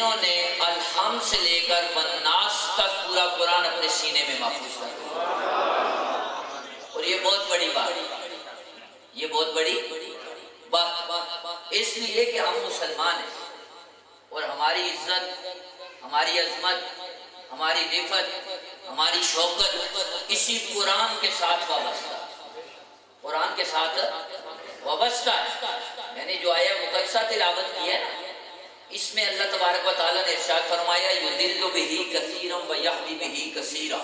جنہوں نے الحم سے لے کر والناس تک پورا قرآن اپنے سینے میں محفوظ کر دیا. اور یہ بہت بڑی بات، یہ بہت بڑی بات اس لیے کہ ہم مسلمان ہیں اور ہماری عزت، ہماری عظمت، ہماری رفت، ہماری شوکت اسی قرآن کے ساتھ وابستہ، قرآن کے ساتھ وابستہ ہے. یعنی جو آیہ مقدسہ تلاوت کی ہے اس میں اللہ تبارک و تعالیٰ نے ارشاد فرمایا یضل بہ کثیرا ویہدی بہ کثیرا.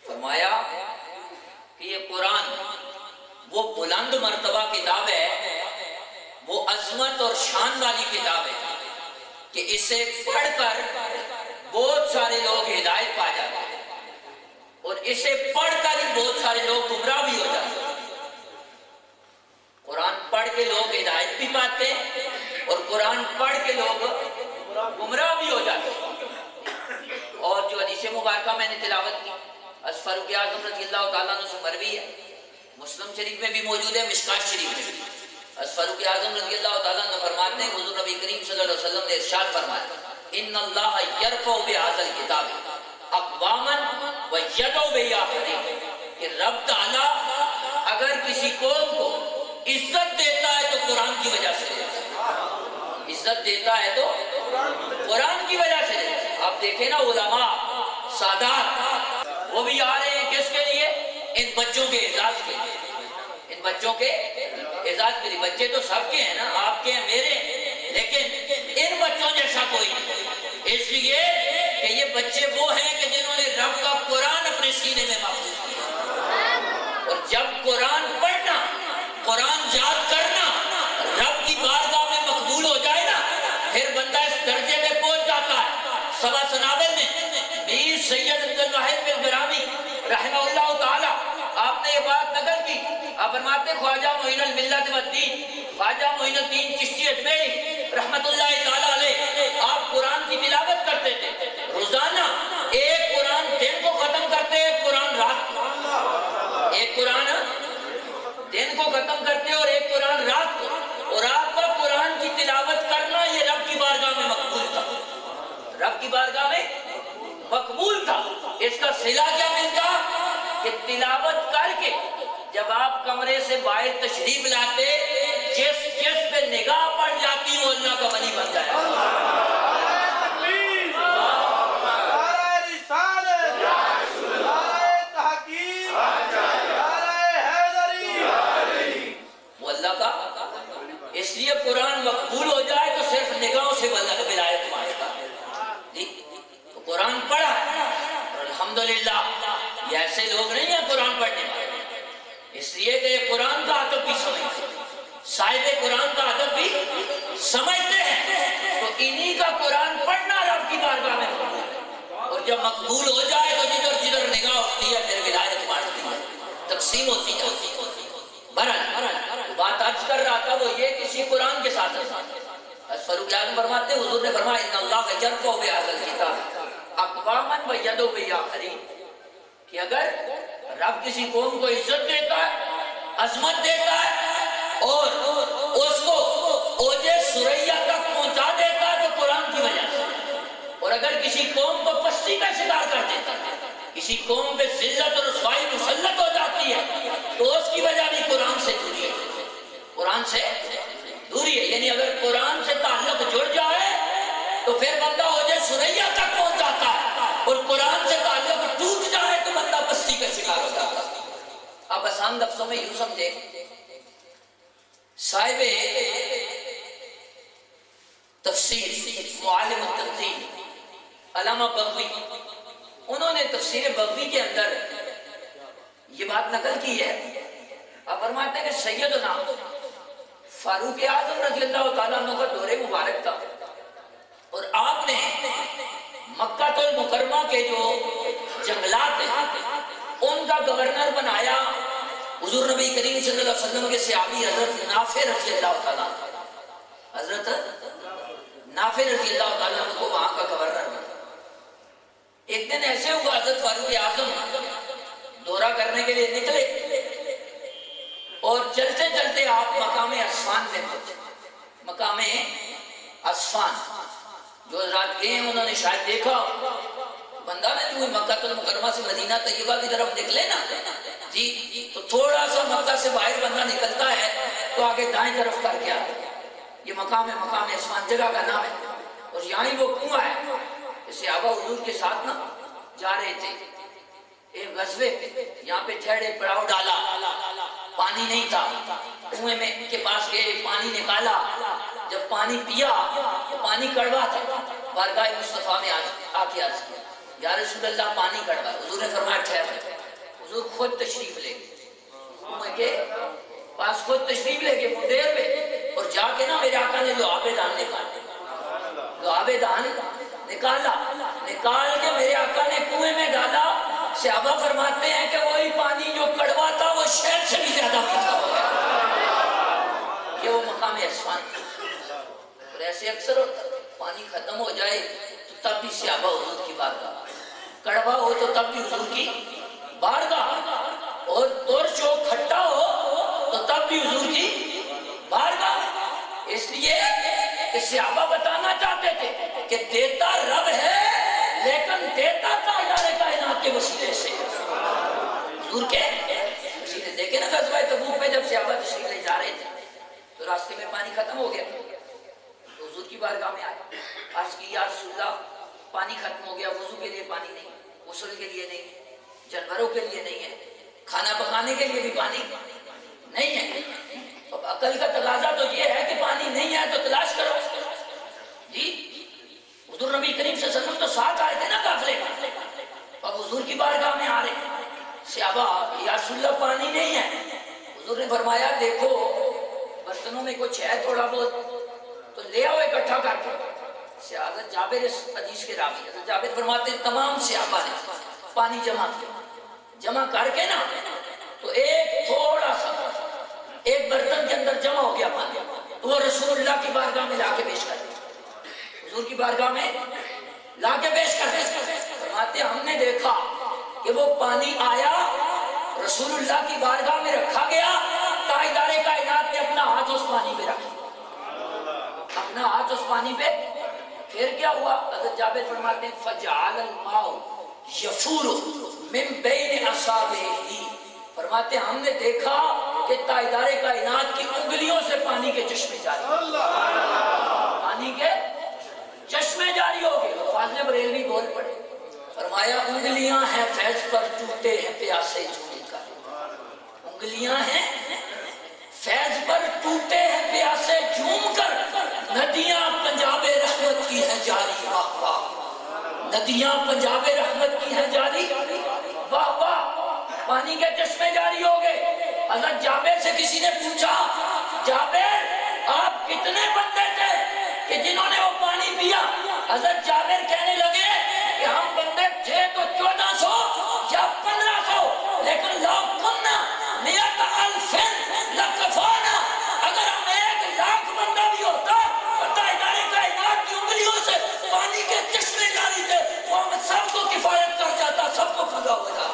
فرمایا کہ یہ قرآن وہ بلند مرتبہ کتاب ہے، وہ عظمت اور شان والی کتاب ہے کہ اسے پڑھ کر بہت سارے لوگ ہدایت پا جاتے ہیں اور اسے پڑھ کر ہی بہت سارے لوگ گمراہ بھی ہو جاتے ہیں. قرآن پڑھ کے لوگ ہدایت بھی پاتے ہیں اور قرآن پڑھ کے لوگ گمراہ بھی ہو جاتے ہیں. اور جو حدیث مبارکہ میں نے تلاوت کی از فاروق اعظم رضی اللہ تعالیٰ عنہ سے مروی ہے، مسلم شریف میں بھی موجود ہے، مشکات شریف میں بھی. از فاروق اعظم رضی اللہ تعالیٰ عنہ فرماتے ہیں حضور نبی کریم صلی اللہ علیہ وسلم نے ارشاد فرمایا ان اللہ یرفع بہذا الکتاب اقواما ویدع بہ آخرین، کہ رب تعالیٰ اگر کسی قوم کو عزت دیتا ہے تو قرآن کی وجہ سے دیتا ہے، عزت دیتا ہے تو قرآن کی وجہ سے دیتا ہے. آپ دیکھیں نا علماء سادات وہ بھی آ رہے ہیں کس کے لیے؟ ان بچوں کے اعزاز کے لیے، ان بچوں کے اعزاز کے لیے. بچے تو سب کے ہیں نا، آپ کے ہیں، میرے ہیں، لیکن ان بچوں جیسا کوئی نہیں، اس لیے کہ یہ بچے وہ ہیں کہ جنہوں نے رب کا قرآن اپنے سینے میں محفوظ کیا. اور جب قرآن پڑھنا، قرآن یاد کرنا رب کی بارگاہ میں مقبول ہو جائے نا، پھر بندہ اس درجے میں پہنچ جاتا ہے. سبا سنابل میں میر سید عبد الواحد بن گرامی رحمہ اللہ تعالی آپ نے یہ بات نقل کی. آپ فرماتے خواجہ معین الملت والدین، خواجہ معین الدین چشتی اجمیری رحمت اللہ تعالی علیہ، آپ قرآن کی تلاوت کرتے تھے روزانہ. ایک قرآن دن کو ختم کرتے، ایک قرآن رات کو، ایک قرآن دن کو ختم کرتے اور ایک قرآن رات کو. اور آپ کا قرآن کی تلاوت کرنا یہ رب کی بارگاہ میں مقبول تھا، رب کی بارگاہ میں مقبول تھا. اس کا صلہ کیا ملتا کہ تلاوت کر کے جب آپ کمرے سے باہر تشریف لاتے، جس پہ نگاہ پڑ جاتی وہ اللہ کا ولی بن جائے. اس لیے قرآن مقبول ہو جائے تو صرف نگاہوں سے ولایت مانگتا ہے. تو قرآن پڑھا اور الحمدللہ یہ ایسے لوگ نہیں ہیں قرآن پڑھنے والے، اس لیے کہ قرآن کا ادب بھی سمجھتے ہیں، صاحب قرآن کا ادب بھی سمجھتے ہیں. تو انہی کا قرآن پڑھنا رب کی بارگاہ میں مقبول ہے. اور جب مقبول ہو جائے تو جدھر جدھر نگاہ ہوتی ہے پھر ولایت مانگتی ہے، تقسیم ہوتی جاتی ہے. برحال بات عرض کر رہا تھا وہ یہ کسی قرآن کے ساتھ فاروق اعظم فرماتے حضور نے فرمایا ان اللہ یرفع بہذا الکتاب اقواما ویدع بہ آخرین، کہ اگر رب کسی قوم کو عزت دیتا ہے، عظمت دیتا ہے اور اس کو اوج ثریا تک پہنچا دیتا ہے تو قرآن کی وجہ سے، اور اگر کسی قوم کو پستی کا شکار کر دیتا ہے، کسی قوم پہ ذلت اور رسوائی مسلط ہو جاتی ہے تو اس کی وجہ بھی قرآن سے دوری ہے، قرآن سے دوری ہے. یعنی اگر قرآن سے تعلق جڑ جائے تو پھر بندہ اوج ثریا تک پہنچ جاتا ہے، اور قرآن سے تعلق ٹوٹ جائے تو بندہ پستی کا شکار ہو جاتا ہے. آپ آسان لفظوں میں یوں سمجھے، صاحب تفسیر معالم التنزیل علامہ بغوی، انہوں نے تفسیر بغوی کے اندر یہ بات نقل کی ہے. آپ فرماتے ہیں کہ سیدنا فاروق اعظم رضی اللہ تعالیٰ عنہ کا دور مبارک تھا اور آپ نے مکہ المکرمہ کے جو جنگلات ہیں ان کا گورنر بنایا حضور نبی کریم صلی اللہ علیہ وسلم کے صحابی حضرت نافع رضی اللہ تعالیٰ عنہ، حضرت نافع رضی اللہ تعالیٰ عنہ کو وہاں کا گورنر بنا. ایک دن ایسے ہوا حضرت فاروق اعظم دورہ کرنے کے لیے نکلے اور چلتے چلتے آپ مقام اصفہان میں پہنچے. مقام اصفہان جو حضرات گئے ہیں انہوں نے شاید دیکھا بندہ نا جو مکہ المکرمہ سے مدینہ طیبہ کی طرف نکلے نا جی، تو تھوڑا سا مکہ سے باہر بندہ نکلتا ہے تو آگے دائیں طرف کر کے آتا ہے. یہ مقام عثمان جگہ کا نام ہے. اور یہاں ہی وہ کنواں ہے. صحابہ حضور کے ساتھ نا جا رہے تھے ایک غزوے پہ، یہاں پہ ٹھہرے، پڑاؤ ڈالا، پانی نہیں تھا، کنویں میں کے پاس گئے، پانی نکالا. جب پانی پیا تو پانی کڑوا تھا. بارگاہ مصطفیٰ میں آ کے عرض کیا یا رسول اللہ پانی کڑوا. حضور نے فرمایا ٹھہر. حضور خود تشریف لے گئے کنویں کے پاس، خود تشریف لے گئے مدیر پہ، اور جا کے نا میرے آقا نے لعاب دان نکالا. لعاب دان نکال کے میرے آقا نے کنویں میں ڈالا. صحابہ فرماتے ہیں کہ وہی پانی جو کڑوا تھا وہ شہد سے بھی زیادہ میٹھا ہو گیا کہ وہ مقام عثمان. اور ایسے اکثر ہوتا ہے پانی ختم ہو جائے تو تب بھی صحابہ حضور کی بارگاہ، کڑوا ہو تو تب بھی حضور کی بارگاہ، اور ترش ہو کھٹا ہو تو تب بھی حضور کی بارگاہ. اس لیے کہ صحابہ بتانا چاہتے تھے کہ دیتا رب ہے لیکن دیتا تاجدار کائنات کے وسیلے سے. حضور کے وسیلے دیکھیں نا غزوہ تبوک میں جب صحابہ تشریف لے جا رہے تھے تو راستے میں پانی ختم ہو گیا تو حضور کی بارگاہ میں آئے، عرض کی یا رسول اللہ پانی ختم ہو گیا، وضو کے لیے پانی نہیں، غسل کے لیے نہیں، جانوروں کے لیے نہیں ہے، کھانا پکانے کے لیے بھی پانی نہیں ہے. اب عقل کا تقاضا تو یہ ہے کہ پانی نہیں ہے تو تلاش کرو. جی حضور نبی کریم صلی اللہ علیہ وسلم تو ساتھ آئے تھے نا قافلے میں، اب حضور کی بارگاہ میں آ رہے ہیں. صحابہ یا رسول اللہ پانی نہیں ہے. حضور نے فرمایا دیکھو برتنوں میں کچھ ہے تھوڑا بہت تو لے آؤ اکٹھا کر کے. حضرت جابر اس حدیث کے راوی حضرت جابر فرماتے ہیں تمام صحابہ نے پانی جمع کیا، جمع کر کے نا تو ایک تھوڑا سا ایک برتن کے اندر جمع ہو گیا پانی، تو وہ رسول اللہ کی بارگاہ میں لا کے پیش کر دیا. حضور کی بارگاہ میں لا کے پیش کر دیا. فرماتے ہم نے دیکھا کہ وہ پانی آیا، رسول اللہ کی بارگاہ میں رکھا گیا، تاجدار کائنات نے اپنا ہاتھ اس پانی پہ رکھا، اپنا ہاتھ اس پانی پہ. پھر کیا ہوا؟ حضرت جابر فرماتے ہیں فجعل الماء یفور من بین اصابعہ. فرماتے ہیں ہم نے دیکھا کہ تاجدار کائنات کی انگلیوں سے پانی کے چشمے جاری، پانی کے چشمے جاری ہو گئے. فاضل بریلوی بول پڑے، فرمایا انگلیاں ہیں فیض پر ٹوٹے ہیں پیاسے جھوم کر. انگلیاں ہیں فیض پر ٹوٹے ہیں پیاسے جھوم کر. ندیاں پنجاب رحمت کی ہیں جاری، واہ واہ. ندیاں پنجاب رحمت کی ہیں جاری، واہ واہ. پانی کے چشمے جاری ہو گئے. حضرت جابر سے کسی نے پوچھا جابر آپ کتنے بندے تھے کہ جنہوں نے وہ پانی پیا؟ حضرت جابر کہنے لگے کہ ہم بندے تھے تو 1400 یا 1500، لیکن لو کننا میت الفن لکفانا. اگر ہم 1,00,000 بندہ بھی ہوتا پتہ ادارے کائنات کی انگلیوں سے پانی کے چشمے جاری تھے، وہ ہم سب کو کفایت کر جاتا، سب کو فضا ہو جاتا.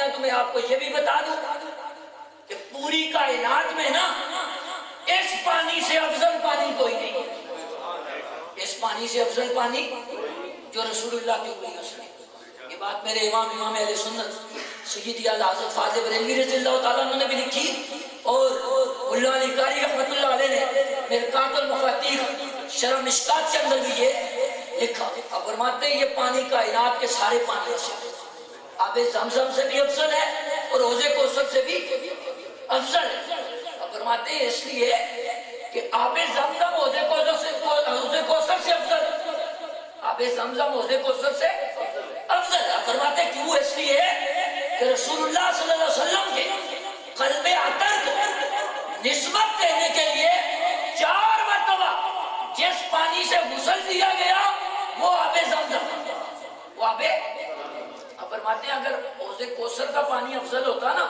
تو میں آپ کو یہ بھی بتا دوں کہ پوری کائنات میں نا اس پانی سے افضل پانی کوئی نہیں. اس پانی سے افضل پانی جو رسول اللہ کی انگلیوں سے. یہ بات میرے امام اہل سنت سیدی اعلیٰ حضرت فاضل بریلوی رضی اللہ تعالیٰ عنہ نے بھی لکھی، اور ملا علی قاری رحمۃ اللہ علیہ نے مرقات المفاتیح شرح مشکات کے اندر بھی یہ لکھا. اب فرماتے ہیں یہ پانی کائنات کے سارے پانیوں سے آب زمزم سے بھی افضل ہے اور حوض کوثر سے بھی افضل ہے. اب فرماتے ہیں اس لیے کہ آب زمزم حوض کوثر سے افضل، آب زمزم حوض کوثر سے افضل. اب فرماتے ہیں کیوں؟ اس لیے کہ رسول اللہ صلی اللہ علیہ وسلم کے قلب عطر کو نسبت دینے کے لیے 4 مرتبہ جس پانی سے غسل دیا گیا وہ آب زمزم، وہ آب. فرماتے ہیں اگر حوض کوثر کا پانی افضل ہوتا نا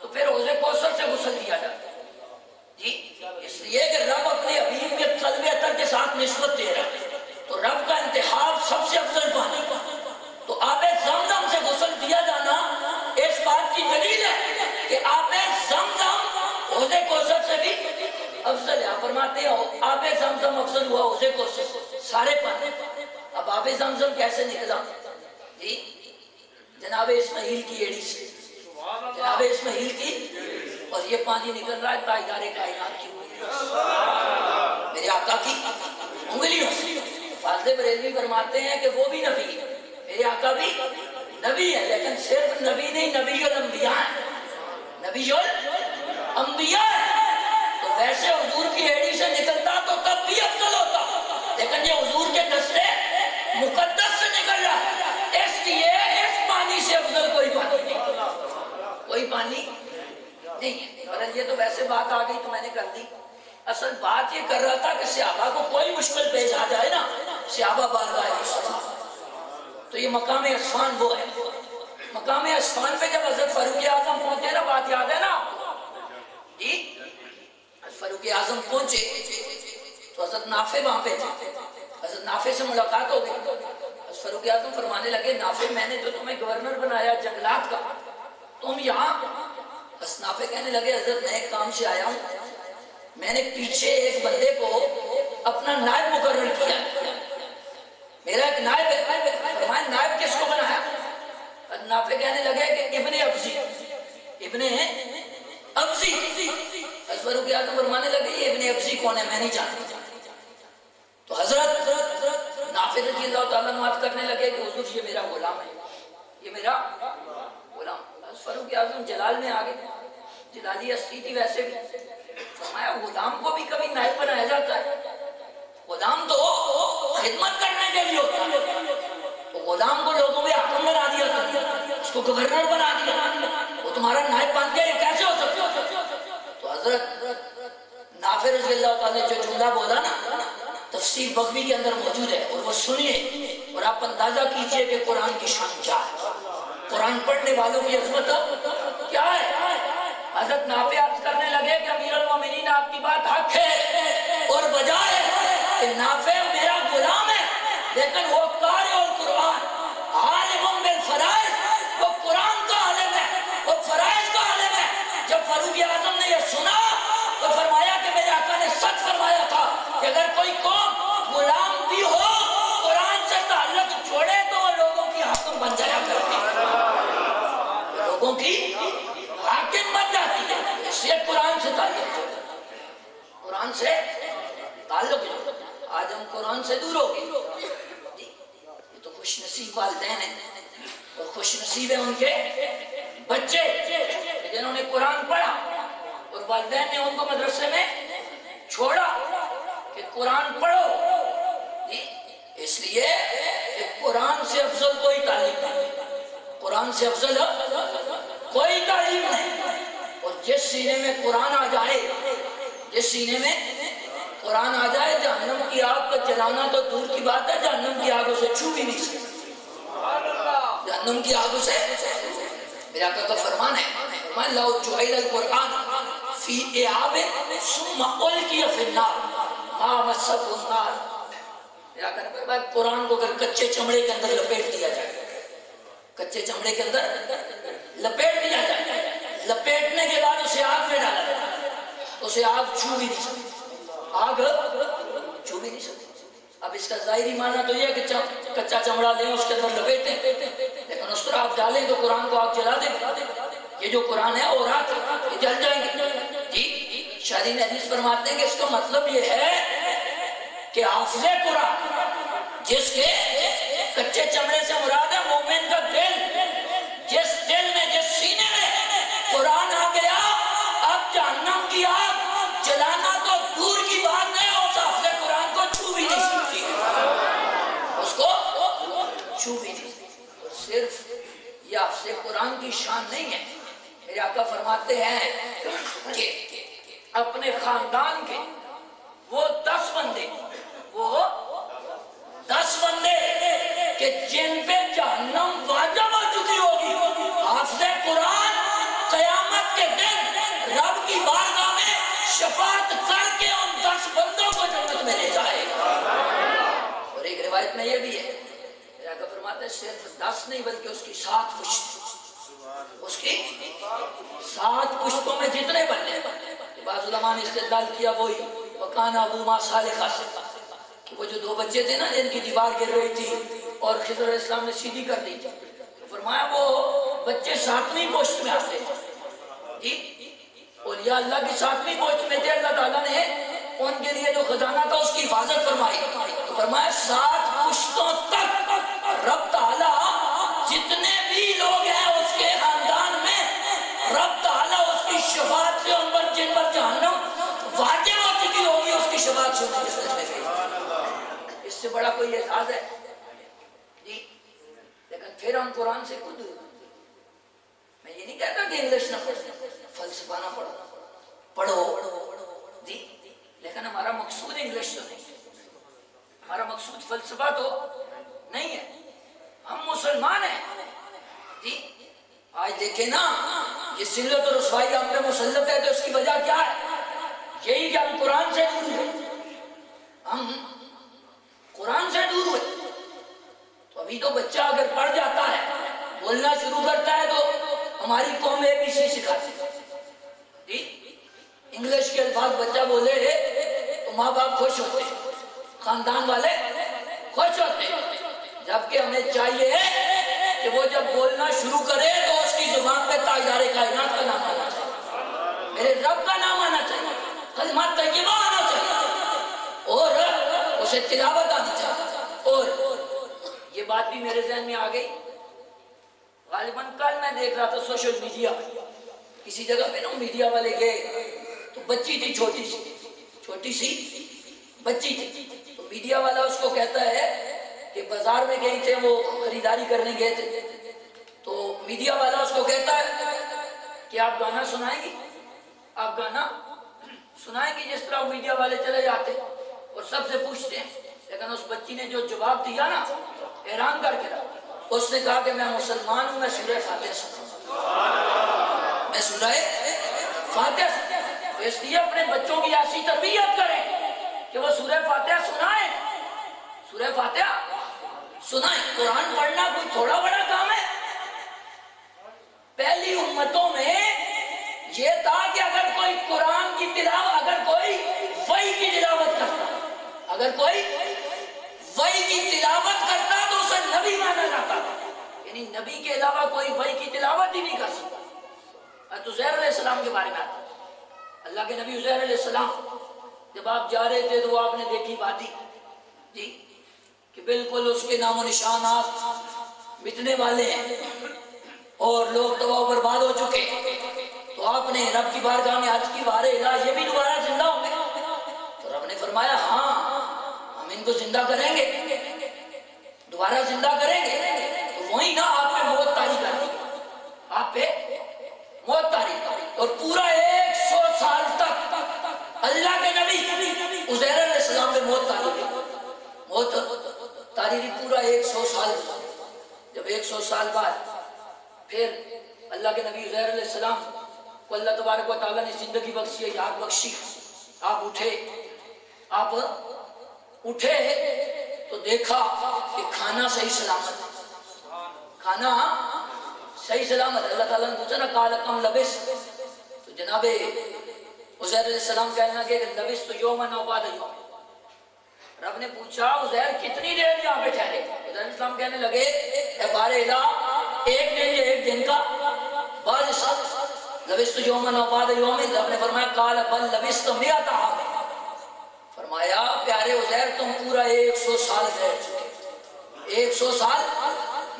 تو پھر حوض کوثر سے غسل دیا جاتا. جی اس لیے کہ رب اپنے حبیب کے نسبت دے رہا ہے، تو رب کا انتخاب سب سے افضل پانی، تو آب زمزم سے غسل دیا جانا اس بات کی دلیل ہے کہ آب زمزم حوض کوثر سے بھی افضل ہے۔ آپ فرماتے ہیں آب زمزم افضل ہوا حوض کوثر سارے پانی۔ اب آب زمزم کیسے نکلا؟ جی جناب اسماعیل کی ایڑی سے، جناب اسماعیل کی، اور یہ پانی نکل رہا ہے تاجدار کائنات کی میرے آقا کی انگلیوں سے۔ فاضل بریلوی فرماتے ہیں کہ وہ بھی نبی ہے، میرے آقا بھی نبی ہے، لیکن صرف نبی نہیں، نبی الانبیاء ہے، نبی الانبیاء ہے۔ تو ویسے حضور کی ایڑی سے نکلتا تو تب بھی افضل ہوتا، لیکن یہ حضور کے دستے مقدس سے نکل رہا ہے، اس لیے اس پانی سے افضل کوئی پانی نہیں، کوئی پانی نہیں ہے۔ اور یہ تو ویسے بات آ گئی تو میں نے کر دی، اصل بات یہ کر رہا تھا کہ صحابہ کو کوئی مشکل پیش آ جائے نا، صحابہ بارگاہ رسول، تو یہ مقام عصفان وہ ہے۔ مقام عصفان پہ جب حضرت فاروق اعظم پہنچے نا، بات یاد ہے نا جی، فاروق اعظم پہنچے تو حضرت نافع وہاں پہ تھے، حضرت نافع سے ملاقات ہو گئی۔ فاروق اعظم فرمانے لگے نافع میں نے جو تمہیں گورنر بنایا جنگلات کا، تم یہاں؟ بس نافع کہنے لگے حضرت میں ایک کام سے آیا ہوں، میں نے پیچھے ایک بندے کو اپنا نائب مقرر کیا، میرا ایک نائب ہے۔ فرمائے نائب کس کو بنایا؟ نافع کہنے لگے کہ ابن ابزی، ابن ابزی۔ فاروق اعظم فرمانے لگے یہ ابن ابزی کون ہے؟ میں نہیں جانتا۔ تو حضرت نافع رضی اللہ تعالیٰ عنہ عرض کرنے لگے کہ حضور یہ میرا غلام ہے، یہ میرا غلام۔ فاروق اعظم جلال میں آ گئے، جلالی ہستی تھی ویسے بھی۔ فرمایا غلام کو بھی کبھی نائب بنایا جاتا ہے؟ غلام تو خدمت کرنے کے لیے ہوتا ہے، غلام کو لوگوں نے حاکم بنا دیا تھا، اس کو گورنر بنا دیا، وہ تمہارا نائب بن گیا، یہ کیسے ہو سکتا؟ تو حضرت نافع رضی اللہ تعالیٰ نے جو جملہ بولا نا، تفسیر بغوی کے اندر موجود ہے، اور وہ سنیے اور آپ اندازہ کیجئے کہ قرآن کی شان کیا ہے، قرآن پڑھنے والوں کی عظمت کیا ہے۔ حضرت نافع عرض کرنے لگے کہ امیر المومنین آپ کی بات حق ہے اور بجا ہے کہ نافع میرا غلام ہے، لیکن وہ قاری القرآن، عالم بالفرائض، وہ قرآن کا عالم ہے، وہ فرائض کا عالم ہے۔ جب فاروق اعظم نے یہ سنا تو فرمایا کہ میرے آقا نے سچ فرمایا تھا کہ اگر کوئی قوم غلام بھی ہو قرآن سے تعلق چھوڑے تو وہ لوگوں کی حاکم بن جایا کرتی ہے، لوگوں کی حاکم بن جاتی ہے، اس لیے قرآن سے تعلق چھوڑے، قرآن سے تعلق چھوڑے۔ آج ہم قرآن سے دور ہو گئے، یہ تو خوش نصیب والدین ہیں اور خوش نصیب ہیں ان کے بچے جنہوں نے قرآن پڑھا اور والدین نے ان کو مدرسے میں چھوڑا کہ قرآن پڑھو۔ اس لیے کہ قرآن سے افضل کوئی تعلیم نہیں، قرآن سے افضل کوئی تعلیم نہیں۔ اور جس سینے میں قرآن آ جائے، جس سینے میں قرآن آ جائے، جہنم کی آگ کو جلانا تو دور کی بات ہے، جہنم کی آگوں سے چھو بھی نہیں سکتے، جہنم کی آگوں سے۔ میرے آقا کا فرمان ہے فرمان لو جعل القرآن فی اعاب ثم القی فی النار ما مسہ النار۔ میرے آقا نے فرمایا قرآن کو اگر کچے چمڑے کے اندر لپیٹ دیا جائے، کچے چمڑے کے اندر لپیٹ دیا جائے، لپیٹنے کے بعد اسے آگ میں ڈالا جائے، اسے آگ چھو بھی نہیں سکتی، آگ چھو بھی نہیں سکتی۔ اب اس کا ظاہری معنی تو یہ ہے کہ کچا چمڑا لیں اس کے اندر لپیٹیں، لیکن اس طرح آپ ڈالیں تو قرآن کو آپ جلا دیں، یہ جو قرآن ہے اور رات یہ جل جائیں گے۔ جی شاہدین حدیث فرماتے ہیں کہ اس کا مطلب یہ ہے کہ حافظ قرآن جس کے کچے چمڑے سے مراد ہے مومن کا دل، جس دل میں جس سینے میں قرآن آ گیا، اب جہنم کی آگ جلانا تو دور کی بات نہیں، اس حافظ قرآن کو چھو بھی نہیں سکتی، اس کو چھو بھی نہیں سکتی۔ اور صرف یہ حافظ قرآن کی شان نہیں ہے، میرے آقا فرماتے ہیں کہ اپنے خاندان کے وہ 10 بندے، وہ 10 بندے کہ جن پہ جہنم واجب ہو چکی ہوگی، حافظ قرآن قیامت کے دن رب کی بارگاہ میں شفاعت کر کے ان 10 بندوں کو جنت میں لے جائے گا۔ روایت میں یہ بھی ہے میرا کا فرماتا ہے صرف 10 نہیں بلکہ اس کی 7 پشت، اس کی 7 پشتوں میں جتنے بننے بعض علماء نے استدلال کیا وہی وکانا ابوہما صالحا سے کہ وہ جو 2 بچے تھے نا جن کی دیوار گر رہی تھی اور خضر علیہ السلام نے سیدھی کر دی تھی، فرمایا وہ بچے 7ویں پشت میں آتے جی، اولیاء اللہ کی 7ویں پشت میں تھے، اللہ تعالیٰ نے ان کے لیے جو خزانہ تھا اس کی حفاظت فرمائی، تو فرمایا 7 پشتوں تک رب تعالیٰ جتنے بھی لوگ ہیں اس کے خاندان میں رب تعالیٰ اس کی شفاعت سے ان پر جن پر جہنم واجب ہو چکی ہوگی اس کی شفاعت سے انہیں جنت میں بھیجے۔ اس سے بڑا کوئی اعزاز ہے جی؟ لیکن پھر ہم قرآن سے خود، میں یہ نہیں کہتا کہ انگلش نہ پڑھو، فلسفہ نہ پڑھو جی، لیکن ہمارا مقصود انگلش تو نہیں، ہمارا مقصود فلسفہ تو نہیں ہے، ہم مسلمان ہیں جی۔ آج دیکھیں نا یہ ذلت اور رسوائی ہم پہ مسلط ہے تو اس کی وجہ کیا ہے؟ یہی کہ ہم قرآن سے دور ہوئے، ہم قرآن سے دور ہوئے۔ تو ابھی تو بچہ اگر پڑھ جاتا ہے بولنا شروع کرتا ہے تو ہماری قوم ABC سکھاتی ہے جی، انگلش کے الفاظ بچہ بولے تو ماں باپ خوش ہوتے ہیں، خاندان والے خوش ہوتے ہیں، جبکہ ہمیں چاہیے کہ وہ جب بولنا شروع کرے تو اس کی زبان پہ تاجدار کائنات کا نام آنا چاہیے، میرے رب کا نام آنا چاہیے، کلمہ طیبہ آنا چاہیے اور اسے تلاوت آنی چاہیے۔ اور یہ بات بھی میرے ذہن میں آ گئی، غالباً کل میں دیکھ رہا تھا سوشل میڈیا، کسی جگہ پہ نا میڈیا والے گئے تو بچی تھی چھوٹی سی بچی تھی، تو میڈیا والا اس کو کہتا ہے کہ بازار میں گئے تھے، وہ خریداری کرنے گئے تھے، تو میڈیا والا اس کو کہتا ہے کہ آپ گانا سنائیں گی، آپ گانا سنائیں گی، جس طرح میڈیا والے چلے جاتے اور سب سے پوچھتے ہیں، لیکن اس بچی نے جو جواب دیا نا حیران کر کے رکھا، اس نے کہا کہ میں مسلمان ہوں، میں سورہ فاتحہ سناؤں، میں سورہ فاتحہ سناؤں۔ تو اس لیے اپنے بچوں کی ایسی تربیت کریں کہ وہ سورہ فاتحہ سنائیں، سورہ فاتحہ سنائیں۔ قرآن پڑھنا کوئی تھوڑا بڑا کام ہے؟ پہلی امتوں میں یہ تھا کہ اگر کوئی قرآن کی تلاوت، اگر کوئی وحی کی تلاوت کرتا، اگر کوئی وحی کی تلاوت کرتا تو اسے نبی مانا جاتا تھا، یعنی نبی کے علاوہ کوئی وحی کی تلاوت ہی نہیں کر سکتا۔ تو عزیر علیہ السلام کے بارے میں آتا، اللہ کے نبی عزیر علیہ السلام جب آپ جا رہے تھے تو آپ نے دیکھی وادی جی کہ بالکل اس کے نام و نشانات مٹنے والے ہیں اور لوگ تباہ و برباد ہو چکے، تو آپ نے رب کی بارگاہ میں عرض کی بارے الہ یہ بھی دوبارہ زندہ ہوں گے؟ تو رب نے فرمایا ہاں ہم ان کو زندہ کریں گے، دوبارہ زندہ کریں گے۔ تو وہی نا آپ پہ موت طاری کر دی، آپ پہ موت طاری، اور پورا 100 سال تک اللہ کے نبی عزیر علیہ السلام پہ موت طاری رہی، موت طاری رہی پورا 100 سال۔ جب 100 سال بعد پھر اللہ کے نبی عزیر علیہ السلام کو اللہ تبارک و تعالیٰ نے زندگی بخشی، حیات بخشی، آپ اٹھے تو دیکھا کہ کھانا صحیح سلامت ہے، کھانا صحیح سلامت ہے۔ اللہ تعالیٰ نے پوچھا نا قال کم لبس، تو جناب عزیر علیہ السلام کہنے لگے کہ لبس تو یومن و بعد یوم، رب نے پوچھا عزیر کتنی دیر یہاں پہ ٹھہرے؟ عزیر علیہ السلام کہنے لگے اے بار الہ ایک دن یا ایک دن کا بعض ساتھ، لبس تو یومن و بعد یوم، رب نے فرمایا قال بل لبس تو مئۃ عام، فرمایا پیارے عزیر تم پورا 100 سال رہ چکے، 100 سال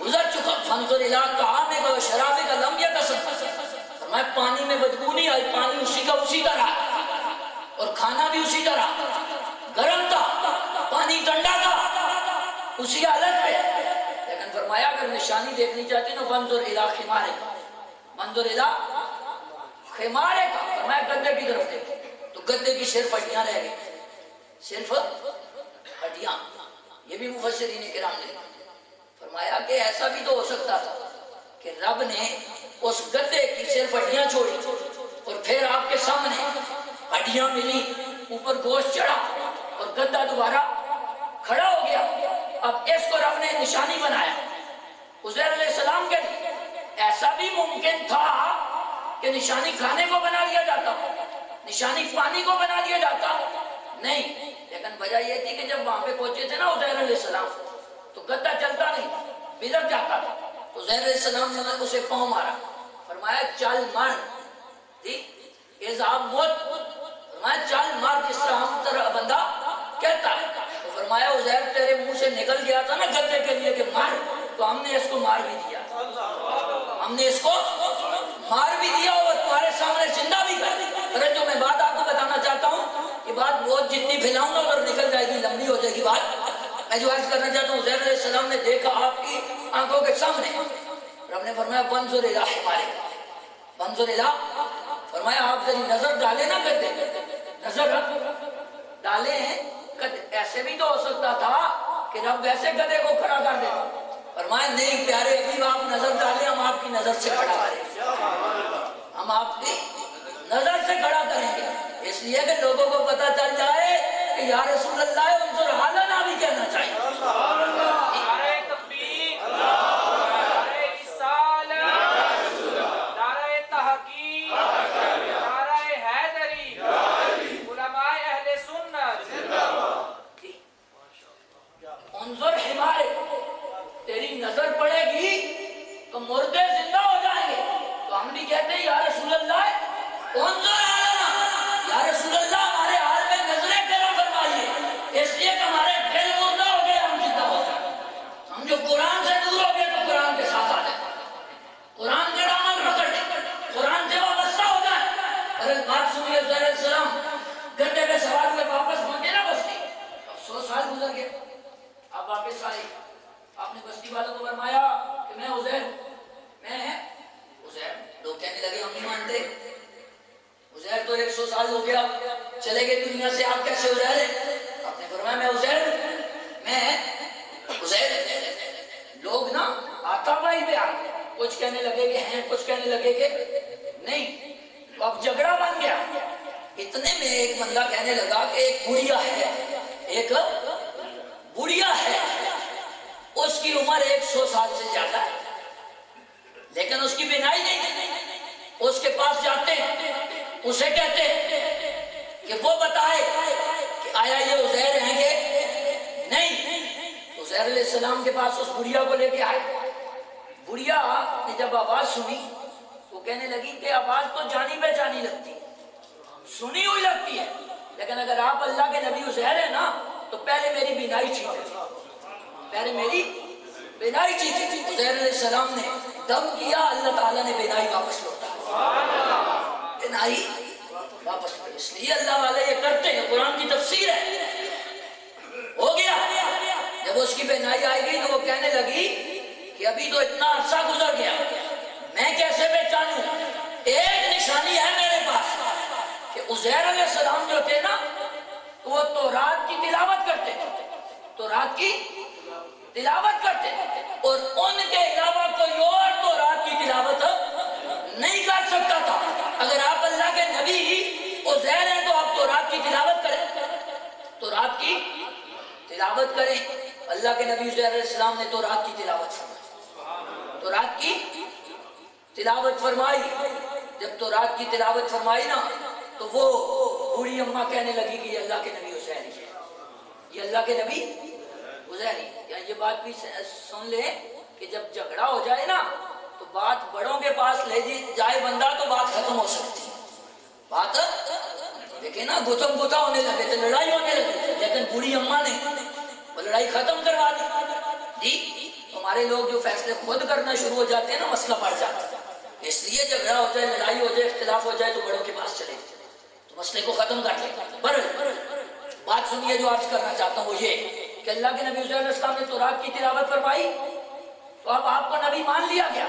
گزر چکا۔ فانظر الی طعامک و شرابک لم یتسنى، فرمایا پانی میں بدبو نہیں آئی، پانی اسی کا اسی طرح اور کھانا بھی اسی طرح، گرم تھا، پانی ٹھنڈا تھا، اسی حالت پہ۔ لیکن فرمایا اگر نشانی دیکھنی چاہتے تو فانظر الی خمارک، منظر الی خمارک، فرمایا گدے کی طرف دیکھو، تو گدے کی صرف ہڈیاں رہ گئی، صرف ہڈیاں۔ یہ بھی مفسرین کرام نے فرمایا کہ ایسا بھی تو ہو سکتا تھا کہ رب نے اس گدے کی صرف ہڈیاں چھوڑی اور پھر آپ کے سامنے ہڈیاں ملی، اوپر گوشت چڑھا اور گدا دوبارہ کھڑا ہو گیا، اب اس کو رب نے نشانی بنایا عزیر علیہ السلام کے لیے۔ ایسا بھی ممکن تھا کہ نشانی کھانے کو بنا لیا جاتا، نشانی پانی کو بنا لیا جاتا، نہیں، لیکن وجہ یہ تھی کہ جب وہاں پہ پہنچے تھے نا عزیر علیہ السلام تو گدا چلتا نہیں، بلٹ جاتا تھا۔ عزیر علیہ السلام نے اسے پاؤں مارا، فرمایا چل مر، اذهب موت، فرمایا چل مر، جس طرح ہم طرح بندہ کہتا ہے۔ تو فرمایا عزیر تیرے منہ سے نکل گیا تھا نا گدے کے لیے کہ مر، تو ہم نے اس کو مار بھی دیا، ہم نے اس کو مار بھی دیا اور تمہارے سامنے زندہ بھی کر دیا۔ جو میں بات آپ کو بتانا چاہتا ہوں کہ بات بہت جتنی پھیلاؤں گا اور نکل جائے گی، لمبی ہو جائے گی بات۔ میں جو عرض کرنا چاہتا ہوں، عزیر علیہ السلام نے دیکھا آپ کی آنکھوں کے سامنے، رب نے فرمایا وانظر الی حمارک، وانظر الی، فرمایا آپ ذری نظر ڈالے نہ کرتے، نظر ڈالے ہیں، ایسے بھی تو ہو سکتا تھا کہ رب ویسے گدھے کو کھڑا کر دے، فرمایا نہیں پیارے ابھی آپ نظر ڈالیں، ہم آپ کی نظر سے کھڑا کریں، ہم آپ کی نظر سے کھڑا کریں گے، اس لیے کہ لوگوں کو پتہ چل جائے کہ یا رسول اللہ انظر حالنا بھی کہنا چاہیے۔ نعرہ تکبیر، نعرہ رسالت، نعرہ تحقیق، نعرہ حیدری، علماء اہل سنت، انظر حمارک، تیری نظر پڑے گی تو مردے زندہ ہو جائیں گے، تو ہم بھی کہتے ہیں یا رسول اللہ انظر حالنا، یا رسول اللہ ہمارے حال میں نظریں کرم فرمائیے، اس لیے کہ ہمارے دل مردہ ہو گئے، ہم زندہ ہو جائیں، ہم جو قرآن سے دور ہو گئے تو قرآن کے ساتھ آ جائیں، قرآن کا دامن پکڑ لیں، قرآن سے وابستہ ہو جائیں۔ اور ایک بات سنیے، عزیر علیہ السلام گھنٹے میں سوار ہوئے واپس پہنچے نا بستی، 100 سال گزر گئے، اب واپس آئے، آپ نے بستی والوں کو فرمایا کہ میں عزیر، میں عزیر، لوگ کہنے لگے ہم نہیں مانتے، عزیر تو 100 سال ہو گیا چلے گئے دنیا سے، آپ کیسے عزیر ہیں؟ آپ نے فرمایا میں عزیر، میں عزیر۔ لوگ نا آقا بھائی پہ آئے، کچھ کہنے لگے کہ ہیں، کچھ کہنے لگے کہ نہیں، تو اب جھگڑا بن گیا۔ اتنے میں ایک بندہ کہنے لگا کہ ایک بڑھیا ہے، ایک بڑھیا ہے، اس کی عمر 100 سال سے زیادہ ہے لیکن اس کی بینائی نہیں، اس کے پاس جاتے ہیں، اسے کہتے ہیں کہ وہ بتائے کہ آیا یہ عزیر ہیں کہ نہیں۔ عزیر علیہ السلام کے پاس اس بڑھیا کو لے کے آئے، بڑھیا نے جب آواز سنی وہ کہنے لگی کہ آواز تو جانی بے جانی لگتی ہے، سنی ہوئی لگتی ہے، لیکن اگر آپ اللہ کے نبی عزیر ہیں نا تو پہلے میری بینائی ٹھیک ہے، پہلے میری بینائی ٹھیک ہے۔ عزیر علیہ السلام نے دم کیا، اللہ تعالیٰ نے بینائی واپس لوٹا، بینائی واپس لوٹا، اس لیے اللہ والے یہ کرتے ہیں، قرآن کی تفسیر ہے۔ ہو گیا، جب اس کی بینائی آئے گی تو وہ کہنے لگی کہ ابھی تو اتنا عرصہ گزر گیا، میں کیسے پہچانوں؟ ایک نشانی ہے میرے پاس کہ عزیر علیہ السلام جو تھے نا وہ تورات کی تلاوت کرتے تھے، تورات کی تلاوت کرتے تھے، اور ان کے علاوہ کوئی اور تورات کی تلاوت نہیں کر سکتا تھا۔ اگر آپ اللہ کے نبی عزیر ہیں تو آپ تورات کی تلاوت کریں، تورات کی تلاوت کریں۔ اللہ کے نبی عزیر علیہ السلام نے تورات کی تلاوت فرمائی، تورات کی تلاوت فرمائی۔ جب تورات کی تلاوت فرمائی نا تو وہ بوڑھی اماں کہنے لگی کہ یہ اللہ کے نبی عزیر ہے، یہ اللہ کے نبی عزیر ہے۔ یہ بات بھی سن لے کہ جب جھگڑا ہو جائے نا تو بات بڑوں کے پاس لے جائے بندہ تو بات ختم ہو سکتی ہے، بات دیکھیں نا گتم گتا ہونے لگے تھے، لڑائی ہونے لگی، لیکن بوڑھی اماں نے وہ لڑائی ختم کروا دی۔ جی ہمارے لوگ جو فیصلے خود کرنا شروع ہو جاتے ہیں نا مسئلہ بڑھ جاتا ہے، اس لیے جھگڑا ہو جائے، لڑائی ہو جائے، اختلاف ہو جائے تو بڑوں کے پاس چلے تو مسئلے کو ختم کر دیں۔ بات سنیے جو عرض کرنا چاہتا ہوں وہ یہ کہ اللہ کے نبی عزیر علیہ السلام نے تورات کی تلاوت فرمائی تو اب آپ کو نبی مان لیا گیا۔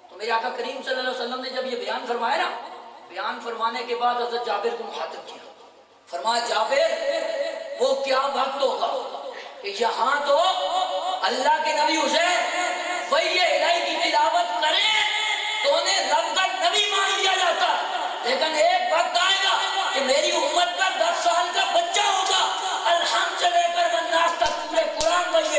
تو میرے آقا کریم صلی اللہ علیہ وسلم نے جب یہ بیان فرمایا نا، بیان فرمانے کے بعد حضرت جابر کو مخاطب کیا، فرمایا جابر وہ کیا وقت ہوگا کہ یہاں تو اللہ کے نبی عزیر وہی الہی کی تلاوت کریں تو انہیں رب کا نبی مان لیا جاتا، لیکن ایک وقت آئے گا کہ میری امت کا 10 سال کا بچہ ہوگا، الحمد سے لے کر والناس تک پورے قرآن وہی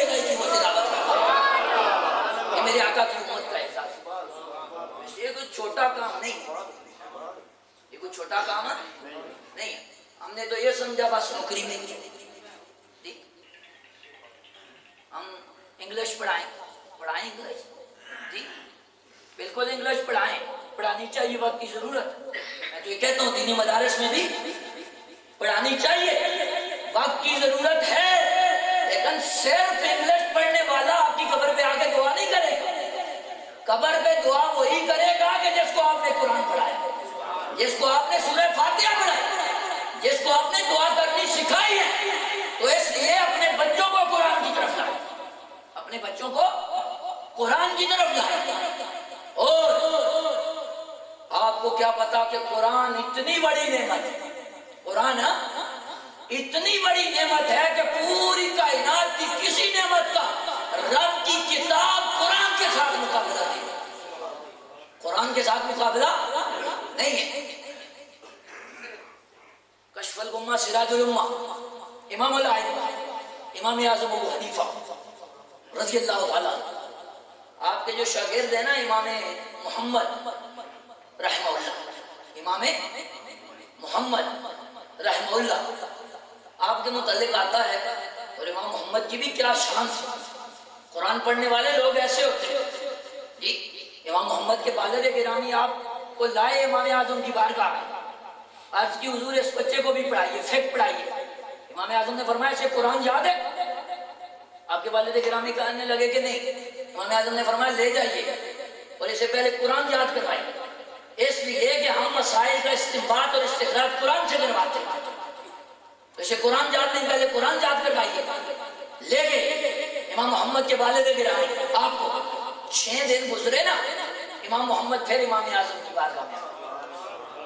چھوٹا کام نہیں ہے. ہم نے تو یہ سمجھا بس نوکری میں جی ہم انگلش پڑھائیں انگلش جی بالکل انگلش پڑھانی چاہیے، وقت کی ضرورت. میں تو یہ کہتا ہوں دینی مدارس میں بھی پڑھانی چاہیے، وقت کی ضرورت ہے، لیکن صرف انگلش پڑھنے والا آپ کی قبر پہ آ کے دعا نہیں کرے گا. قبر پہ دعا وہی کرے گا کہ جس کو آپ نے قرآن پڑھایا، جس کو آپ نے سورہ فاتحہ پڑھائی، جس کو آپ نے دعا کرنی سکھائی ہے. تو اس لیے اپنے بچوں کو قرآن کی طرف لائیں، اپنے بچوں کو قرآن کی طرف لائیں. اور آپ کو کیا پتا کہ قرآن اتنی بڑی نعمت ہے، قرآن اتنی بڑی نعمت ہے کہ پوری کائنات کی کسی نعمت کا رب کی کتاب قرآن کے ساتھ مقابلہ نہیں ہے، قرآن کے ساتھ مقابلہ نہیں ہے. کشف الغمہ سراج الامہ امام الائمہ امام اعظم ابو حنیفہ رضی اللہ تعالیٰ، آپ کے جو شاگرد ہیں نا امام محمد رحمہ اللہ، امام محمد رحمہ اللہ، آپ کے متعلق آتا ہے. اور امام محمد کی بھی کیا شان سے، قرآن پڑھنے والے لوگ ایسے ہوتے ہیں جی. امام محمد کے والد گرامی آپ کو لائے امام اعظم کی بارگاہ میں، عرض کی حضور اس بچے کو بھی پڑھائیے، فقہ پڑھائیے. امام اعظم نے فرمایا اسے قرآن یاد ہے؟ آپ کے والد گرامی کہنے لگے کہ نہیں. امام اعظم نے فرمایا لے جائیے اور اسے پہلے قرآن یاد کروائیے، اس لیے کہ ہم مسائل کا استنباط اور استخراج قرآن سے کرواتے ہیں. تو اسے قرآن یاد نہیں، پہلے قرآن یاد کروائیے. لے گئے امام محمد کے والد گرامی. آپ کو 6 دن گزرے نا، امام محمد پھر امام اعظم کی بارگاہ میں،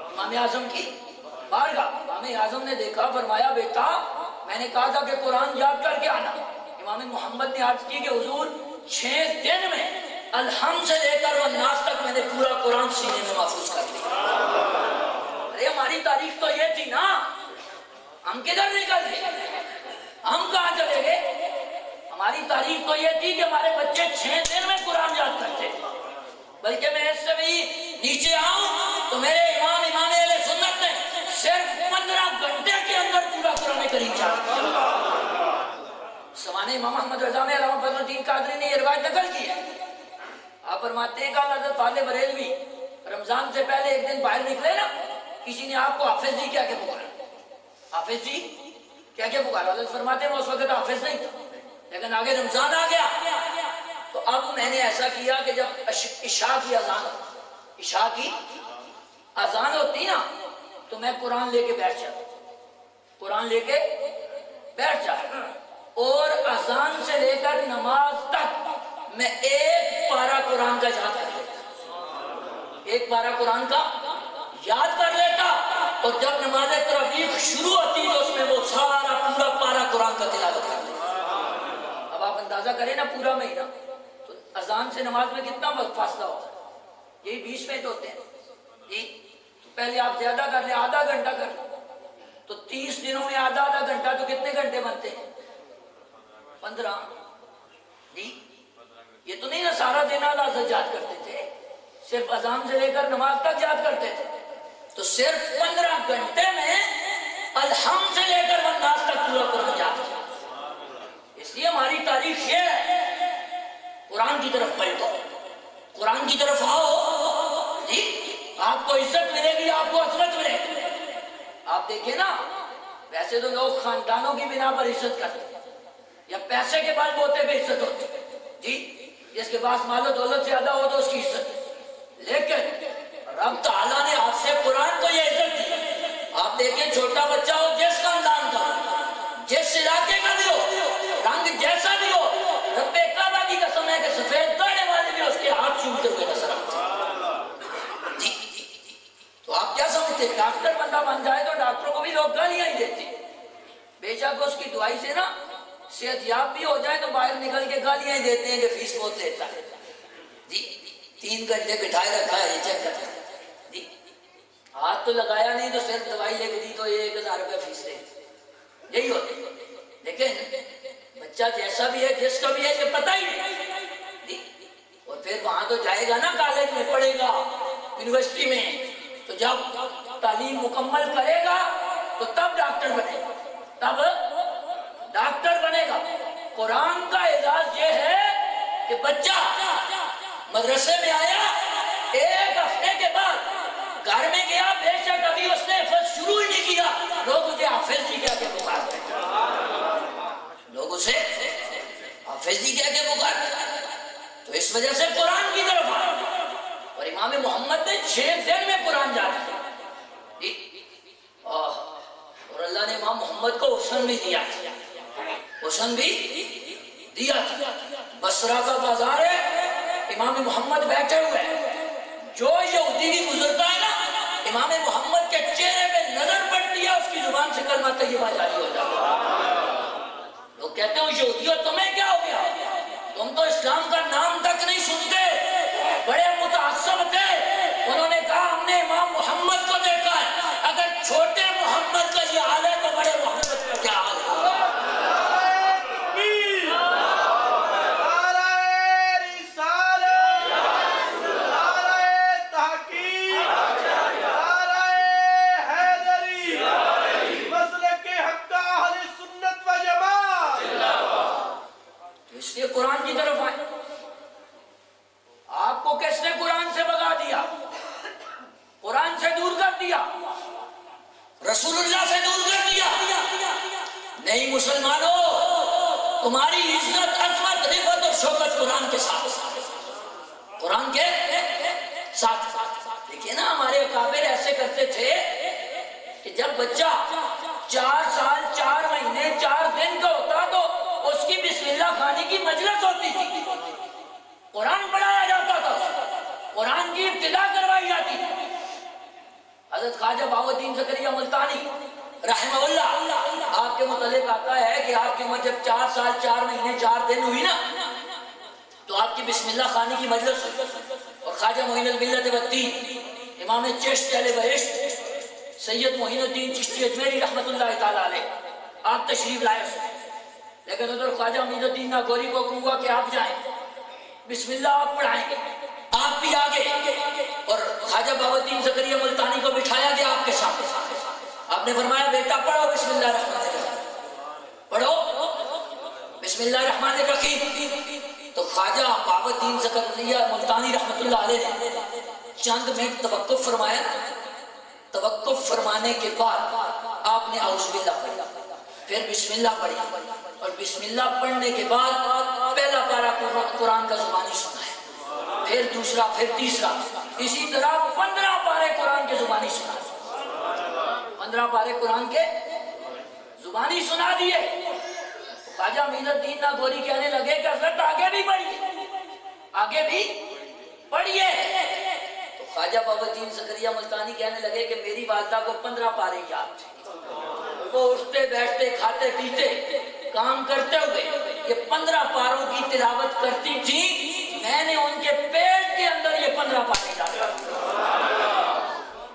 امام اعظم کی بارگاہ. امام اعظم نے دیکھا، فرمایا بیٹا میں نے کہا تھا کہ قرآن یاد کر کے آنا. امام محمد نے عرض کی کہ حضور 6 دن میں الحمد سے لے کر والناس تک میں نے پورا قرآن سینے میں محفوظ کر دیا. ارے ہماری تاریخ تو یہ تھی نا، ہم کدھر نکل گئے، ہم کہاں چلے گئے. ہماری تاریخ تو یہ تھی کہ ہمارے بچے 6 دن میں قرآن یاد کرتے، بلکہ میں اس سے بھی نیچے آؤں تو میرے امام اہل سنت نے صرف 15 گھنٹے کے اندر پورا قرآن کریم یاد کیا. سوانح امام محمد رضا میں علامہ فضل الدین قادری نے یہ روایت نقل کی ہے. آپ فرماتے ہیں کہ حضرت فاضل بریلوی رمضان سے پہلے ایک دن باہر نکلے نا، کسی نے آپ کو حافظ جی کیا کہ پکارا، حافظ جی کیا کہ پکارا. حضرت فرماتے ہیں میں اس وقت حافظ نہیں تھا، لیکن آگے رمضان آ گیا تو اب میں نے ایسا کیا کہ جب عشاء کی اذان ہوتی نا تو میں قرآن لے کے بیٹھ جاتا، اور اذان سے لے کر نماز تک میں ایک پارہ قرآن کا یاد کر لیتا، ایک پارہ قرآن کا یاد کر لیتا. اور جب نماز تراویح شروع ہوتی تو اس میں وہ سارا پورا پارہ قرآن کا تلاوت کر لیتا. اب آپ اندازہ کریں نا پورا مہینہ، تو اذان سے نماز میں کتنا وقت فاصلہ ہوتا ہے، یہی 20 منٹ ہوتے ہیں جی. پہلے آپ زیادہ کر لیں، آدھا گھنٹہ کر لیں، تو 30 دنوں میں آدھا گھنٹہ تو کتنے گھنٹے بنتے ہیں؟ 15 جی. یہ تو نہیں نا سارا دن اللہ یاد کرتے تھے، صرف اذان سے لے کر نماز تک یاد کرتے تھے. تو صرف 15 گھنٹے میں الحمد سے لے کر والناس تک پورا قرآن یاد کیا. اس لیے ہماری تاریخ یہ ہے، قرآن کی طرف پلٹو، قرآن کی طرف آؤ جی. آپ کو عزت ملے گی، آپ کو عظمت ملے گی. آپ دیکھیں نا، ویسے تو لوگ خاندانوں کی بنا پر عزت کرتے ہیں یا پیسے کے بل بوتے پہ عزت ہوتی ہے جی. جس کے پاس مال و دولت زیادہ ہو تو اس کی عزت ہے، لیکن رب تعالیٰ نے آپ سے قرآن کو یہ عزت دی. آپ دیکھیں چھوٹا بچہ ہو، جس خاندان کا، جس علاقے کا بھی ہو، رنگ جیسا بھی ہو، رب کعبہ کی قسم ہے کہ سفید داڑھی والے بھی اس کے ہاتھ چھوتے ہوئے نظر آتے ہیں جی. تو آپ کیا سمجھتے ہیں ڈاکٹر بندہ بن جائے تو ڈاکٹروں کو بھی لوگ گالیاں ہی دیتے ہیں، بے شک اس کی دعائی سے نا صحت یاب بھی ہو جائے تو باہر نکل کے گالیاں ہی دیتے ہیں کہ فیس بہت لیتا ہے جی. 3 گھنٹے بٹھائے رکھا ہے، یہ چیک کرتا ہے جی. ہاتھ تو لگایا نہیں تو صرف دوائی لے کے دی تو 1000 روپے فیس لے، یہی ہوتے. لیکن بچہ جیسا بھی ہے، جس کا بھی ہے، یہ پتہ ہی نہیں جی. اور پھر وہاں تو جائے گا نا، کالج میں پڑھے گا، یونیورسٹی میں، تو جب تعلیم مکمل کرے گا تو تب ڈاکٹر بنے گا، تب ڈاکٹر بنے گا۔ قرآن کا اعزاز یہ ہے کہ بچہ مدرسے میں آیا، ایک ہفتے کے بعد گھر میں گیا، بے شک ابھی اس نے حفظ شروع ہی نہیں کیا، لوگ اسے حافظ جی کہہ کے پکارتے ہیں، لوگ اسے حافظ جی کہہ کے پکارتے ہیں۔ تو اس وجہ سے قرآن کی طرف آیا، اور امام محمد نے 6 دن میں قرآن جانا ہے، اور اللہ نے امام محمد کو حسن بھی دیا، حسن بھی دیا تھا۔ بصرہ کا بازار ہے، امام محمد بیٹھے ہوئے ہیں، جو یہودی بھی گزرتا ہے نا، امام محمد کے چہرے پہ نظر پڑتی ہے، اس کی زبان سے کلمہ طیبہ جاری ہو جاتا ہے۔ لوگ کہتے ہیں یہودیوں تمہیں کیا ہو گیا، تم تو اسلام کا نام تک نہیں سنتے، بڑے متعصب تھے۔ انہوں نے کہا ہم نے امام محمد کو دیکھا ہے، اگر چھوٹے محمد کا یہ حال ہے تو بڑے محمد کا کیا حال ہوگا۔ اس لیے قرآن کی طرف آئے۔ آپ کو کس نے قرآن سے بگا دیا، قرآن سے دور کر دیا، رسول اللہ سے دور کر دیا؟ نہیں مسلمانوں، تمہاری عزت، عظمت، رفعت اور شوکت قرآن کے ساتھ، قرآن کے ساتھ۔ دیکھیے نا ہمارے اکابر ایسے کرتے تھے کہ جب بچہ 4 سال 4 مہینے 4 دن کا ہوتا تو اس کی بسم اللہ خانی کی مجلس ہوتی تھی، قرآن پڑھایا جاتا تھا، قرآن کی ابتدا کروائی جاتی تھی۔ حضرت خواجہ بہاؤالدین زکریا ملتانی رحمہ اللہ، آپ کے متعلق آتا ہے کہ آپ کی عمر جب 4 سال 4 مہینے 4 دن ہوئی نا تو آپ کی بسم اللہ خانی کی مجلس ہوئی، اور خواجہ معین الملت والدین امام چشتی اہل بہشت سید معین الدین چشتی اجمیری رحمت اللہ تعالیٰ علیہ آپ تشریف لائے، لیکن ادھر خواجہ معین الدین ناگوری کو کہوں کہ آپ جائیں، بسم اللہ آپ پڑھائیں گے، آپ بھی آگے، اور خواجہ بہاؤالدین زکریا ملتانی کو بٹھایا گیا آپ کے ساتھ۔ آپ نے فرمایا بیٹا پڑھو بسم اللہ الرحمن الرحیم، پڑھو بسم اللہ الرحمن الرحیم۔ تو خواجہ بہاؤالدین زکریا ملتانی رحمت اللہ علیہ نے چند منٹ توقف فرمایا، توقف فرمانے کے بعد آپ نے اعوذ باللہ پڑھا، پھر بسم اللہ پڑھی، اور بسم اللہ پڑھنے کے بعد پہلا پارہ قرآن کا زبانی سنا ہے، پھر دوسرا، پھر تیسرا، اسی طرح 15 پارے قرآن کے زبانی سنا، 15 پارے قرآن کے زبانی سنا دیے۔ خواجہ معین الدین ناگوری کہنے لگے کہ حضرت آگے بھی پڑھیے، آگے بھی پڑھیے۔ تو خواجہ بہاؤالدین زکریا ملتانی کہنے لگے کہ میری والدہ کو 15 پارے یاد تھے، وہ اٹھتے بیٹھتے کھاتے پیتے کام کرتے ہوئے یہ 15 پاروں کی تلاوت کرتی تھی، میں نے ان کے پیٹ کے اندر یہ 15 پارے ڈالے۔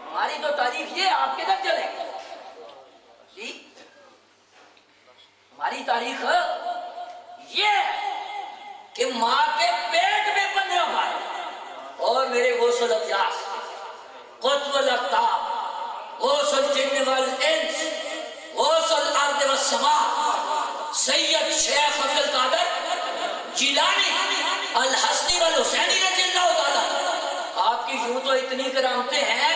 ہماری تو تعریف یہ، آپ کدھر چلیں گے جی؟ ہماری تاریخ یہ ہے کہ ماں کے پیٹ میں 15 پارے، اور میرے غوث الاقیاس، قطب الاقطاب، غوث الجن والانس، غوث الارض والسماء، سید شیخ عبد القادر جیلانی الحسنی والحسینی رضی اللہ تعالیٰ۔ آپ کی یوں تو اتنی کرامتیں ہیں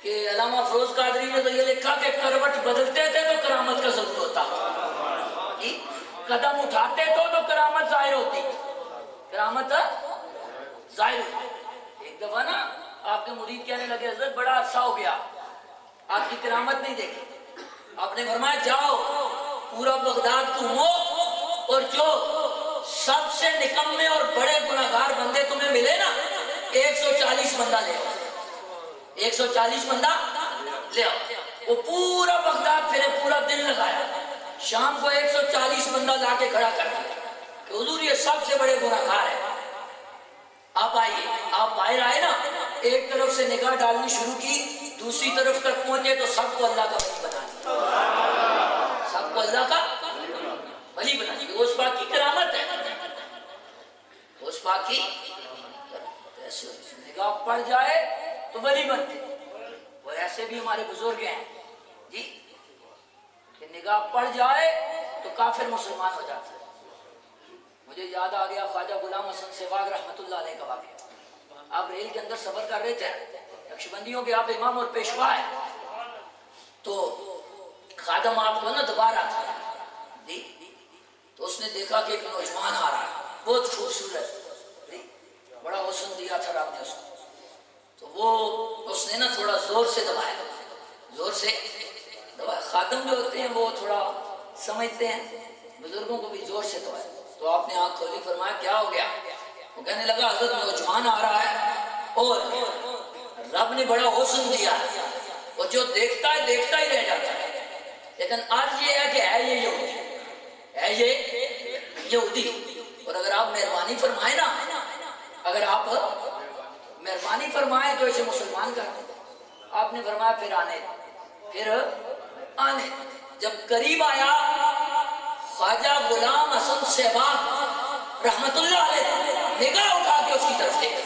کہ علامہ فروز قادری نے تو یہ لکھا کہ کروٹ بدلتے تھے تو کرامت کا ضرور ہوتا، قدم اٹھاتے تو کرامت ظاہر ہوتی، کرامت ظاہر ہوتی۔ ایک دفعہ نا آپ کے مرید کہنے لگے حضرت بڑا عرصہ ہو گیا آپ کی کرامت نہیں دیکھی، آپ نے فرمایا جاؤ پورا بغداد گھومو، اور جو سب سے نکمے اور بڑے گناہگار بندے تمہیں ملے نا 140 بندہ لے آؤ، 140 بندہ لے آؤ۔ وہ پورا بغداد پھرے، پورا دن لگایا، شام کو 140 بندہ لا کے کھڑا کر دیا کہ حضور یہ سب سے بڑے گناہگار ہیں، آپ آئیے۔ آپ باہر آئے نا، ایک طرف سے نگاہ ڈالنی شروع کی، دوسری طرف تک پہنچے تو سب کو اللہ کا ولی بنا دیا، سب کو اللہ کا ولی بنا دیا۔ وہ اس پاک کی کرامت ہے، اس پاک کی نگاہ پڑ جائے تو ولی بنتے، وہ ایسے سے بھی ہمارے بزرگ ہیں جی کہ نگاہ پڑ جائے تو کافر مسلمان ہو جاتا ہے. مجھے یاد آ گیا خواجہ غلام حسن سہواگ رحمۃ اللہ علیہ کا واقعہ. آپ ریل کے اندر سفر کر رہے تھے, نقشبندیوں کے آپ امام اور پیشوا ہے, تو خادم آپ کو نا دوبارہ تھا جی, تو اس نے دیکھا کہ ایک نوجوان آ رہا ہے بہت خوبصورت جی, بڑا حسن دیا تھا رب نے اس کو, تو وہ اس نے نا تھوڑا زور سے دبایا, زور سے دبایا. خادم جو ہوتے ہیں وہ تھوڑا سمجھتے ہیں, بزرگوں کو بھی زور سے دبایا. تو آپ نے آنکھ کھولی, فرمایا کیا ہو گیا؟ وہ کہنے لگا حضرت نوجوان آ رہا ہے اور رب نے بڑا حسن دیا ہے, وہ جو دیکھتا ہے دیکھتا ہی رہ جاتا ہے, لیکن آج یہ ہے کہ ہے یہ یہودی, ہے یہ یہودی, اور اگر آپ مہربانی فرمائیں نا, اگر آپ مہربانی فرمائیں تو اسے مسلمان کر دیں. آپ نے فرمایا پھر آنے, پھر آنے. جب قریب آیا خواجہ غلام حسن سہواگ رحمت اللہ علیہ نگاہ اٹھا کے اس کی طرف دیکھا,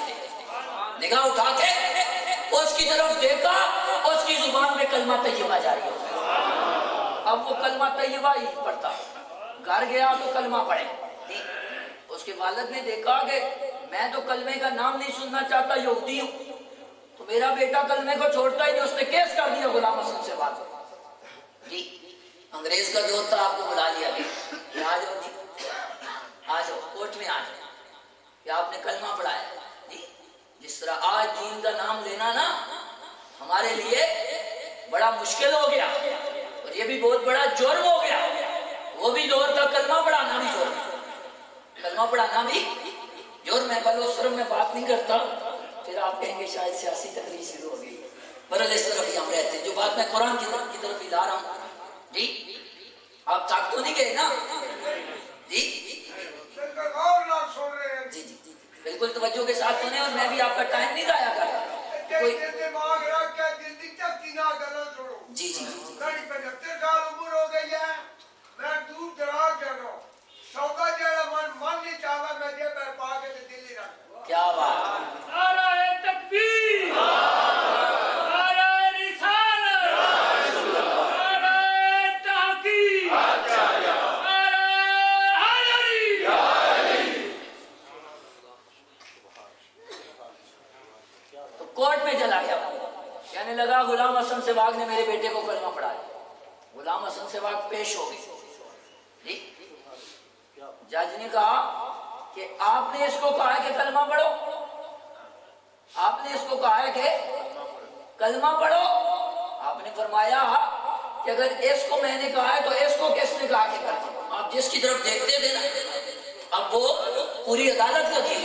نگاہ اٹھا کے اس کی طرف دیکھا, اس کی زبان میں کلمہ طیبہ جاری ہو گیا. اب وہ کلمہ طیبہ ہی پڑھتا, گھر گیا تو کلمہ پڑھے. اس کے والد نے دیکھا کہ میں تو کلمے کا نام نہیں سننا چاہتا, یہودی ہوں, تو میرا بیٹا کلمے کو چھوڑتا ہی نہیں. اس نے کیس کر دیا غلام حسن سہواگ جی. انگریز کا دور تھا, آپ کو بلا لیا کہ آ جاؤ جی, آ جاؤ کورٹ میں آ جاؤ کہ آپ نے کلمہ پڑھایا جی. جس طرح آج دین کا نام لینا نا ہمارے لیے بڑا مشکل ہو گیا, اور یہ بھی بہت بڑا جرم ہو گیا. وہ بھی دور تھا کلمہ پڑھانا بھی جرم, کلمہ پڑھانا بھی جرم ہے. بلوچستان میں بات نہیں کرتا, پھر آپ کہیں گے شاید سیاسی تقریر شروع ہو گئی. برل اس طرف ہی ہم رہتے ہیں. جو بات میں قرآن کی طرف ہی لا رہا ہوں جی, آپ تھک تو نہیں گئے نا جی, جی جی جی بالکل توجہ کے ساتھ سنیں, اور میں بھی آپ کا ٹائم نہیں ضائع کر رہا. کوئی جی جی کیا بات, نعرہ تکبیر, نعرہ رسالت, نعرہ تحقیق, نعرہ حیدری. تو کورٹ میں چلا گیا, کہنے لگا غلام حسن سہواگ نے میرے بیٹے کو کلمہ پڑھایا. غلام حسن سہواگ پیش ہو گئے جی. جج نے کہا کہ آپ نے اس کو کہا ہے کہ کلمہ پڑھو, آپ نے اس کو کہا ہے کہ کلمہ پڑھو. آپ نے فرمایا کہ اگر اس کو میں نے کہا ہے تو اس کو کس نے کہا کہ کرو. آپ جس کی طرف دیکھتے تھے نا, اب وہ پوری عدالت کا تھی,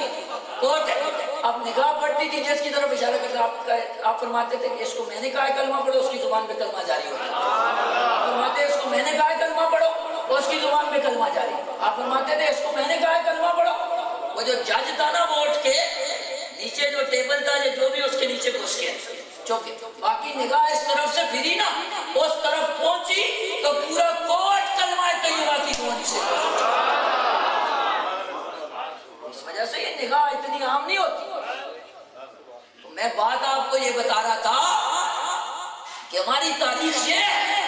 کورٹ ہے, اب نگاہ پڑتی تھی جس کی طرف اشارہ کرتے. آپ فرماتے تھے کہ اس کو میں نے کہا ہے کلمہ پڑھو, اس کی زبان پہ کلمہ جاری ہوتا. آپ فرماتے اس کو میں نے کہا ہے کلمہ پڑھو, اس کی زبان پہ کلمہ جاری. آپ فرماتے تھے اس کو میں نے کہا ہے کلمہ پڑھو. وہ جو جج تھا نا, وہ اٹھ کے نیچے جو ٹیبل تھا جو بھی اس کے نیچے گھس گیا چوکے. باقی نگاہ اس طرف سے پھری نا, اس طرف پہنچی تو پورا کورٹ کلمہ طیبہ کی دھوانی سے. اس وجہ سے یہ نگاہ اتنی عام نہیں ہوتی. تو میں بات آپ کو یہ بتا رہا تھا کہ ہماری تاریخ یہ ہے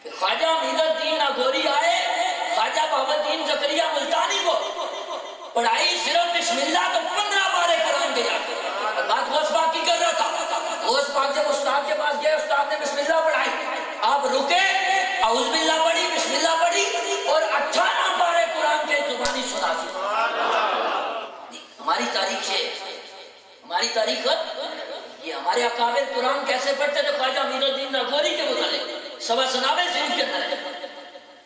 کہ خواجہ امید الدین ناگوری آئے, خواجہ بہاؤالدین زکریہ ملتانی کو پڑھائی صرف بسم اللہ تو 15 پارے قرآن کے جاتے. بات غوث پاک کی کر رہا تھا. غوث پاک جب استاد کے پاس گئے, استاد نے بسم اللہ پڑھائی, آپ رکے, اعوذ باللہ پڑھی, بسم اللہ پڑھی, اور 18 پارے قرآن کے زبانی سنا دی. ہماری تاریخ ہے, ہماری تاریخ یہ. ہمارے اکابر قرآن کیسے پڑھتے تھے؟ خواجہ امید الدین ناگوری کے متعلق سوا سنابے شریف کے اندر ہے.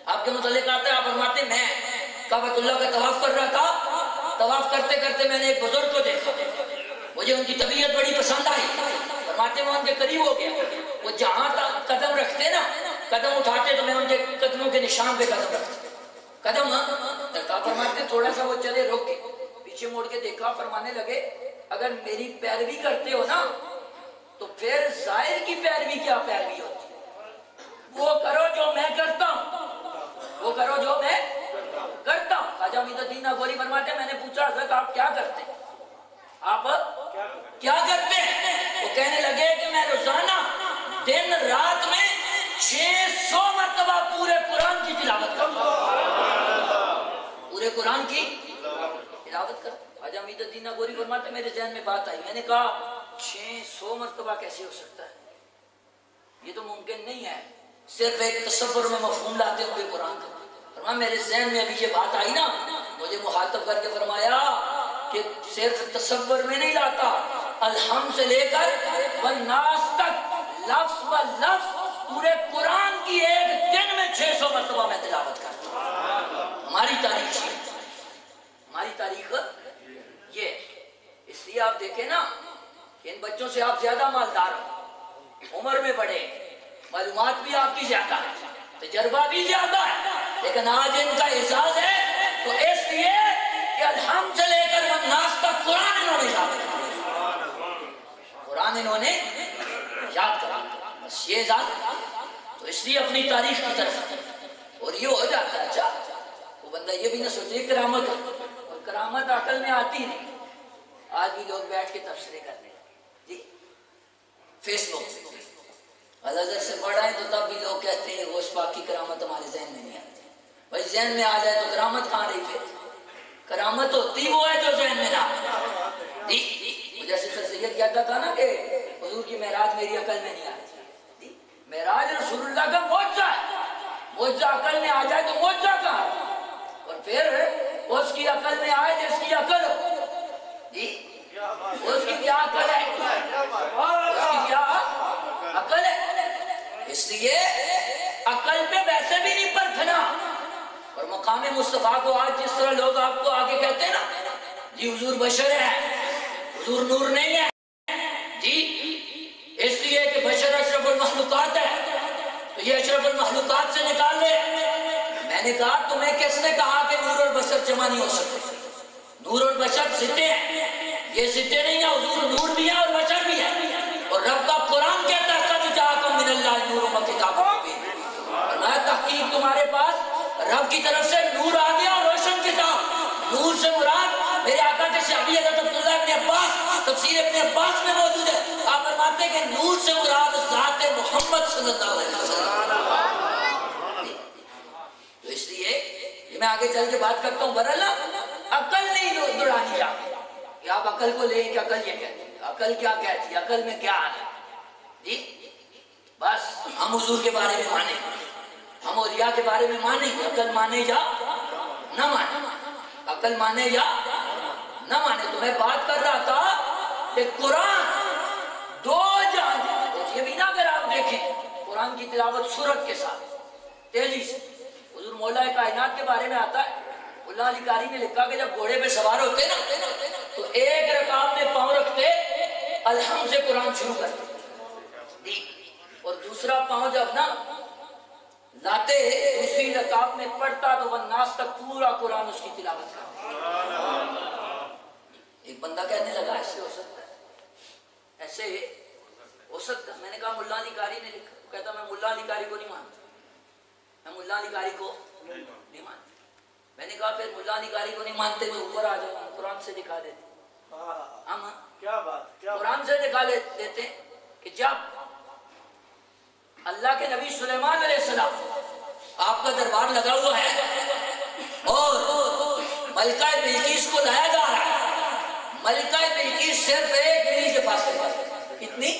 آپ کے متعلق آتا ہے, آپ فرماتے میں کعبۃ اللہ کا طواف کر رہا تھا, طواف کرتے کرتے میں نے ایک بزرگ کو دیکھا, مجھے ان کی طبیعت بڑی پسند آئی. فرماتے میں ان کے قریب ہو گیا, وہ جہاں قدم رکھتے نا, قدم اٹھاتے تو میں ان کے قدموں کے نشان پہ قدم رکھتا, قدم رکھتا. فرماتے تھوڑا سا وہ چلے, روک کے پیچھے موڑ کے دیکھا, فرمانے لگے اگر میری پیروی کرتے ہو نا تو پھر ظاہر کی پیروی کیا پیروی ہوتی, وہ کرو جو میں کرتا ہوں, وہ کرو جو میں کرتا ہوں. خواجہ امید الدین ناگوری فرماتے ہیں میں نے پوچھا حضرت آپ کیا کرتے ہیں, آپ کیا کرتے ہیں؟ وہ کہنے لگے کہ میں روزانہ قرآن کی تلاوت کر. خواجہ امید الدین ناگوری فرماتے میرے ذہن میں بات آئی, میں نے کہا 600 مرتبہ کیسے ہو سکتا ہے؟ یہ تو ممکن نہیں ہے. صرف ایک تصور میں مفہوم لاتے ہوئے قرآن کا. فرمایا میرے ذہن میں ابھی یہ بات آئی نا, مجھے مخاطب کر کے فرمایا کہ صرف تصور میں نہیں لاتا, الحمد سے لے کر والناس تک لفظ و لفظ پورے قرآن کی ایک دن میں 600 مرتبہ میں تلاوت کرتا ہوں. ہماری تاریخ یہ, ہماری تاریخ یہ. اس لیے آپ دیکھیں نا کہ ان بچوں سے آپ زیادہ مالدار ہو, عمر میں بڑے, معلومات بھی آپ کی زیادہ ہے, تجربہ بھی زیادہ ہے, لیکن آج ان کا احساس ہے تو اس لیے کہ الحمد سے لے کر والناس تک قرآن انہوں نے یاد کیا, قرآن انہوں نے یاد کرا. بس یہ ذات تو اس لیے اپنی تاریخ کی طرف اور یہ ہو جاتا ہے. اچھا وہ بندہ یہ بھی نہ سوچے کرامت, اور کرامت عقل میں آتی نہیں. آج بھی لوگ بیٹھ کے تبصرے کرنے جی فیس بک الازہر سے پڑھ آئے تو تب بھی لوگ کہتے ہیں غوث پاک کی کرامت ہمارے ذہن میں نہیں آتی. بھائی ذہن میں آ جائے تو کرامت کہاں رہی؟ پھر کرامت ہوتی وہ ہے جو ذہن میں نہ آتی. جیسے سر سید کہتا تھا نا کہ حضور کی معراج میری عقل میں نہیں آتی. معراج رسول اللہ کا معجزہ ہے, معجزہ عقل میں آ جائے تو معجزہ کہاں ہے؟ اور پھر اس کی عقل میں آئے جس کی عقل ہو جی, اس کی کیا عقل ہے, اس کی کیا عقل ہے. اس لیے عقل پہ ویسے بھی نہیں پرکھنا. اور مقام مصطفیٰ کو آج جس طرح لوگ آپ کو آگے کہتے ہیں نا جی حضور بشر ہے, حضور نور نہیں ہے جی, اس لیے کہ بشر اشرف المخلوقات ہے تو یہ اشرف المخلوقات سے نکال لے. میں نے کہا تمہیں کس نے کہا کہ نور اور بشر جمع نہیں ہو سکتے؟ نور اور بشر ستے ہیں, یہ ستے نہیں ہیں. حضور نور بھی ہے اور بشر بھی ہے, اور رب کا قرآن کہتا ہے قد جاءکم من اللہ نور و کتاب مبین. فرمایا تحقیق تمہارے پاس رب کی طرف سے نور آ گیا اور روشن کتاب. نور سے مراد میرے آقا کے صحابی حضرت عبداللہ ابن عباس تفسیر ابن عباس میں موجود ہے. آپ فرماتے ہیں کہ نور سے مراد ذات محمد صلی اللہ علیہ وسلم. تو اس لیے میں آگے چل کے بات کرتا ہوں. برحال عقل نہیں دڑانی چاہتی کہ آپ عقل کو لیں کہ عقل یہ کہتی ہے, عقل کیا کہتی ہے, عقل میں کیا ہے جی. بس ہم حضور کے بارے میں مانیں, ہم اولیاء کے بارے میں مانیں, عقل مانے یا نہ مانے, عقل مانے یا نہ مانے. تو میں بات کر رہا تھا کہ قرآن دو جان, یہ بھی نہ اگر آپ دیکھیں قرآن کی تلاوت سورت کے ساتھ تیزی سے. حضور مولا کائنات کے بارے میں آتا ہے, اللہ علی قاری نے لکھا کہ جب گھوڑے پہ سوار ہوتے نا تو ایک رکعت میں پاؤں رکھتے الحمد سے قرآن شروع کرتے, اور دوسرا پاؤں جب نا لاتے اسی رکعت میں پڑھتا تو والناس تک پورا قرآن اس کی تلاوت کرتا. ایک بندہ کہنے لگا ایسے ہو سکتا ہے, ایسے ہو سکتا ہے. میں نے کہا ملا علی قاری نے لکھا. کہتا میں ملا علی قاری کو نہیں مانتا, میں ملا علی قاری کو نہیں مانتا. میں نے کہا پھر ملا علی قاری کو نہیں مانتے تو اوپر آ جاؤ, ہم قرآن سے دکھا دیتے. ہم قرآن سے دکھا دیتے کہ جب اللہ کے نبی سلیمان علیہ السلام آپ کا دربار لگا ہوا ہے اور ملکہ بلقیس کو لایا جا رہا ہے, ملکہ بلقیس صرف 1 میل کے فاصلے پر, کتنی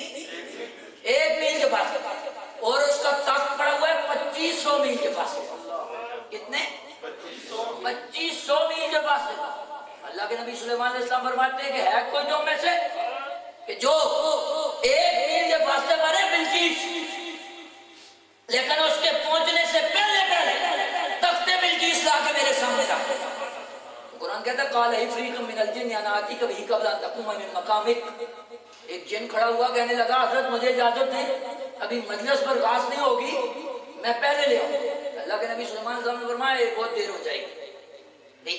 1 میل کے فاصلے پر, اور اس کا تخت پڑا ہوا ہے 2500 میل کے فاصلے پر. کتنے 2500 میل کے فاصلے پر. اللہ کے نبی سلیمان علیہ السلام فرماتے ہیں کہ ہے کوئی جو میں سے کہ جو 1 میل کے فاصلے پر ہے بلقیس, لیکن اس کے پہنچنے سے پہلے تخت بلقیس لا کے میرے سامنے رکھ. قرآن کہتا ہے قال عفریت من الجن انا آتیک بہ قبل ان تقوم من مقامک. ایک جن کھڑا ہوا کہنے لگا حضرت مجھے اجازت دیں, ابھی مجلس پر غاز نہیں ہوگی, میں پہلے لے آؤں. اللہ کے نبی سلیمان علیہ السلام نے فرمایا بہت دیر ہو جائے گی,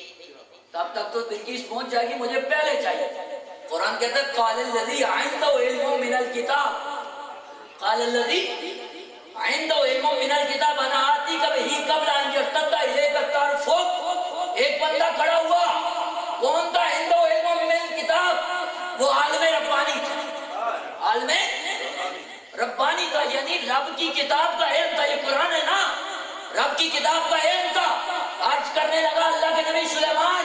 تب تک تو بلقیس پہنچ جائے گی, مجھے پہلے چاہیے. قرآن کہتا ہے قال الذی عنده علم من الکتاب, قال الذی عنده علم من الکتاب انا آتیک بہ قبل ان یرتد الیک طرفک. ایک بندہ کھڑا ہوا, کون تھا؟ عنده علم من الکتاب, وہ عالم ربانی تھا, عالم ربانی کا, یعنی رب کی کتاب کا علم تھا. یہ قرآن ہے نا, رب کی کتاب کا علم تھا. عرض کرنے لگا اللہ کے نبی سلیمان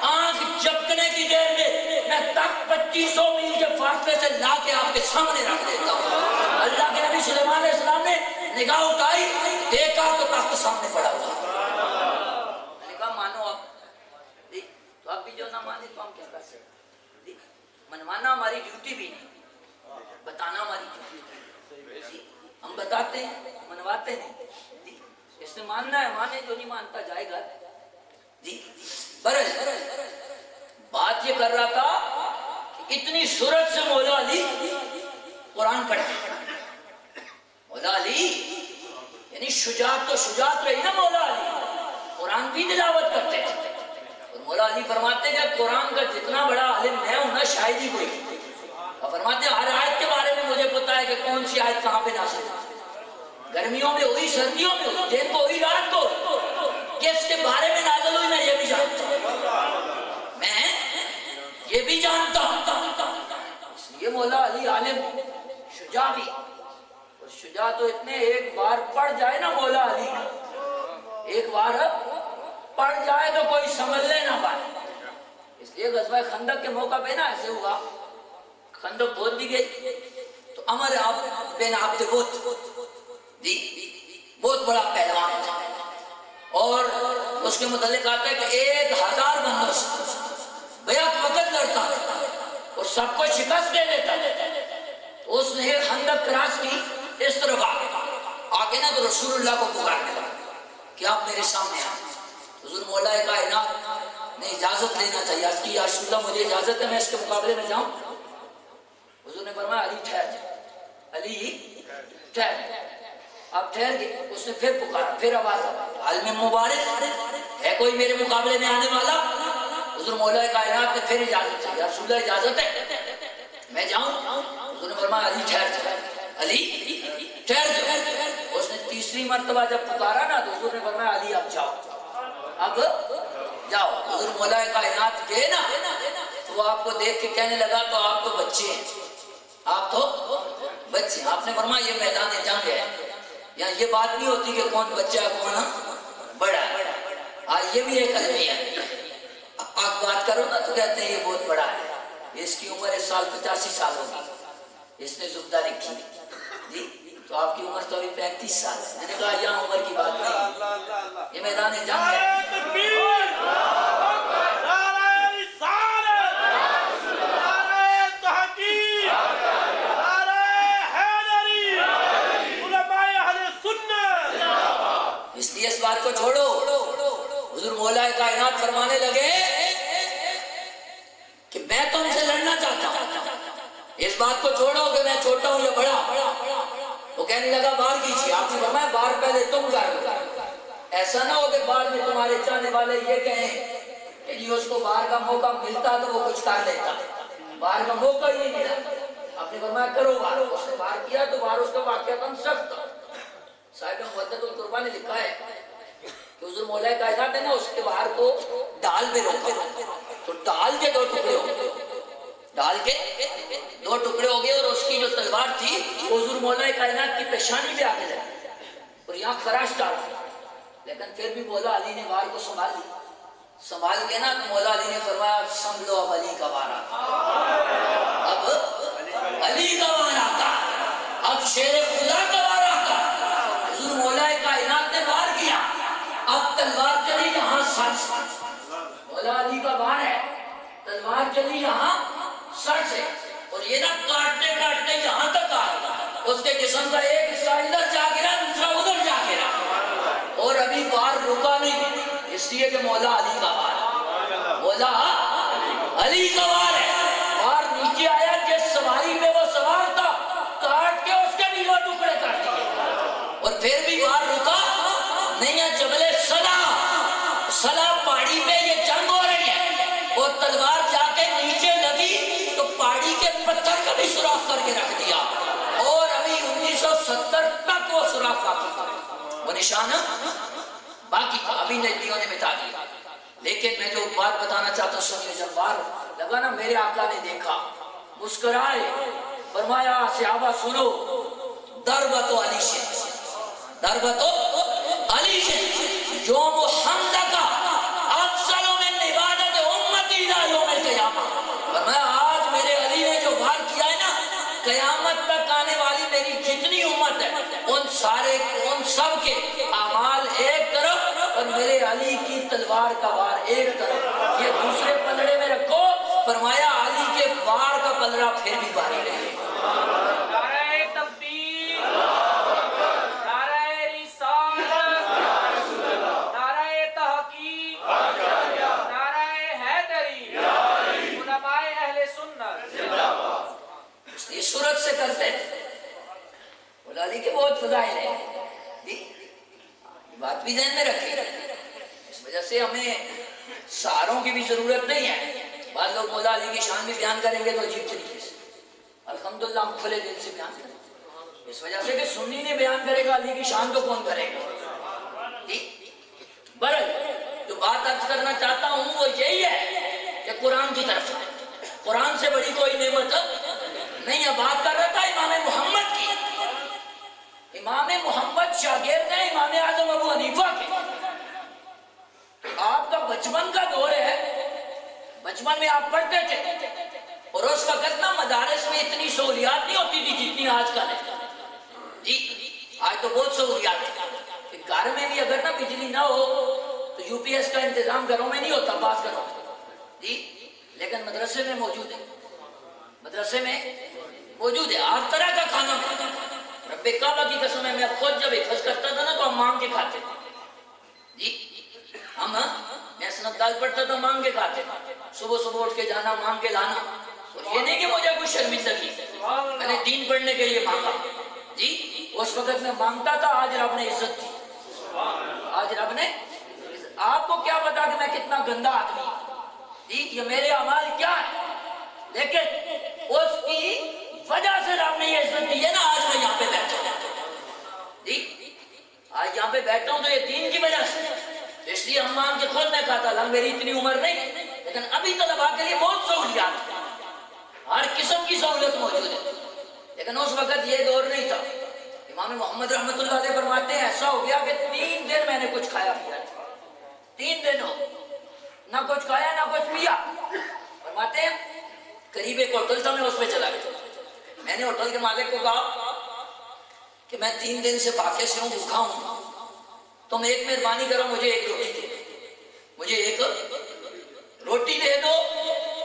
آنکھ جھپکنے کی دیر میں تخت 2500 میل کے فاصلے سے لا کے آپ کے سامنے رکھ دیتا ہوں۔ اللہ کے نبی سلیمان علیہ السلام نے نگاہ اٹھائی، دیکھا تو تخت سامنے پڑا ہوا۔ میں نے کہا مانو آپ، تو آپ بھی جو نہ مانے تو ہم کیا کر سکتے؟ منوانا ہماری ڈیوٹی بھی نہیں، بتانا ہماری ڈیوٹی نہیں۔ ہم بتاتے ہیں، منواتے نہیں۔ اس نے ماننا ہے مانے، جو نہیں مانتا جائے گا۔ جی بات یہ کر رہا تھا کہ اتنی صورت سے مولا علی قرآن پڑھتے ہیں۔ مولا علی یعنی شجاعت تو شجاعت رہی نا، مولا علی قرآن بھی تلاوت کرتے تھے۔ اور مولا علی فرماتے ہیں کہ قرآن کا جتنا بڑا عالم میں ہوں نا شاید ہی کوئی، اور فرماتے ہیں ہر آیت کے بارے میں مجھے پتا ہے کہ کون سی آیت کہاں پہ نازل ہے، گرمیوں میں ہوئی، سردیوں میں ہوئی، دن کو ہوئی، رات کو، کس کے بارے میں نازل ہوئی، میں یہ بھی جانتا ہوں، میں یہ بھی جانتا ہوں۔ اس لیے مولا علی عالم شجاع بھی، اور شجاع تو اتنے ایک بار پڑھ جائے نا مولا علی، ایک بار پڑھ جائے تو کوئی سمجھ لے نہ پائے۔ اس لیے غزوہ خندق کے موقع پہ نا ایسے ہوا، خندق کھود دی گئی تو عمر بن عبد الود بہت بڑا پہلوان تھا، اور اس کے متعلق آتا ہے کہ 1000 بندوں سے بیعت وقت لڑتا تھا اور سب کو شکست دے دیتا تھا۔ اس نے ایک خندق کراس کی، اس طرف آگے نا تو رسول اللہ کو پکارنے لگا کہ آپ میرے سامنے آئے۔ حضور مولا کائنات نے اجازت لینا چاہیے، آج کی یا رسول اللہ مجھے اجازت ہے میں اس کے مقابلے میں جاؤں؟ حضور نے فرمایا علی ٹھہر جا، علی ٹھہر۔ اب ٹھہر گئے، اس نے پھر پکارا، پھر آواز آئی عالم مبارک ہے کوئی میرے مقابلے میں آنے والا؟ حضور مولا کائنات نے پھر اجازت چاہیے، رسول اللہ اجازت ہے میں جاؤں؟ حضور نے فرمایا علی ٹھہر جا، علی ٹھہر جا۔ اس نے تیسری مرتبہ جب پکارا نا تو حضور نے فرمایا علی اب جاؤ، اب جاؤ۔ حضور مولا کائنات گئے نا تو وہ آپ کو دیکھ کے کہنے لگا تو آپ تو بچے ہیں، آپ تو بچے ہیں۔ آپ نے فرمایا یہ میدان جنگ ہے، یہاں یہ بات نہیں ہوتی کہ کون بچہ ہے کون بڑا ہے، آج یہ بھی ایک المیہ ہے۔ آپ بات کرو نا تو کہتے ہیں یہ بہت بڑا ہے، اس کی عمر اس سال 85 سال ہوگی، اس نے زبدہ لکھی جی، تو آپ کی عمر تو ابھی 35 سال ہے۔ میں نے کہا یہاں عمر کی بات نہیں، یہ میدان جنگ ہے۔ اس لیے اس بات کو چھوڑو۔ حضور مولا کائنات فرمانے لگے کہ میں تم سے لڑنا چاہتا ہوں، اس بات کو چھوڑو کہ میں چھوٹا ہوں یا بڑا۔ وہ کہنے لگا بار کیجیے، آپ نے فرمایا بار پہلے تم کرو، ایسا نہ ہو کہ بعد میں تمہارے چاہنے والے یہ کہیں کہ جی اس کو بار کا موقع ملتا تو وہ کچھ کر لیتا، بار کا موقع ہی نہیں ملا۔ آپ نے فرمایا کرو بار، اس نے بار کیا تو بار اس کا واقعہ کم سخت۔ صاحب مودت القربہ نے لکھا ہے کہ حضور مولا کائنات نے نا اس کے باہر کو ڈال پہ روکا تو ڈال کے 2 ٹکڑے ہو گئے، ڈال کے 2 ٹکڑے ہو گئے، اور اس کی جو تلوار تھی حضور مولا کائنات کی پیشانی پہ آگے لگی اور یہاں خراش ڈال دیا، لیکن پھر بھی مولا علی نے بار کو سنبھال لیا۔ سنبھال کے نا تو مولا علی نے فرمایا سمجھو اب علی کا وار آتا، اب علی کا وار آتا، اب شیر خدا کا وار آتا۔ حضور مولا کائنات نے وار کیا، اب تلوار چلی یہاں سر سے، مولا علی کا وار ہے، تلوار چلی یہاں سر سے، اور یہ نا کاٹتے کاٹتے یہاں تک آ گیا، اس کے جسم کا ایک حصہ ادھر جا گرا، دوسرا ادھر جا گرا، اور ابھی وار رکا نہیں، اس لیے کہ مولا علی کا وار ہے، مولا علی کا وار ہے۔ وار نیچے آیا، جس سواری پہ وہ سوار تھا کاٹ کے اس کے بھی 2 ٹکڑے کر دیے، اور پھر بھی وار رکا نہیں ہے۔ جبل سلا پہاڑی پہ یہ جنگ ہو رہی ہے، اور تلوار جا کے نیچے لگی تو پہاڑی کے پتھر کا بھی سوراخ کر کے رکھ دیا، اور ابھی 1970 تک وہ سوراخ باقی تھا، وہ نشان باقی تھا، ابھی نجدیوں نے مٹا دیا۔ لیکن میں جو بات بتانا چاہتا ہوں سنیے، جب وار لگا نا میرے آقا نے دیکھا، مسکرائے، فرمایا صحابہ سنو، ضربت علی سے، ضربت علی سے یوم حمدہ کا افضل من عبادت امتی الی یوم القیامہ، فرمایا آج میرے علی نے جو وار کیا ہے نا، قیامت تک آنے والی میری جتنی امت ہے ان سب کے اعمال ایک طرف اور میرے علی کی تلوار کا وار ایک طرف، یہ دوسرے پلڑے میں رکھو، فرمایا علی کے وار کا پلڑا پھر بھی بھاری رہے۔ نعرہ تکبیر، نعرہ رسالت، نعرہ تحقیق، نعرہ حیدری، علماء اہل سنت اس صورت سے کرتے تھے۔ مولا علی کے بہت فضائل ہیں جی، یہ بات بھی ذہن میں رکھیں، اس وجہ سے ہمیں سہاروں کی بھی ضرورت نہیں ہے۔ بعض لوگ مولا علی کی شان بھی بیان کریں گے تو عجیب طریقے سے، الحمدللہ ہم کھلے دل سے بیان کریں، اس وجہ سے کہ سنی نے بیان کرے گا علی کی شان تو کون کرے گا جی۔ برحال جو بات عرض کرنا چاہتا ہوں وہ یہی ہے کہ قرآن کی طرف قرآن سے بڑی کوئی نعمت نہیں ہے۔ بات کر رہا تھا امام محمد کی، امام محمد شاگرد ہیں امام اعظم ابو حنیفہ کے، آپ کا بچپن کا دور ہے، بچپن میں آپ پڑھتے تھے اور اس وقت نا مدارس میں اتنی سہولیات نہیں ہوتی تھی جتنی آج کل ہے جی۔ آج تو بہت سہولیات ہے، گھر میں بھی اگر نا بجلی نہ ہو تو یو پی ایس کا انتظام گھروں میں نہیں ہوتا، پاس کرو جی، لیکن مدرسے میں موجود ہے، مدرسے میں موجود ہے، ہر طرح کا کھانا ملتا ہے۔ رب کعبہ کی قسم ہے، میں خود جب حفظ کرتا تھا نا تو ہم مانگ کے کھاتے تھے جی، میں سنت دال پڑھتا تھا مانگ کے کھاتے تھے، صبح اٹھ کے جانا مانگ کے لانا، اور یہ نہیں کہ مجھے کوئی شرمندگی، میں نے دین پڑھنے کے لیے مانگا جی، اس وقت میں مانگتا تھا، آج رب نے عزت دی، آج رب نے، آپ کو کیا پتا کہ میں کتنا گندا آدمی جی، یہ میرے اعمال کیا ہے، لیکن اس کی وجہ سے رب نے یہ عزت دی ہے نا، آج میں یہاں پہ بیٹھا ہوں جی، آج یہاں پہ بیٹھا ہوں تو یہ دین کی وجہ سے، اس لیے ہم مانگ کے خود میں کھاتا تھا، میری اتنی عمر نہیں، لیکن ابھی طلباء کے لیے بہت سہولیات ہیں، ہر قسم کی سہولت موجود ہے، لیکن اس وقت یہ دور نہیں تھا۔ امام محمد رحمۃ اللہ علیہ فرماتے ہیں ایسا ہو گیا کہ 3 دن میں نے کچھ کھایا پیا، 3 دن ہو نہ کچھ کھایا نہ کچھ پیا۔ فرماتے ہیں قریب ایک ہوٹل تھا، میں اس میں چلا گیا، میں نے ہوٹل کے مالک کو کہا کہ میں 3 دن سے فاقے سے ہوں، بھوکا ہوں، تم ایک مہربانی کرو، مجھے ایک روٹی دے دو، مجھے ایک روٹی دے دو،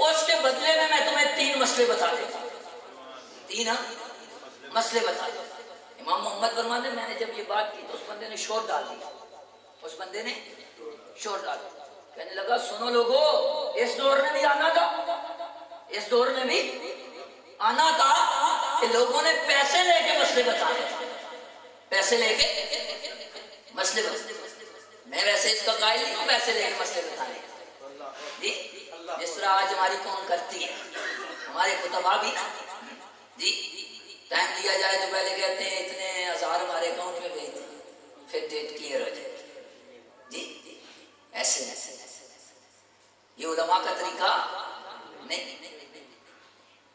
اس کے بدلے میں تمہیں 3 مسئلے بتا دیتا ہوں، 3 مسئلے بتا دیتا ہوں۔ امام محمد فرماتے ہیں میں نے جب یہ بات کی تو اس بندے نے شور ڈال دیا، اس بندے نے شور ڈال دیا، کہنے لگا سنو لوگو، اس دور میں بھی آنا تھا، اس دور میں بھی آنا تھا کہ لوگوں نے پیسے لے کے مسئلے بتانے، پیسے لے کے مسئلے بتانے، میں ویسے اس کا قائل نہیں ہوں پیسے لے کے مسئلے بتانے جی، جس طرح آج ہماری قوم کرتی ہے، ہمارے خطبہ بھی جی، ٹائم دیا جائے تو پہلے کہتے ہیں اتنے ہزار ہمارے اکاؤنٹ میں بھیج دیں، پھر ڈیٹ کلیئر ہو جائے جی، ایسے یہ علماء کا طریقہ نہیں۔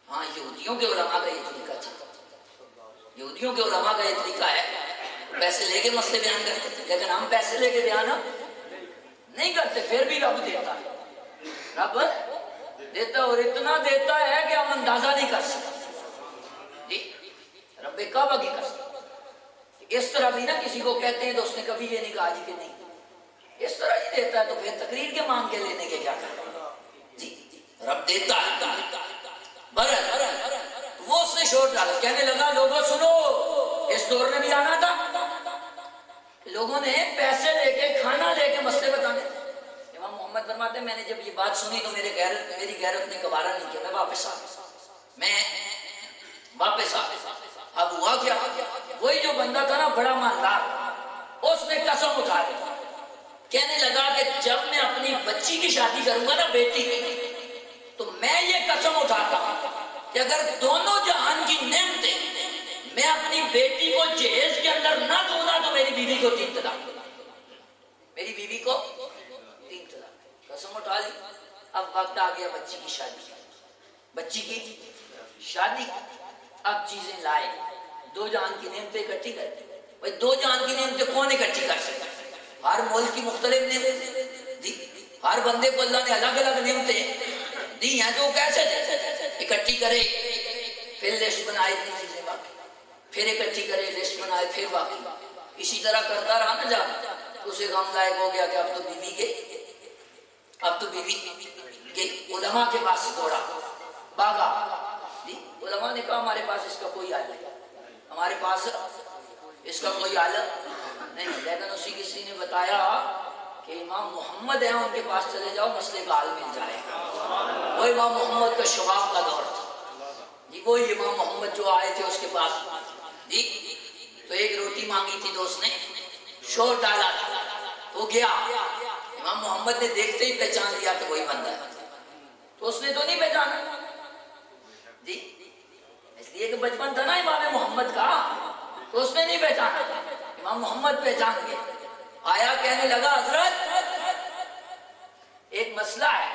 ہاں یہودیوں کے علماء کا یہ طریقہ تھا، یہودیوں کے علماء کا یہ طریقہ ہے، پیسے لے کے مسئلے بیان کرتے تھے، لیکن ہم پیسے لے کے بیان نہیں کرتے، پھر بھی رب دیتا ہے، رب دیتا اور اتنا دیتا ہے کہ ہم اندازہ نہیں کر سکتے جی، رب کعبہ کی قسم، اس طرح بھی نہ کسی کو کہتے ہیں تو اس نے کبھی یہ نہیں کہا جی کہ نہیں، اس طرح ہی دیتا ہے تو پھر تقریر کے مانگ کے لینے کے کیا کرنا جی، رب دیتا ہے۔ وہ اس نے شور ڈالا، کہنے لگا لوگوں سنو، اس دور میں بھی آنا تھا، لوگوں نے پیسے لے کے کھانا لے کے مسئلے بتانے۔ امام محمد فرماتے ہیں میں نے جب یہ بات سنی تو میری غیرت نے گوارا نہیں کیا، میں واپس آ گیا، اب ہوا کیا، وہی جو بندہ تھا نا بڑا مالدار، اس نے قسم اٹھا لی، کہنے لگا کہ جب میں اپنی بچی کی شادی کروں گا نا، بیٹی کی، تو میں یہ قسم اٹھاتا ہوں کہ اگر دونوں جہان کی نعمتیں میں اپنی بیٹی کو جہیز کے اندر نہ دوں نا تو میری بیوی کو 3 طلاق، میری بیوی کو 3 طلاق، قسم اٹھا لی۔ اب وقت آ گیا بچی کی شادی، بچی کی شادی، اب چیزیں لائے، 2 جہان کی نعمتیں اکٹھی کر، بھائی 2 جہان کی نعمتیں کون اکٹھی کر سکتا ہے؟ ہر ملک کی مختلف نعمتیں دی، ہر بندے کو اللہ نے الگ الگ نعمتیں دی ہیں، تو کیسے اکٹھی کرے، پھر لسٹ بنائے اتنی چیزیں باقی، پھر اکٹھی کرے لسٹ بنائے پھر باقی، اسی طرح کرتا رہا نا جا، اسے غم لائق ہو گیا کہ اب تو بیوی کے علماء کے پاس دوڑا بھاگا، علماء نے کہا ہمارے پاس اس کا کوئی حل نہیں، ہمارے پاس اس کا کوئی حل نہیں، لیکن اسی کسی نے بتایا کہ امام محمد ہیں ان کے پاس چلے جاؤ مسئلے کا حل مل جائے گا۔ وہ امام محمد کا شباب کا دور تھا جی، وہی امام محمد جو آئے تھے اس کے پاس جی، تو ایک روٹی مانگی تھی تو اس نے شور ڈالا تھا، تو گیا، امام محمد نے دیکھتے ہی پہچان لیا کہ وہی بندہ ہے، تو اس نے تو نہیں پہچانا جی، اس لیے کہ بچپن تھا نا امام محمد کا، تو اس نے نہیں پہچانا، امام محمد پہچان گئے، آیا کہنے لگا حضرت ایک مسئلہ ہے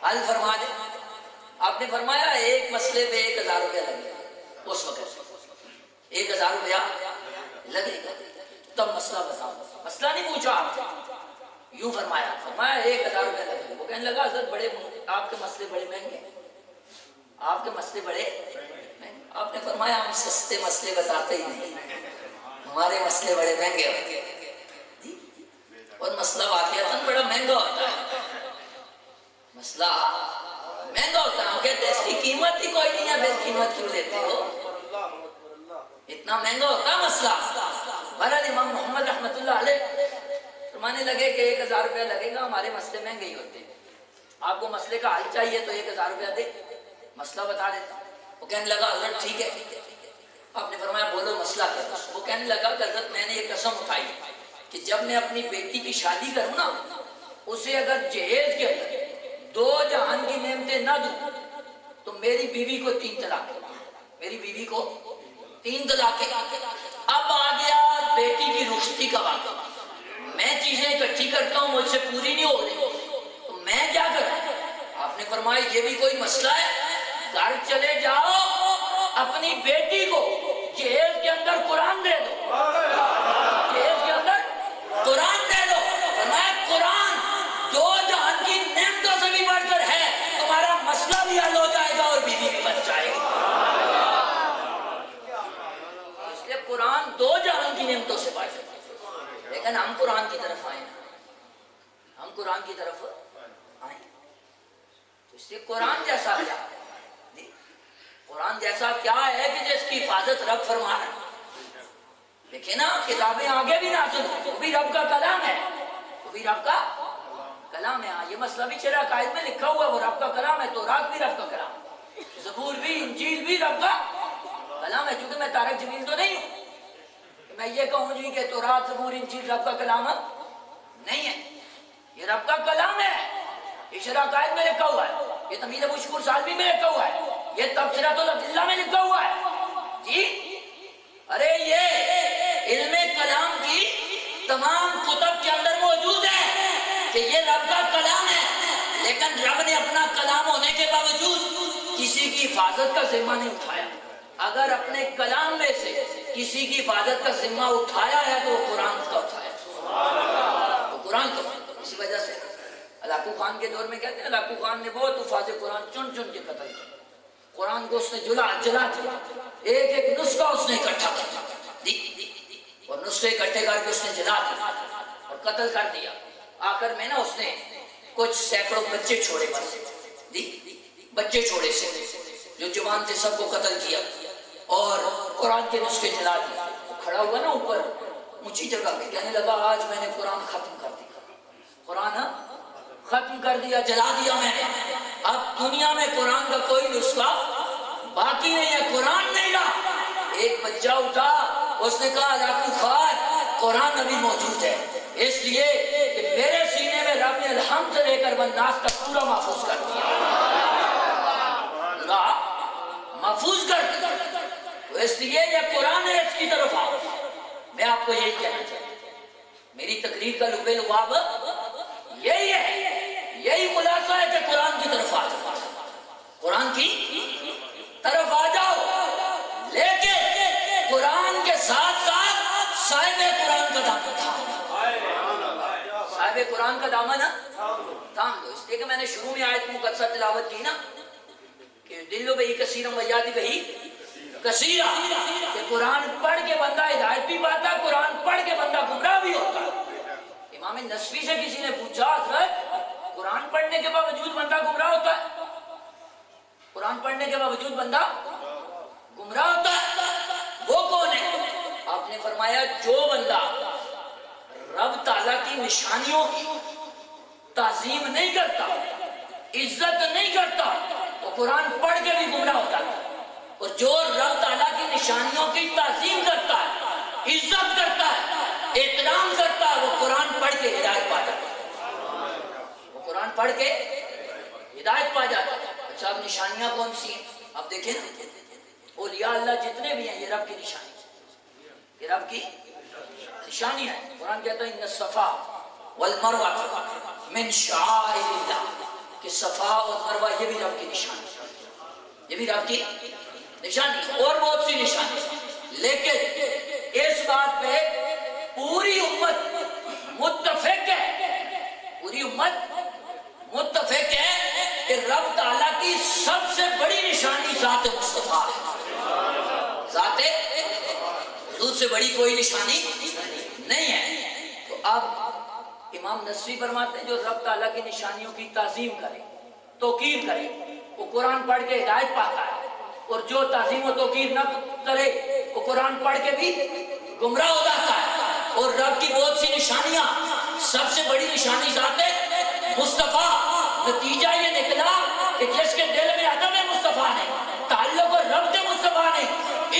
حل فرما دے۔ آپ نے فرمایا ایک مسئلے پہ 1000 روپیہ لگے گا، اس وقت 1000 روپیہ لگے گا، تب مسئلہ بتاؤ، مسئلہ نہیں پوچھا، یوں فرمایا 1000 روپیہ لگے گا۔ وہ کہنے لگا حضرت بڑے آپ کے مسئلے بڑے مہنگے، آپ کے مسئلے بڑے مہنگے۔ آپ نے فرمایا ہم سستے مسئلے بتاتے ہی نہیں، ہمارے مسئلے بڑے مہنگے ہوتے ہیں، اور مسئلہ واقعتاً بڑا مہنگا ہوتا ہے، مسئلہ مہنگا ہوتا ہے، کہتے ہیں اس کی قیمت ہی کوئی نہیں ہے، پھر قیمت کیوں لیتے ہو، اتنا مہنگا ہوتا ہے مسئلہ۔ بہرحال امام محمد رحمۃ اللہ علیہ فرمانے لگے کہ 1000 روپیہ لگے گا، ہمارے مسئلے مہنگے ہی ہوتے ہیں، آپ کو مسئلے کا حل چاہیے تو 1000 روپیہ دے، مسئلہ بتا دیتا۔ وہ کہنے لگا حضرت ٹھیک ہے، آپ نے فرمایا بولو مسئلہ کیا ہے۔ وہ کہنے لگا کہ حضرت میں نے یہ قسم اٹھائی کہ جب میں اپنی بیٹی کی شادی کروں نا، اسے اگر جہیز کے اندر 2 جہان کی نعمتیں نہ دوں تو میری بیوی کو 3 طلاق، میری بیوی کو 3 طلاق۔ اب آ گیا بیٹی کی رخصتی کا وقت، میں چیزیں اکٹھی کرتا ہوں مجھ سے پوری نہیں ہو رہی، تو میں کیا کروں؟ آپ نے فرمایا یہ بھی کوئی مسئلہ ہے، گھر چلے جاؤ اپنی بیٹی کو جہیز کے اندر قرآن دے دو، جہیز کے اندر قرآن دے دو۔ فرمایا قرآن 2 جہان کی نعمتوں سے بھی بڑھ کر ہے، تمہارا مسئلہ بھی حل ہو جائے گا اور بیوی بھی بچ جائے گا۔ اس لیے قرآن 2 جہان کی نعمتوں سے بڑھ کر، لیکن ہم قرآن کی طرف آئیں، ہم قرآن کی طرف آئیں، تو اس لیے قرآن جیسا کیا، قرآن جیسا کیا ہے کہ جس کی حفاظت رب فرما رہا ہے۔ دیکھیں نا کتابیں آگے بھی نازل ہیں، وہ بھی رب کا کلام ہے، وہ بھی رب کا کلام ہے۔ یہ مسئلہ بھی شرع عقائد میں لکھا ہوا ہے، وہ رب کا کلام ہے، تورات بھی رب کا کلام ہے، زبور بھی، انجیل بھی رب کا کلام ہے۔ چونکہ میں تارک جمیل تو نہیں ہوں کہ میں یہ کہوں جی کہ تورات زبور انجیل رب کا کلام نہیں ہے، یہ رب کا کلام ہے، یہ شرع عقائد میں لکھا ہوا ہے، یہ تمیز ابو شکور سالمی میں لکھا ہوا ہے، یہ تبصرۃ الادلہ میں لکھا ہوا ہے جی۔ ارے یہ علم کلام کی تمام کتب کے اندر موجود ہے کہ یہ رب کا کلام ہے، لیکن رب نے اپنا کلام ہونے کے باوجود کسی کی حفاظت کا ذمہ نہیں اٹھایا۔ اگر اپنے کلام میں سے کسی کی حفاظت کا ذمہ اٹھایا ہے تو وہ قرآن کا اٹھایا، وہ قرآن کا۔ اسی وجہ سے علاقو خان کے دور میں کہتے ہیں علاقو خان نے بہت حفاظ قرآن چن چن کے قتل کیا، قرآن کو اس نے جلا دیا، ایک ایک نسخہ اس نے اکٹھا کیا اور نسخے اکٹھے کر کے اس نے جلا دیا اور قتل کر دیا۔ آخر میں نا اس نے کچھ سینکڑوں بچے چھوڑے، بس بچے چھوڑے سے جو جوان تھے سب کو قتل کیا اور قرآن کے نسخے جلا دیا۔ کھڑا ہوا نا اوپر اونچی جگہ پہ، کہنے لگا آج میں نے قرآن ختم کر دیا، قرآن ختم کر دیا، جلا دیا میں نے، اب دنیا میں قرآن کا کوئی نسخہ باقی نہیں ہے، قرآن نہیں رہا۔ ایک بچہ اٹھا، اس نے کہا علاقو خان قرآن ابھی موجود ہے، اس لیے کہ میرے سینے میں رب نے الحمد سے لے کر والناس تک پورا محفوظ کر دیا، پورا محفوظ کر دیا، تو اس لیے یہ قرآن ہے، اس کی طرف آؤ۔ میں آپ کو یہی کہنا چاہتا ہوں، میری تقریر کا لب لباب یہی ہے، یہی خلاصہ ہے کہ قرآن کی طرف آ جاؤ، قرآن کی طرف آ جاؤ، لیکن قرآن کے ساتھ ساتھ صاحب قرآن کا دامن تھا۔ صاحب قرآن کا دامن تھام لو. اس لیے کہ میں نے شروع میں آیت مقدسہ تلاوت کی نا کہ دلو بہی کثیرم ویادی بہی کثیرہ، کہ قرآن پڑھ کے بندہ ہدایت بھی پاتا ہے، قرآن پڑھ کے بندہ گمراہ بھی ہوتا ہے. امام نصفی سے کسی نے پوچھا حضرت قرآن پڑھنے کے باوجود بندہ گمراہ ہوتا ہے؟ قرآن پڑھنے کے باوجود بندہ گمراہ ہوتا ہے، وہ کون ہے؟ آپ نے فرمایا جو بندہ رب تعالیٰ کی نشانیوں کی تعظیم نہیں کرتا، عزت نہیں کرتا، وہ قرآن پڑھ کے بھی گمراہ ہوتا ہے. اور جو رب تعالیٰ کی نشانیوں کی تعظیم کرتا ہے، عزت کرتا ہے، احترام کرتا ہے، وہ قرآن پڑھ کے ہدایت پا جاتا ہے. وہ قرآن پڑھ کے ہدایت پا جاتا ہے. اچھا اب نشانیاں کون سی ہیں؟ اب دیکھیں اولیاء اللہ جتنے بھی ہیں یہ رب کی نشانی ہے، یہ رب کی نشانی ہے. قرآن کہتا ہے ان الصفا والمروہ من شعائر اللہ، کہ صفا اور مروہ یہ بھی رب کی نشانی ہے، یہ بھی رب کی نشانی اور بہت سی نشانی. لیکن اس بات پہ پوری امت متفق ہے، پوری امت متفق ہے کہ رب تعالیٰ کی سب سے بڑی نشانی ذات مصطفیٰ ہے. ذات حضور سے بڑی کوئی نشانی نہیں ہے. تو اب امام نصفی فرماتے ہیں جو رب تعالیٰ کی نشانیوں کی تعظیم کرے، توقیر کرے، وہ قرآن پڑھ کے ہدایت پاتا ہے. اور جو تعظیم و توقیر نہ کرے وہ قرآن پڑھ کے بھی گمراہ ہو جاتا ہے. اور رب کی بہت سی نشانیاں، سب سے بڑی نشانی ذات مصطفیٰ. نتیجہ یہ نکلا کہ جس کے دل میں ادب مصطفیٰ نے، تعلق اور رب کے مصطفیٰ نے،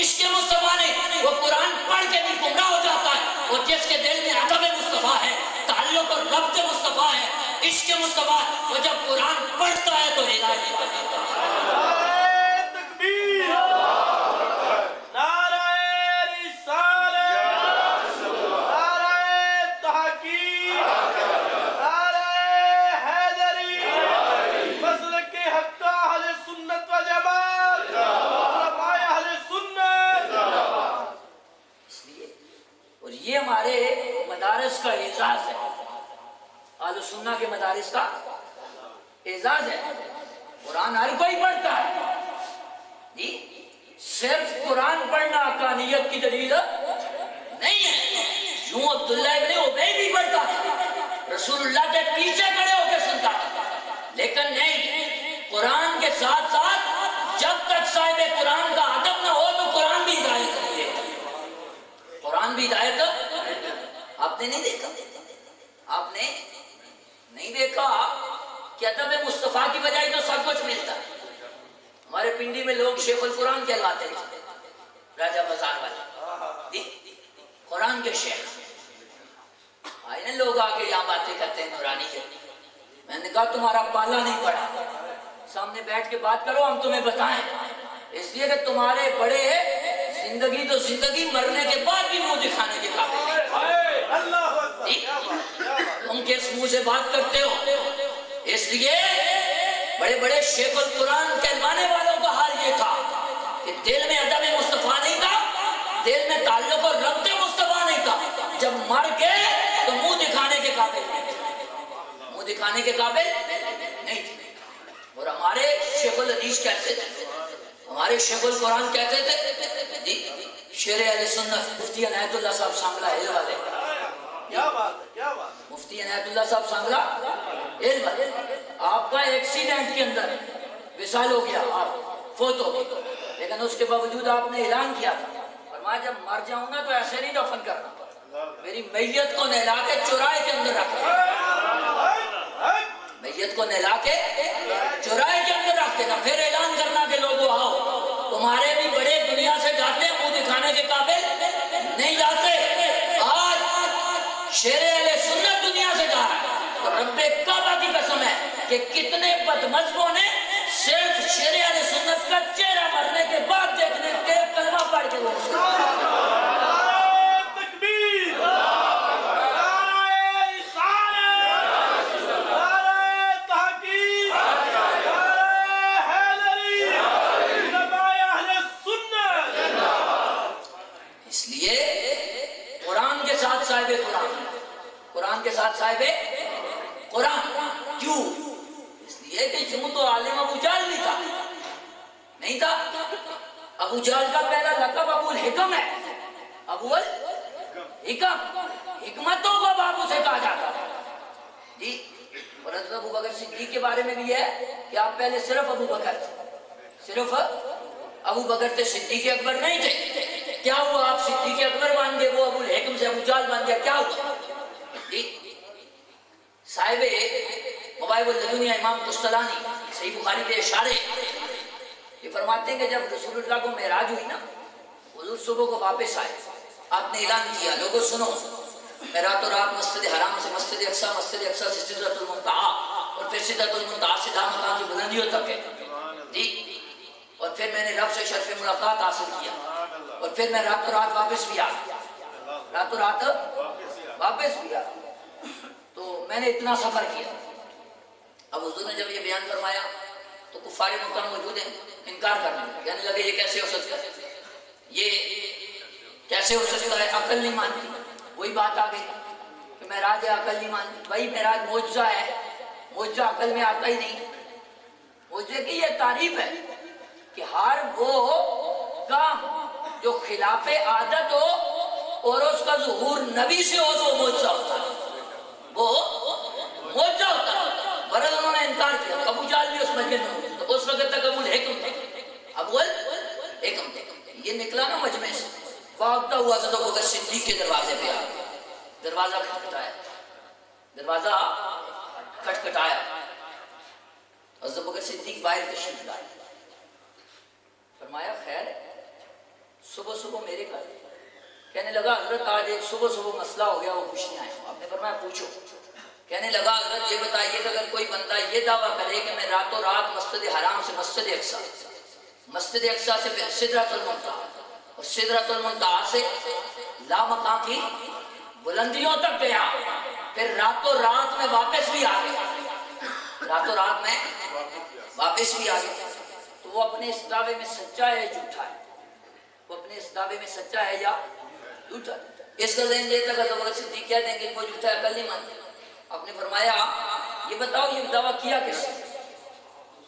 عشق مصطفیٰ نے، وہ قرآن پڑھ کے بھی گمراہ ہو جاتا ہے. اور جس کے دل میں ادب مصطفیٰ ہے، تعلق اور رب کے مصطفیٰ ہے، عشق مصطفیٰ، وہ جب قرآن پڑھتا ہے تو ہدایت پا جاتا ہے. یہ ہمارے مدارس کا اعزاز ہے، اہل سنہ کے مدارس کا اعزاز ہے. قرآن ہر کوئی پڑھتا ہے جی، صرف قرآن پڑھنا حقانیت کی دلیل نہیں ہے. یوں عبداللہ ابن ابی بھی پڑھتا تھا، رسول اللہ کے پیچھے کھڑے ہو کے سنتا تھا، لیکن نہیں، قرآن کے ساتھ ساتھ جب تک صاحب قرآن کا ادب نہ ہو تو قرآن بھی ہدایت نہیں دیتا. قرآن بھی ہدایت آپ نے نہیں دیکھا، آپ نے نہیں دیکھا کہ ادب مصطفیٰ کی بجائے تو سب کچھ ملتا ہے. ہمارے پنڈی میں لوگ شیخ القرآن کہلاتے ہیں، راجہ بازار والے قرآن کے شیخ. آئے نا لوگ آ کے یہاں باتیں کرتے ہیں نورانی کے. میں نے کہا تمہارا پالا نہیں پڑا، سامنے بیٹھ کے بات کرو، ہم تمہیں بتائیں. اس لیے کہ تمہارے بڑے زندگی تو زندگی، مرنے کے بعد بھی منہ دکھانے کے قابل نہیں. تم کس منہ سے بات کرتے ہو؟ اس لیے بڑے بڑے شیخ القرآن کہلوانے والوں کا حال یہ تھا کہ دل میں ادب مصطفیٰ نہیں تھا، دل میں تعلق اور رب مصطفیٰ نہیں تھا. جب مر گئے تو منہ دکھانے کے قابل نہیں تھے، منہ دکھانے کے قابل نہیں تھے. اور ہمارے شیخ الحدیث کہتے تھے، ہمارے شیخ القرآن کہتے تھے جی، شیر اہل سنت مفتی عنایت اللہ صاحب سانگلا علم والے. کیا بات ہے، کیا بات. مفتی عنایت اللہ صاحب سانگلا علم والے. آپ کا ایکسیڈنٹ کے اندر وصال ہو گیا، آپ فوت ہو گئے، لیکن اس کے باوجود آپ نے اعلان کیا تھا، فرمایا جب مر جاؤں گا تو ایسے نہیں دفن کرنا، میری میت کو نہلا کے چوراہے کے اندر رکھ دینا، میت کو نہلا کے چوراہے کے اندر رکھ دینا، پھر اعلان کرنا کہ لوگوں آؤ. تمہارے بھی بڑے دنیا سے جاتے ہیں، منہ دکھانے کے قابل نہیں جاتے. آج شیر اہل سنت دنیا سے جا رہا ہے، اور رب کعبہ کی قسم ہے کہ کتنے بدمذہبوں نے صرف شیر اہل سنت کا چہرہ مرنے کے بعد دیکھنے کے کلمہ پڑھ کے وہ قرآن کے ساتھ صاحب قرآن کیوں؟ اس لیے کہ یوں تو عالم ابو جہل بھی تھا، نہیں تھا؟ ابو جہل کا پہلا لقب ابو الحکم ہے، ابو الحکم، حکمتوں کا باب اسے کہا جاتا ہے جی۔ اور حضرت ابو بکر صدیق کے بارے میں بھی ہے کہ آپ پہلے صرف ابو بکر تھے، صرف ابو بکر تھے، صدیق اکبر نہیں تھے۔ کیا ہوا؟ آپ صدیق اکبر بن گئے، وہ ابو الحکم سے ابو جہل بن گیا، کیا ہوا جی؟ صاحب مواہب اللدنیہ امام قسطلانی صحیح بخاری کے اشارے یہ فرماتے ہیں کہ جب رسول اللہ کو معراج ہوئی نا، حضور صبح کو واپس آئے، آپ نے اعلان کیا لوگوں سنو، میں راتوں رات مسجد حرام سے مسجد اقصی سے سدرۃ المنتہا اور پھر سدرۃ المنتہا سے دام مقام کی بلندیوں تک ہے جی، اور پھر میں نے رب سے شرف ملاقات حاصل کیا، اور پھر میں راتوں رات واپس بھی آ گیا، راتوں رات واپس بھی آ گیا، تو میں نے اتنا سفر کیا۔ اب حضور نے جب یہ بیان فرمایا تو کفار مکہ موجود ہیں، انکار کرنے لگے، کہنے لگے یہ کیسے ہو سکتا ہے، یہ کیسے ہو سکتا ہے، عقل نہیں مانتی۔ وہی بات آ گئی کہ معراج ہے، عقل نہیں مانتی۔ بھائی معراج معجزہ ہے، معجزہ عقل میں آتا ہی نہیں۔ معجزے کی یہ تعریف ہے کہ ہر وہ کام جو خلاف عادت ہو اور اس کا ظہور نبی سے ہو تو وہ معجزہ ہوتا ہے، وہ معجزہ ہوتا ہے۔ برد انہوں نے انکار کیا، ابو جہل بھی اس مسجد میں، تو اس وقت تک ابو الحکم تھے، ابو الحکم تھے۔ یہ نکلا نا مجمع سے، بھاگتا ہوا حضرت ابو بکر صدیق کے دروازے پہ آ گیا، دروازہ کھٹکھٹایا، دروازہ کھٹکھٹایا، حضرت ابو بکر صدیق باہر تشریف لائے، فرمایا خیر صبح صبح میرے گھر، کہنے لگا حضرت آج ایک صبح صبح مسئلہ ہو گیا، وہ پوچھنے آیا ہوں۔ آپ نے فرمایا پوچھو۔ کہنے لگا حضرت یہ بتائیے کہ اگر کوئی بندہ یہ دعویٰ کرے کہ میں راتوں رات مسجد حرام سے مسجد اقصی سے پھر سدرۃ المنتہا اور سدرۃ المنتہا سے لامقام کی بلندیوں تک گیا، پھر راتوں رات میں واپس بھی آ گیا، راتوں رات میں واپس بھی آ گیا، تو وہ اپنے اس دعوے میں سچا ہے یا جھوٹا ہے؟ وہ اپنے اس دعوے میں سچا ہے یا جھوٹا؟ اس کا ذہن یہ تھا کہ ابو بکر صدیق کہہ دیں گے وہ جھوٹا ہے، عقل نہیں مانتے۔ آپ نے فرمایا یہ بتاؤ یہ دعویٰ کیا کس نے؟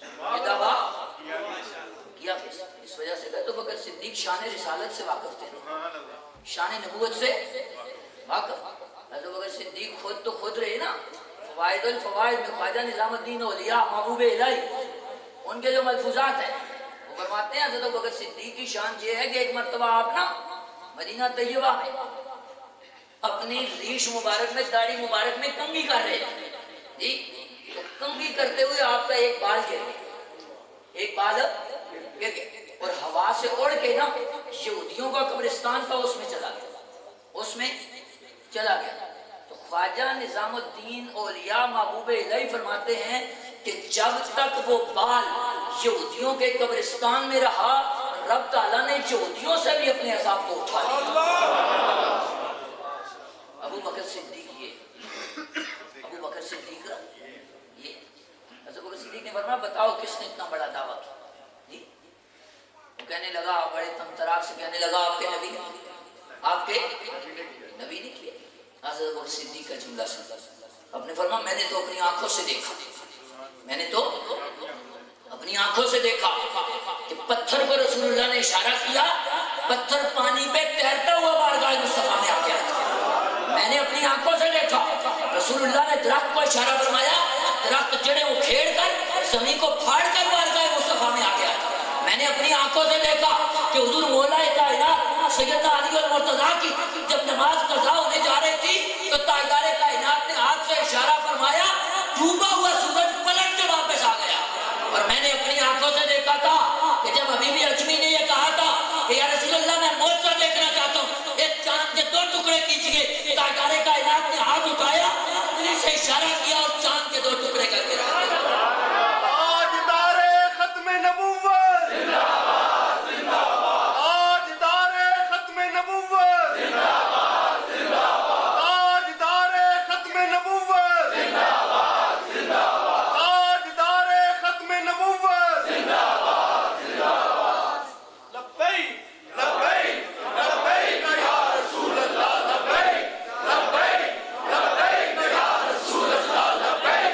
یہ دعویٰ کیا کس نے؟ اس وجہ سے کہ ابو بکر صدیق شان رسالت سے واقف تھے، شان نبوت سے واقف۔ ابو بکر صدیق خود رہے نا، فوائد الفوائد میں خواجہ نظام الدین اولیاء محبوب الہی ان کے جو ملفوظات ہیں وہ فرماتے ہیں حضرت ابو بکر صدیق کی شان یہ ہے کہ ایک مرتبہ آپ نا مدینہ طیبہ میں اپنی ریش مبارک میں داڑھی مبارک میں کنگھی کر رہے تھے جی، تو کنگھی کرتے ہوئے آپ کا ایک بال گر گیا، ایک بال گر گیا اور ہوا سے اڑ کے نا یہودیوں کا قبرستان تھا اس میں چلا گیا، اس میں چلا گیا۔ تو خواجہ نظام الدین اولیاء محبوب الہی فرماتے ہیں کہ جب تک وہ بال یہودیوں کے قبرستان میں رہا، رب تعالیٰ نے یہودیوں سے بھی اپنے عذاب کو اٹھا لیا۔ ابو بکر صدیق ابو بکر صدیق یہ حضرت ابو بکر صدیق نے فرمایا بتاؤ کس نے اتنا بڑا دعویٰ کیا جی؟ وہ کہنے لگا بڑے تمطراق سے کہنے لگا آپ کے نبی نے کیا۔ حضرت ابو بکر صدیق کا جملہ سن، آپ نے فرمایا میں نے تو اپنی آنکھوں سے دیکھا، میں نے تو اپنی آنکھوں سے دیکھا کہ پتھر پر رسول اللہ نے اشارہ کیا، پتھر پانی پہ تیرتا ہوا بارگاہ مصطفیٰ میں آ گیا۔ میں نے اپنی آنکھوں سے دیکھا رسول اللہ نے درخت کو اشارہ فرمایا، درخت جڑیں اکھیڑ کر زمین کو پھاڑ کر بارگاہ مصطفیٰ میں آ گیا۔ میں نے اپنی آنکھوں سے دیکھا کہ حضور مولا کائنات سیدنا علی المرتضیٰ کی جب نماز قضا ہونے جا رہی تھی تو تاجدار کائنات نے ہاتھ سے اشارہ فرمایا، ڈوبا ہوا سورج پلٹ کے واپس آ گیا۔ اور میں نے اپنی آنکھوں سے دیکھا تھا کہ جب حبیبی اجمی نے یہ کہا تھا کہ یا رسول اللہ میں معجزہ دیکھنا چاہتا ہوں، ایک چاند کے 2 ٹکڑے کیجئے، تاجدار کائنات نے ہاتھ اٹھایا، انگلی سے اشارہ کیا اور چاند کے 2 ٹکڑے کر کے رکھ دیا۔ تاجدار ختم نبوت زندہ باد، زندہ باد، تاجدار ختم نبوت زندہ باد، زندہ باد، تاجدار ختم نبوت زندہ باد، زندہ باد، تاجدار ختم نبوت زندہ باد، زندہ باد۔ لبیک لبیک لبیک یا رسول اللہ، لبیک لبیک لبیک یا رسول اللہ، لبیک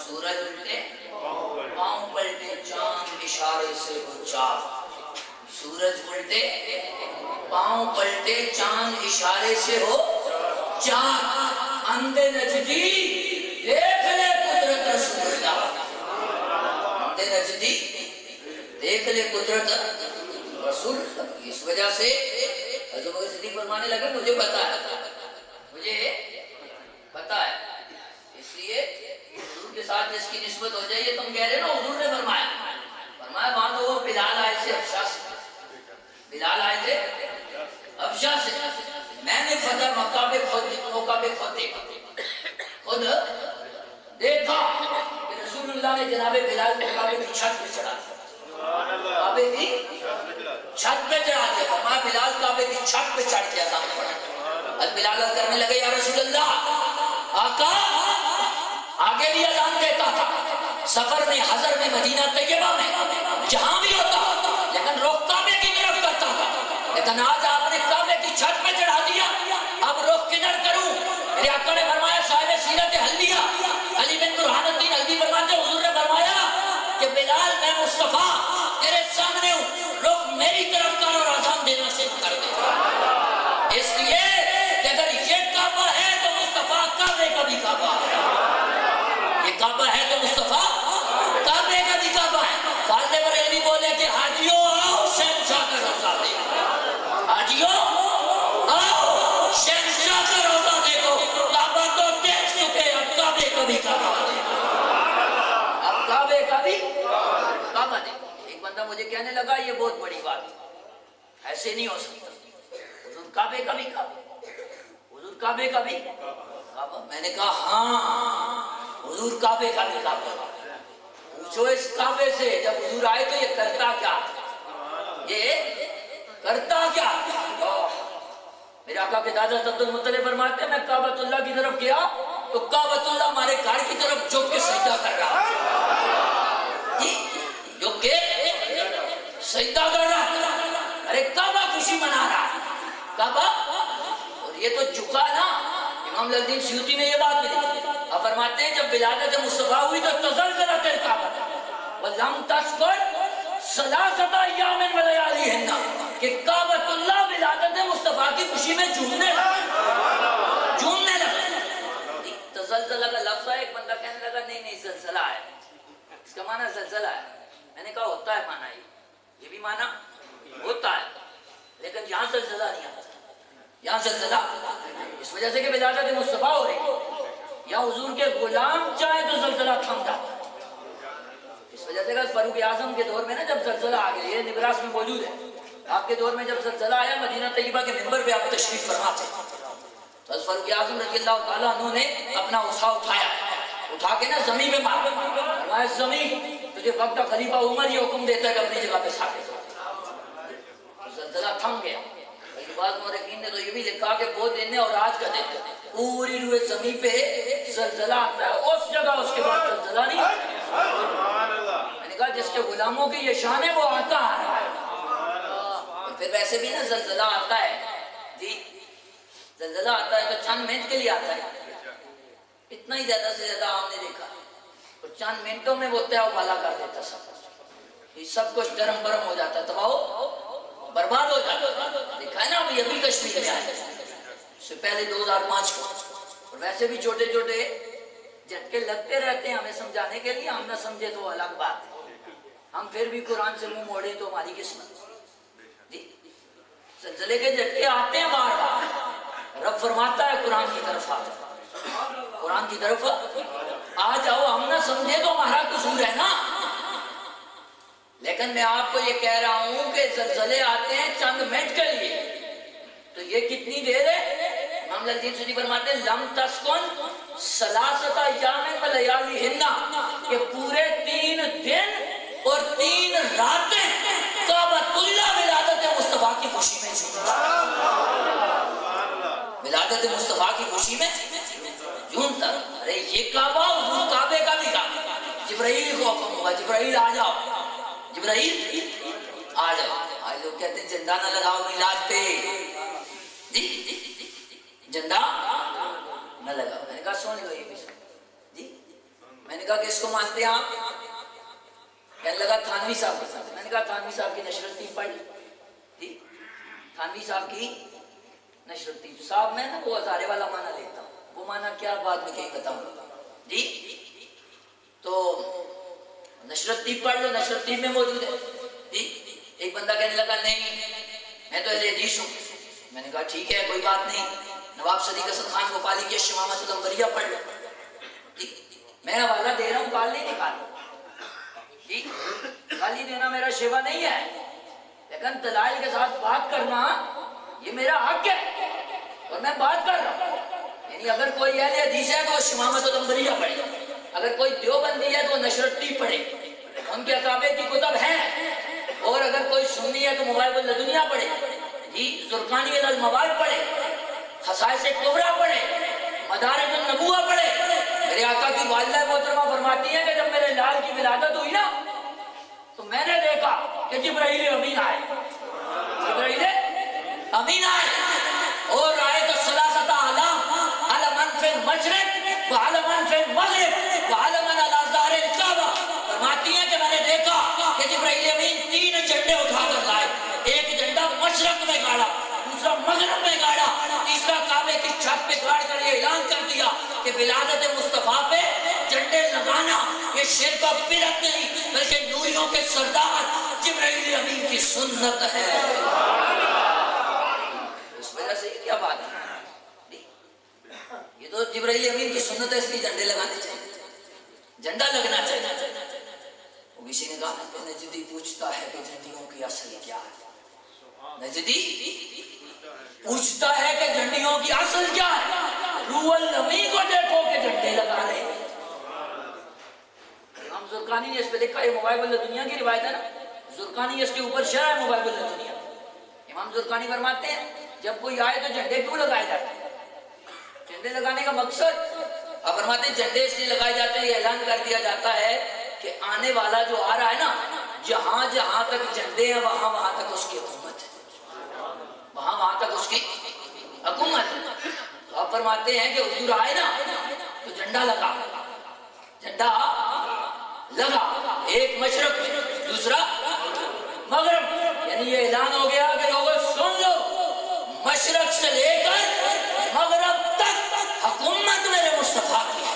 سورج الٹے پاؤں پلٹے چاند اشارے سے ہو چاک سورج الٹے پاؤں پلٹے چاند اشارے سے ہو چاک اندھے نجدی دیکھ لے قدرت رسول اللہ اندھے نجدی دیکھ لے قدرت رسول اللہ اس وجہ سے حضرت بکر صدیق فرمانے لگے مجھے پتا ہے اس لیے حضور کے ساتھ جس کی نسبت ہو جائے یہ تم کہہ رہے نا حضور نے فرمایا وہاں تو وہ بلال آئے تھے ابشا سے میں نے فتح مکہ پہ خود دیکھا کہ رسول اللہ نے جناب بلال کو کعبے کی چھت پہ چڑھا کعبے کی چھت پہ چڑھا دیا فرمایا بلال کعبے کی چھت پہ چڑھ کے اذان پڑھا اب بلال کرنے لگے یا رسول اللہ آقا آگے بھی اذان دیتا تھا سفر میں حضر میں مدینہ طیبہ میں جہاں بھی ہوتا لیکن رخ کعبے کی طرف کرتا تھا لیکن آج آپ نے کعبے کی چھت پہ چڑھا دیا اب رخ کدھر کروں میرے آقا نے فرمایا صاحب سیرت حلویہ علی بن برہان الدین حلوی فرماتے حضور نے فرمایا کہ بلال میں مصطفیٰ تیرے سامنے ہوں رخ میری طرف کر اور اذان دینا شروع کر دے اس لیے کہ اگر یہ کعبہ ہے تو مصطفیٰ کعبے کا بھی کعبہ ہے یہ کعبہ ہے تو مصطفیٰ کعبے کا بھی کعبہ ہے فاضل بریلوی بولے کہ حاجیوں آؤ شہنشاہ کا روزہ دیکھو حاجیوں آؤ شہنشاہ کا روزہ دیکھو کعبہ تو دیکھ چکے اب کعبے کا بھی کعبہ اب کعبے کا بھی کعبہ دیکھو ایک بندہ مجھے کہنے لگا یہ بہت بڑی بات ہے ایسے نہیں ہو سکتا حضور کعبے کا بھی کعبہ حضور کعبے کا بھی کعبہ میں نے کہا ہاں حضور کعبے کا بھی کعبہ پوچھو اس کعبے سے جب حضور آئے تو یہ کرتا کیا میرے آقا کے دادا عبد المطلب فرماتے ہیں میں کعبۃ اللہ کی طرف گیا تو کعبۃ اللہ ہمارے گھر کی طرف جھک کے سجدہ کر رہا جھک کے سجدہ کر رہا ارے کعبہ خوشی منا رہا کعبہ اور یہ تو جھکا نا امام الدین سیوطی نے یہ بات بھی لکھی اب فرماتے ہیں جب ولادت مصطفیٰ ہوئی تو تزلزلت الکعبہ وَلَمْ تَسْقُطْ ثَلَاثَةَ أَيَّامٍ وَلَيَالِيهِنَّ کہ کعبۃ اللہ ولادت مصطفیٰ کی خوشی میں جھومنے لگا تزلزلہ کا لفظ ہے ایک بندہ کہنے لگا نہیں زلزلہ ہے اس کا معنی زلزلہ ہے میں نے کہا ہوتا ہے معنی یہ بھی معنی ہوتا ہے لیکن یہاں زلزلہ نہیں آتا یہاں زلزلہ اس وجہ سے کہ ولادت مصطفیٰ ہو رہی یا حضور کے غلام چاہے تو زلزلہ تھم جاتا اس وجہ سے کہ فاروق اعظم کے دور میں نا جب زلزلہ آ گیا یہ نبراس میں موجود ہے آپ کے دور میں جب زلزلہ آیا مدینہ طیبہ کے منبر پہ آپ تشریف فرما تھے تو فاروق اعظم رضی اللہ تعالیٰ عنہ نے اپنا عصا اٹھا کے نا زمین پہ مار فرمایا زمین تجھے وقت خلیفہ عمر یہ حکم دیتا ہے کہ اپنی جگہ پہ ثابت زلزلہ تھم گیا بعض مورخین نے تو یہ بھی لکھا کہ وہ دن ہے اور آج کا دن پوری روئے زمین پہ زلزلہ آتا ہے اس جگہ اس کے بعد زلزلہ نہیں میں نے کہا جس کے غلاموں کی یہ شان ہے وہ آتا ہے پھر ویسے بھی نا زلزلہ آتا ہے جی زلزلہ آتا ہے تو چند منٹ کے لیے آتا ہے اتنا ہی زیادہ سے زیادہ آپ نے دیکھا اور چند منٹوں میں وہ تہو بالا کر دیتا سب کچھ گرم برم ہو جاتا ہے تباہ برباد ہو جاتا دیکھا ہے نا ابھی کشمیر میں آئے اس سے پہلے 2005 کو اور ویسے بھی چھوٹے چھوٹے جھٹکے لگتے رہتے ہیں ہمیں سمجھانے کے لیے ہم نہ سمجھے تو الگ بات ہے ہم پھر بھی قرآن سے منہ موڑے تو ہماری قسمت جی زلزلے کے جھٹکے آتے ہیں بار بار رب فرماتا ہے قرآن کی طرف قرآن کی طرف آ جاؤ ہم نہ سمجھے تو ہمارا قصور ہے نا لیکن میں آپ کو یہ کہہ رہا ہوں کہ زلزلے آتے ہیں چند منٹ کے لیے تو یہ کتنی دیر ہے امام الدین سیوطی فرماتے ہیں لم تسکن ثلاثۃ ایام ولیالہن کہ پورے 3 دن اور 3 راتیں کعبۃ اللہ ولادت مصطفیٰ کی خوشی میں ولادت مصطفیٰ کی خوشی میں جھومتا ارے یہ کعبہ حضور کعبے کا بھی کعبہ جبرائیل کو حکم ہوا جبرائیل آ جاؤ جبرائیل آ جاؤ آج لوگ کہتے ہیں جندہ نہ لگاؤ میلاد پہ جی جندہ نہ لگاؤ میں نے کہا سن لو یہ بھی سن جی میں نے نے کہا کہ اس کو مانتے ہیں آپ؟ کہنے لگا تھانوی صاحب کے ساتھ. میں نے کہا تھانوی صاحب کی نشرت تین پڑھ لی. تھانوی صاحب کی نشرت تین. صاحب میں نا وہ ہزارے والا معنی لیتا ہوں, وہ معنی کیا بعد میں کہیں بتاؤں جی. تو نشرت تین پڑھ لو, نشرت تین میں موجود ہے جی. ایک بندہ کہنے لگا نہیں میں تو اہل حدیث ہوں. میں نے کہا ٹھیک ہے کوئی بات نہیں, نواب صدیق حسن خان گوپالی کے شمامۃ الانبریاء پڑھ لو جی. میں حوالہ دے رہا ہوں, گال نہیں نکالو جی. گالی دینا میرا شیوا نہیں ہے, لیکن دلائل کے ساتھ بات کرنا یہ میرا حق ہے اور میں بات کر رہا ہوں. یعنی اگر کوئی اہل حدیث ہے تو وہ شمامۃ الانبریاء پڑھے, اگر کوئی دیوبندی ہے تو وہ نشرتی پڑھے, ان کے اکابر کی کتب ہیں. اور اگر کوئی سنی ہے تو موائب اللدنیہ پڑھے جی, زرقانی الموائب پڑھے, خصائص کبریٰ پڑھے, مدارج النبوہ پڑھے. میرے آقا کی والدہ محترمہ فرماتی ہیں کہ جب میرے لال کی ولادت ہوئی نا تو میں نے دیکھا کہ جبرائیل امین آئے, جبرائیل امین آئے اور آئے تو ثلاثۃ اعلام علماً فی المشرق وعلماً فی المغرب وعلماً علی ظہر الکعبہ. فرماتی ہیں کہ میں نے دیکھا کہ جبرائیل امین تین جھنڈے اٹھا کر لائے, ایک جھنڈا مشرق میں گاڑا, دوسرا مغرب میں گاڑا, تیسرا کعبے کی چھت پہ گاڑ کر یہ اعلان کر دیا کہ ولادت مصطفیٰ پہ جھنڈے لگانا یہ شرک و بدعت نہیں بلکہ نوریوں کے سردار جبرائیل امین کی سنت ہے. اس وجہ سے یہ کیا بات ہے, یہ تو جبرائیل امین کی سنت ہے, اس لیے جھنڈے لگانے چاہیے, جھنڈا لگنا چاہیے. وہ کسی نے کہا نجدی پوچھتا ہے کہ جھنڈیوں کی اصل کیا ہے, نجدی پوچھتا ہے کہ جھنڈیوں کی اصل کیا ہے, روح الامین کو دیکھو کہ جھنڈے لگا رہے ہیں. امام زرقانی نے اس پہ دیکھا, یہ موائب اللدنیہ کی روایت ہے نا, زرقانی اس کے اوپر شرح ہے موائب اللدنیہ. امام زرقانی فرماتے ہیں جب کوئی آئے تو جھنڈے کیوں لگائے جاتے ہیں, جھنڈے لگانے کا مقصد آپ فرماتے ہیں جھنڈے اس لیے لگائے جاتے ہیں, یہ اعلان کر دیا جاتا ہے کہ آنے والا جو آ رہا ہے نا, جہاں جہاں تک جھنڈے ہیں وہاں وہاں تک اس کی حکومت ہے, وہاں وہاں تک اس کی حکومت ہے. تو آپ فرماتے ہیں کہ حضور آئے نا تو جھنڈا لگا, جھنڈا لگا, ایک مشرق دوسرا مغرب. یعنی یہ اعلان ہو گیا کہ لوگوں سن لو, مشرق سے لے کر مغرب تک حکومت میرے مصطفیٰ کی ہے,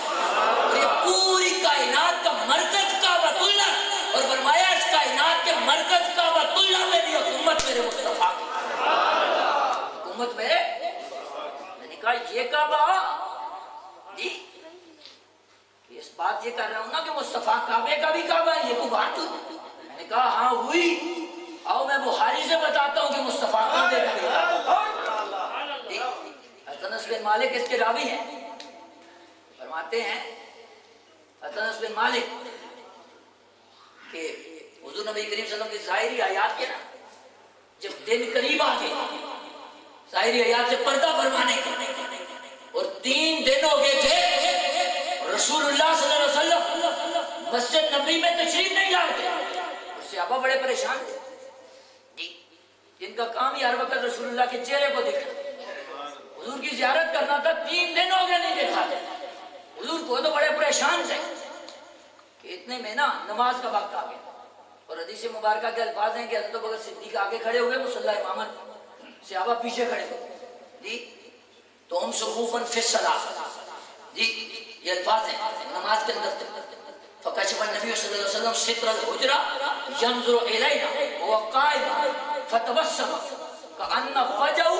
اور یہ پوری کائنات کا مرکز کعبۃ اللہ, اور فرمایا اس کائنات کے مرکز کعبۃ اللہ میں بھی حکومت میرے مصطفیٰ کی ہے, حکومت میرے. میں نے کہا یہ کعبہ جی, اس بات یہ کر رہا ہوں نا کہ مصطفیٰ کعبے کا بھی کعبہ ہے, یہ تو بات ہوئی. میں نے کہا ہاں ہوئی, آؤ میں بخاری سے بتاتا ہوں کہ مصطفیٰ کعبے کا بھی کعبہ. انس بن مالک اس کے راوی ہیں, فرماتے ہیں انس بن مالک کہ حضور نبی کریم صلی اللہ علیہ وسلم کی ظاہری آیات کے نا جب دن قریب آ گئے, ظاہری آیات سے پردہ فرمانے کے, اور 3 دن ہو گئے تھے رسول اللہ صلی اللہ علیہ وسلم مسجد نبی میں تشریف نہیں لائے تھے, اور صحابہ بڑے پریشان تھے جن کا کام ہی ہر وقت رسول اللہ کے چہرے کو دیکھنا, حضور کی زیارت کرنا تھا, 3 دن ہو گئے نہیں دیکھا تھا. حضور کو تو بڑے پریشان تھے کہ اتنے میں نا نماز کا وقت آ گیا, اور حدیث مبارکہ کے الفاظ ہیں کہ حضرت ابوبکر صدیق آگے کھڑے ہوئے مصلی امامت, صحابہ پیچھے کھڑے ہوئے جی, تو ہم صفوفاً فی الصلاۃ جی, یہ الفاظ ہیں نماز کے اندر. فکشف النبی صلی اللہ علیہ وسلم ستر الحجرہ ینظر الینا وهو قائم فتبسم کأن وجهه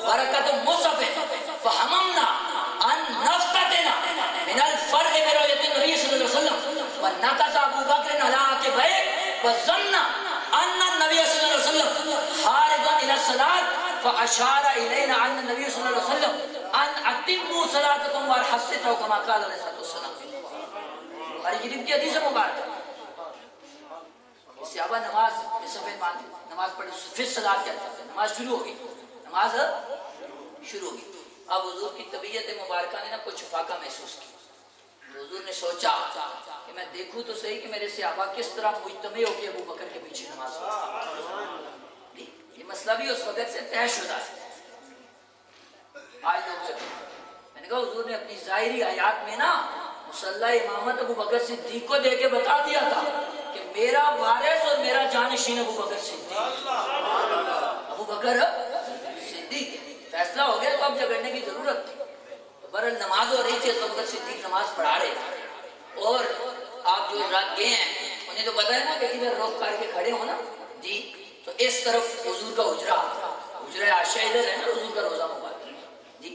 برکت مصحف فهممنا ان نفتتنا من الفرع برؤیت النبی صلی اللہ علیہ وسلم ونکس ابو بکر علی عقبیہ وظن ان النبی صلی اللہ علیہ وسلم خارج الى الصلاة فاشار الینا ان النبی صلی اللہ علیہ وسلم ان اتموا صلاتکم وارحصتوا کما قال علیہ السلام. بخاری شریف کی حدیث مبارک, صحابہ نماز پڑھی پھر صلاۃ کیا تھا, نماز شروع ہو گئی, نماز شروع ہو گئی. اب حضور کی طبیعت مبارکہ نے نا کچھ فاقہ محسوس کی, حضور نے سوچا کہ میں دیکھوں تو صحیح کہ میرے صحابہ کس طرح مجتمع ہو کے ابو بکر کے پیچھے نماز پڑھتے. یہ مسئلہ بھی اس وقت سے طے شدہ ہے. آج لوگ میں نے کہا حضور نے اپنی ظاہری آیات میں نا مصلی امامت ابو بکر صدیق کو دے کے بتا دیا تھا کہ میرا وارث اور میرا جانشین ابو بکر صدیق، ابو بکر صدیق فیصلہ ہو گیا تو اب جھگڑنے کی ضرورت تھی۔ تو برحال نماز ہو رہی تھی، ابو بکر صدیق نماز پڑھا رہے تھے، اور آپ جو رات گئے ہیں انہیں تو پتا ہے نا کہ ادھر روک کر کے کھڑے ہو نا جی، تو اس طرف حضور کا حجرہ، حجرہ عائشہ ادھر ہے نا، حضور کا روزہ مبارک جی۔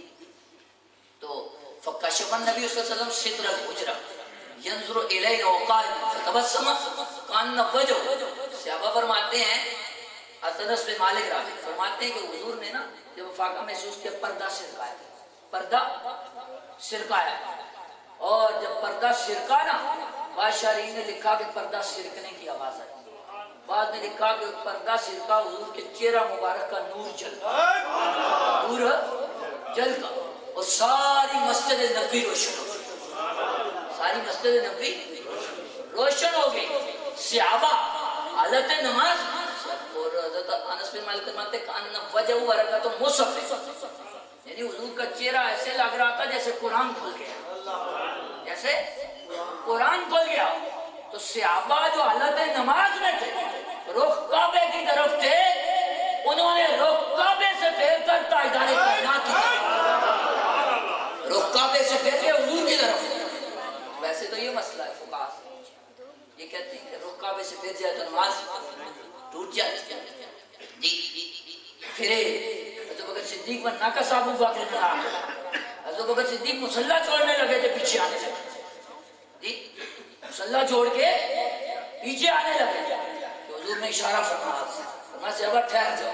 تو فکشف النبی صلی اللہ علیہ وسلم ستر الحجرہ ینظر الینا وقائما فتبسم کان وجہ۔ صحابہ فرماتے ہیں، انس بن مالک راوی فرماتے ہیں کہ حضور نے نا جب فاقہ محسوس کیا پردہ سرکایا، پردہ سرکایا، اور جب پردہ سرکا نا، بعض شارحین نے لکھا کہ پردہ سرکنے کی آواز آئی، بعد نے لکھا کہ پردہ سرکا حضور کے چہرہ مبارک کا نور جل گیا، نور جل گیا، اور ساری مسجد نبوی روشن ہو گئی، ساری مسجد نبوی روشن ہو گئی۔ صحابہ حالت نماز، اور حضرت انس بن مالک فرماتے ہیں کہ وجہ برکت مصحف، یعنی حضور کا چہرہ ایسے لگ رہا تھا جیسے قرآن کھل گیا، جیسے قرآن کھل گیا۔ تو صحابہ جو حالت نماز میں تھے، رخ کعبے کی طرف تھے، انہوں نے رخ کعبے سے پھیر کر تاجدار کائنات کی طرف، رخ کعبے سے پھیر کے حضور کی طرف۔ ویسے تو یہ مسئلہ ہے فقہاء سے، یہ کہتے ہیں کہ رخ کعبے سے پھیر جائے تو نماز ٹوٹ جائے جی۔ پھرے حضرت بکر صدیق پر ناکس ابو بکر نے کہا، حضرت بکر صدیق مصلی چھوڑنے لگے تھے، پیچھے آنے لگے جی، مصلی چھوڑ کے پیچھے آنے لگے تو حضور نے اشارہ فرمایا صحابہ ٹھہر جاؤ،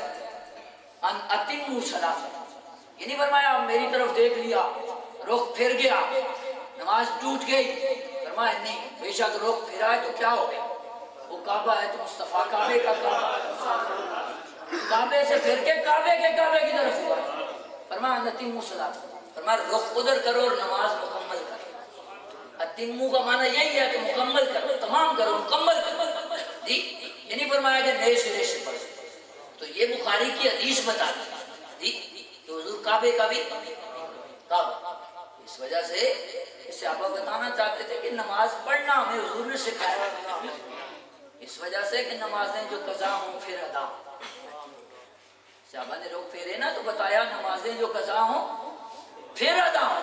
ان اتموا صلاۃ، یہ نہیں فرمایا میری طرف دیکھ لیا رخ پھر گیا نماز ٹوٹ گئی، فرمایا نہیں، بے شک رخ پھرا ہے تو کیا ہو گیا، وہ کعبہ ہے تو مصطفیٰ کعبے کا کعبہ، کعبے سے پھر کے کعبے کے کعبے کی طرف ہوا، فرمایا ان اتموا صلاۃ، فرمایا رخ ادھر کرو اور نماز مکمل کرو۔ اتموا کا معنی یہی ہے کہ مکمل کرو، تمام کرو، مکمل کرو جی، یہ نہیں فرمایا کہ نئے سرے سے پڑھو۔ تو یہ بخاری کی حدیث بتاتی جی کہ حضور کعبے کا بھی کعبہ، اس وجہ سے صحابہ بتانا چاہتے تھے کہ نماز پڑھنا ہمیں حضور نے سکھایا، اس وجہ سے کہ نمازیں جو قضا ہوں پھر ادا ہوں، صحابہ نے رخ پھیرے نا تو بتایا نمازیں جو قضا ہوں پھر ادا ہوں،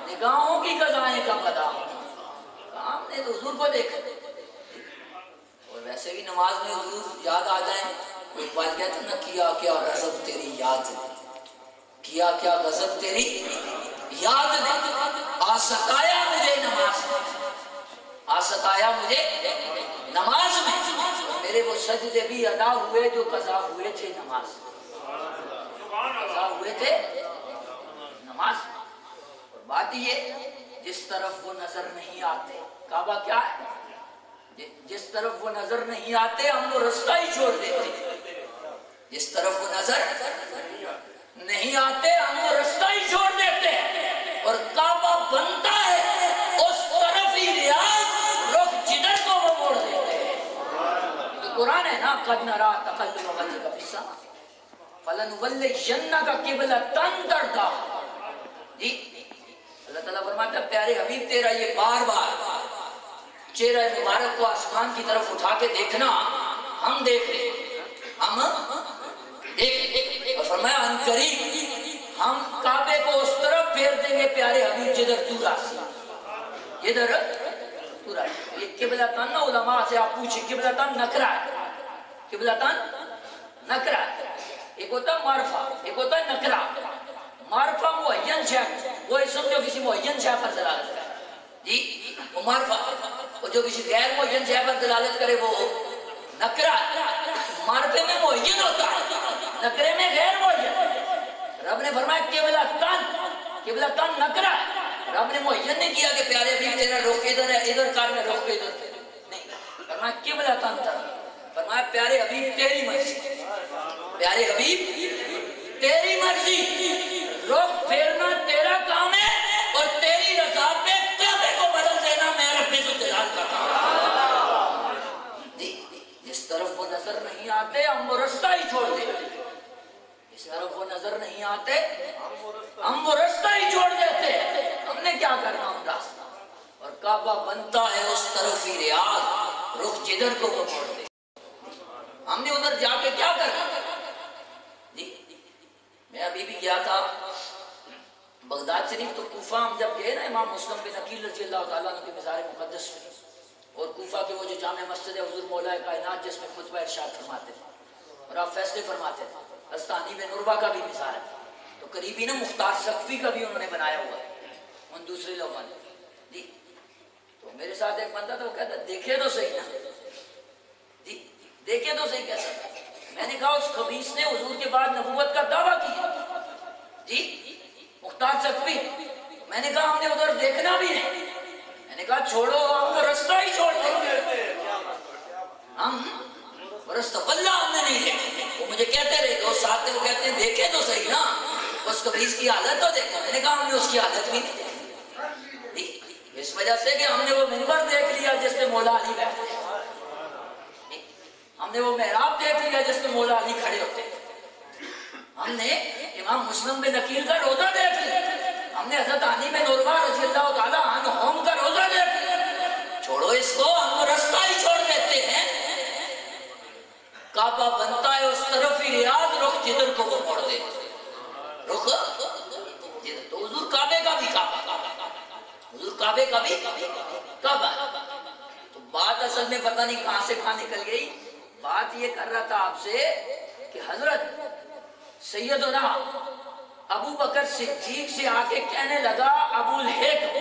نگاہوں کی قضائیں کب ادا ہوں، ہم نے تو حضور کو دیکھا۔ اور ویسے بھی نماز میں حضور یاد آ جائیں، کوئی بات کہتا نا کیا کیا غضب تیری یاد نے، کیا کیا غضب تیری یاد نے، آ ستایا مجھے نماز میں، آ ستایا مجھے نماز میں، میرے وہ سجدے بھی ادا ہوئے جو قضا ہوئے تھے نماز میں، قضا ہوئے تھے نماز میں۔ اور بات یہ جس طرف وہ نظر نہیں آتے، کعبہ کیا ہے، جس طرف وہ نظر نہیں آتے ہم وہ رستہ ہی چھوڑ دیتے، جس طرف وہ نظر نہیں آتے ہم وہ رستہ ہی چھوڑ دیتے، اور کعبہ بنتا ہے اس طرف ہی ریاض رخ جدھر کو وہ موڑ دیتے ہیں۔ تو قرآن ہے نا قد نرا تقلب وجهك في السماء فلنولینک قبلۃ ترضاها جی، اللہ تعالیٰ فرماتا ہے پیارے حبیب تیرا یہ بار بار چہرہ مبارک کو آسمان کی طرف اٹھا کے دیکھنا ہم دیکھ رہے ہیں، ہم دیکھ رہے، اور فرمایا ان قریب ہم کعبے کو اس طرف پھیر دیں گے پیارے حبیب جدھر تو راضی، جدھر تو راضی۔ یہ قبلتان نا علماء سے آپ پوچھیں، قبلتان نکرہ ہے، قبلتان نکرہ ہے، ایک ہوتا ہے معرفہ، ایک ہوتا ہے نکرہ۔ معرفہ معین شے، وہ اسم جو کسی معین شے پر دلالت کرے جی، وہ معرفہ، وہ جو کسی غیر معین شے پر دلالت کرے وہ نکرہ۔ معرفے میں معین ہوتا ہے، نکرے میں غیر معین۔ رب نے فرمایا قبلتان، قبلتان نکرہ ہے، رب نے معین نہیں کیا کہ پیارے حبیب تیرا رخ ادھر ہے، ادھر کار میں رخ ادھر نہیں، فرمایا قبلتان طرف، فرمایا پیارے حبیب تیری مرضی، پیارے حبیب تیری مرضی، رخ پھیرنا تیرا کام ہے اور تیری رضا پہ کعبے کو بدل دینا میں رب جلال کا کام ہے جی۔ جس طرف وہ نظر نہیں آتے ہم وہ رستہ ہی چھوڑ دیتے، جس طرف وہ نظر نہیں آتے ہم وہ رستہ ہی چھوڑ دیتے، ہم نے کیا کرنا ہم راستہ، اور طرف ریاض، رخ جدھر کو وہ موڑ دے. ہم نے ادھر جا کے کیا کرنا جی. میں ابھی بھی گیا تھا بغداد شریف، تو کوفہ ہم جب گئے نا امام مسلم بن عقیل رضی اللہ تعالیٰ عنہ کی مزار مقدس میں، اور کوفہ کے وہ جو جامع مسجد ہے حضور مولا کائنات جس میں خطبہ ارشاد فرماتے تھے اور آپ فیصلے فرماتے تھے، استانی بن عروہ کا بھی مزار ہے، تو قریبی نا مختار سقفی کا بھی انہوں نے بنایا ہوا ہے ان دوسرے لوگوں نے جی. تو میرے ساتھ ایک بندہ تھا، وہ کہتا دیکھے تو صحیح نا جی، دیکھے تو صحیح کیسا. میں نے کہا اس خبیث نے حضور کے بعد نبوت کا دعویٰ کیا جی مختار سقفی. میں نے کہا ہم نے ادھر دیکھنا بھی نہیں. میں نے کہا چھوڑو، ہم تو رستہ ہی چھوڑ دیں، ہم رستہ واللہ ہم نے نہیں دیکھا. وہ مجھے کہتے رہے دوست ساتھ میں، وہ کہتے ہیں دیکھے تو صحیح نا اس خبیث کی حالت تو دیکھو. میں نے کہا ہم نے اس کی حالت بھی نہیں دیکھی، اس وجہ سے کہ ہم نے وہ منبر دیکھ لیا جس پہ مولا علی بیٹھے، ہم نے وہ محراب دیکھ لیا جس پہ مولا علی کھڑے ہوتے، ہم نے امام مسلم بن عقیل کا روزہ دیکھ لیا، ہم نے حضرت علی بن عروہ رضی اللہ تعالیٰ عنہم کا روزہ دیکھ لیا. چھوڑو اس کو، ہم وہ رستہ ہی چھوڑ دیتے ہیں. کعبہ بنتا ہے اس طرف ہی ریاض، رخ جدھر کو وہ موڑ دے، رخ جدھر. تو حضور کعبے کا بھی کعبہ، حضور کعبے کا بھی کعبہ. تو بات اصل میں پتہ نہیں کہاں سے کہاں نکل گئی. بات یہ کر رہا تھا آپ سے کہ حضرت سیدنا ابو بکر صدیق سے آ کے کہنے لگا ابو الہیکم،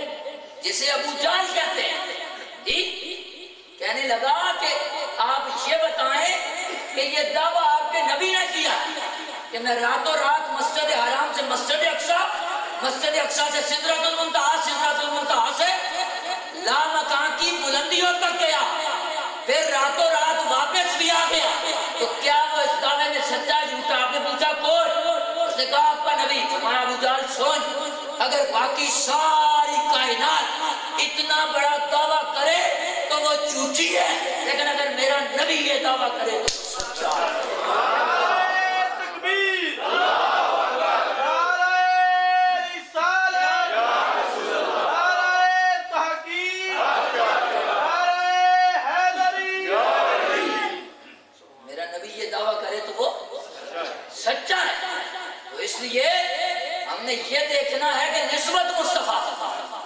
جسے ابو جہل کہتے ہیں جی، کہنے لگا کہ آپ یہ بتائیں کہ یہ دعویٰ آپ کے نبی نے کیا کہ میں راتوں رات مسجد حرام سے مسجد اقصی، مسجد اقصی سے سدرۃ المنتہا، سدرۃ المنتہا سے لامکان کی بلندیوں تک گیا، پھر راتوں رات واپس بھی آ گیا. تو کیا وہ اس دعوے میں سچا جھوٹا؟ آپ نے پوچھا کون؟ اس نے کہا آپ کا نبی. فرمایا ابو جہل سن، اگر باقی ساری کائنات اتنا بڑا دعویٰ کرے تو وہ جھوٹی ہے، لیکن اگر میرا نبی یہ دعویٰ کرے تو سچا ہے. سچا ہے. تو اس لیے ہم نے یہ دیکھنا ہے کہ نسبت مصطفیٰ.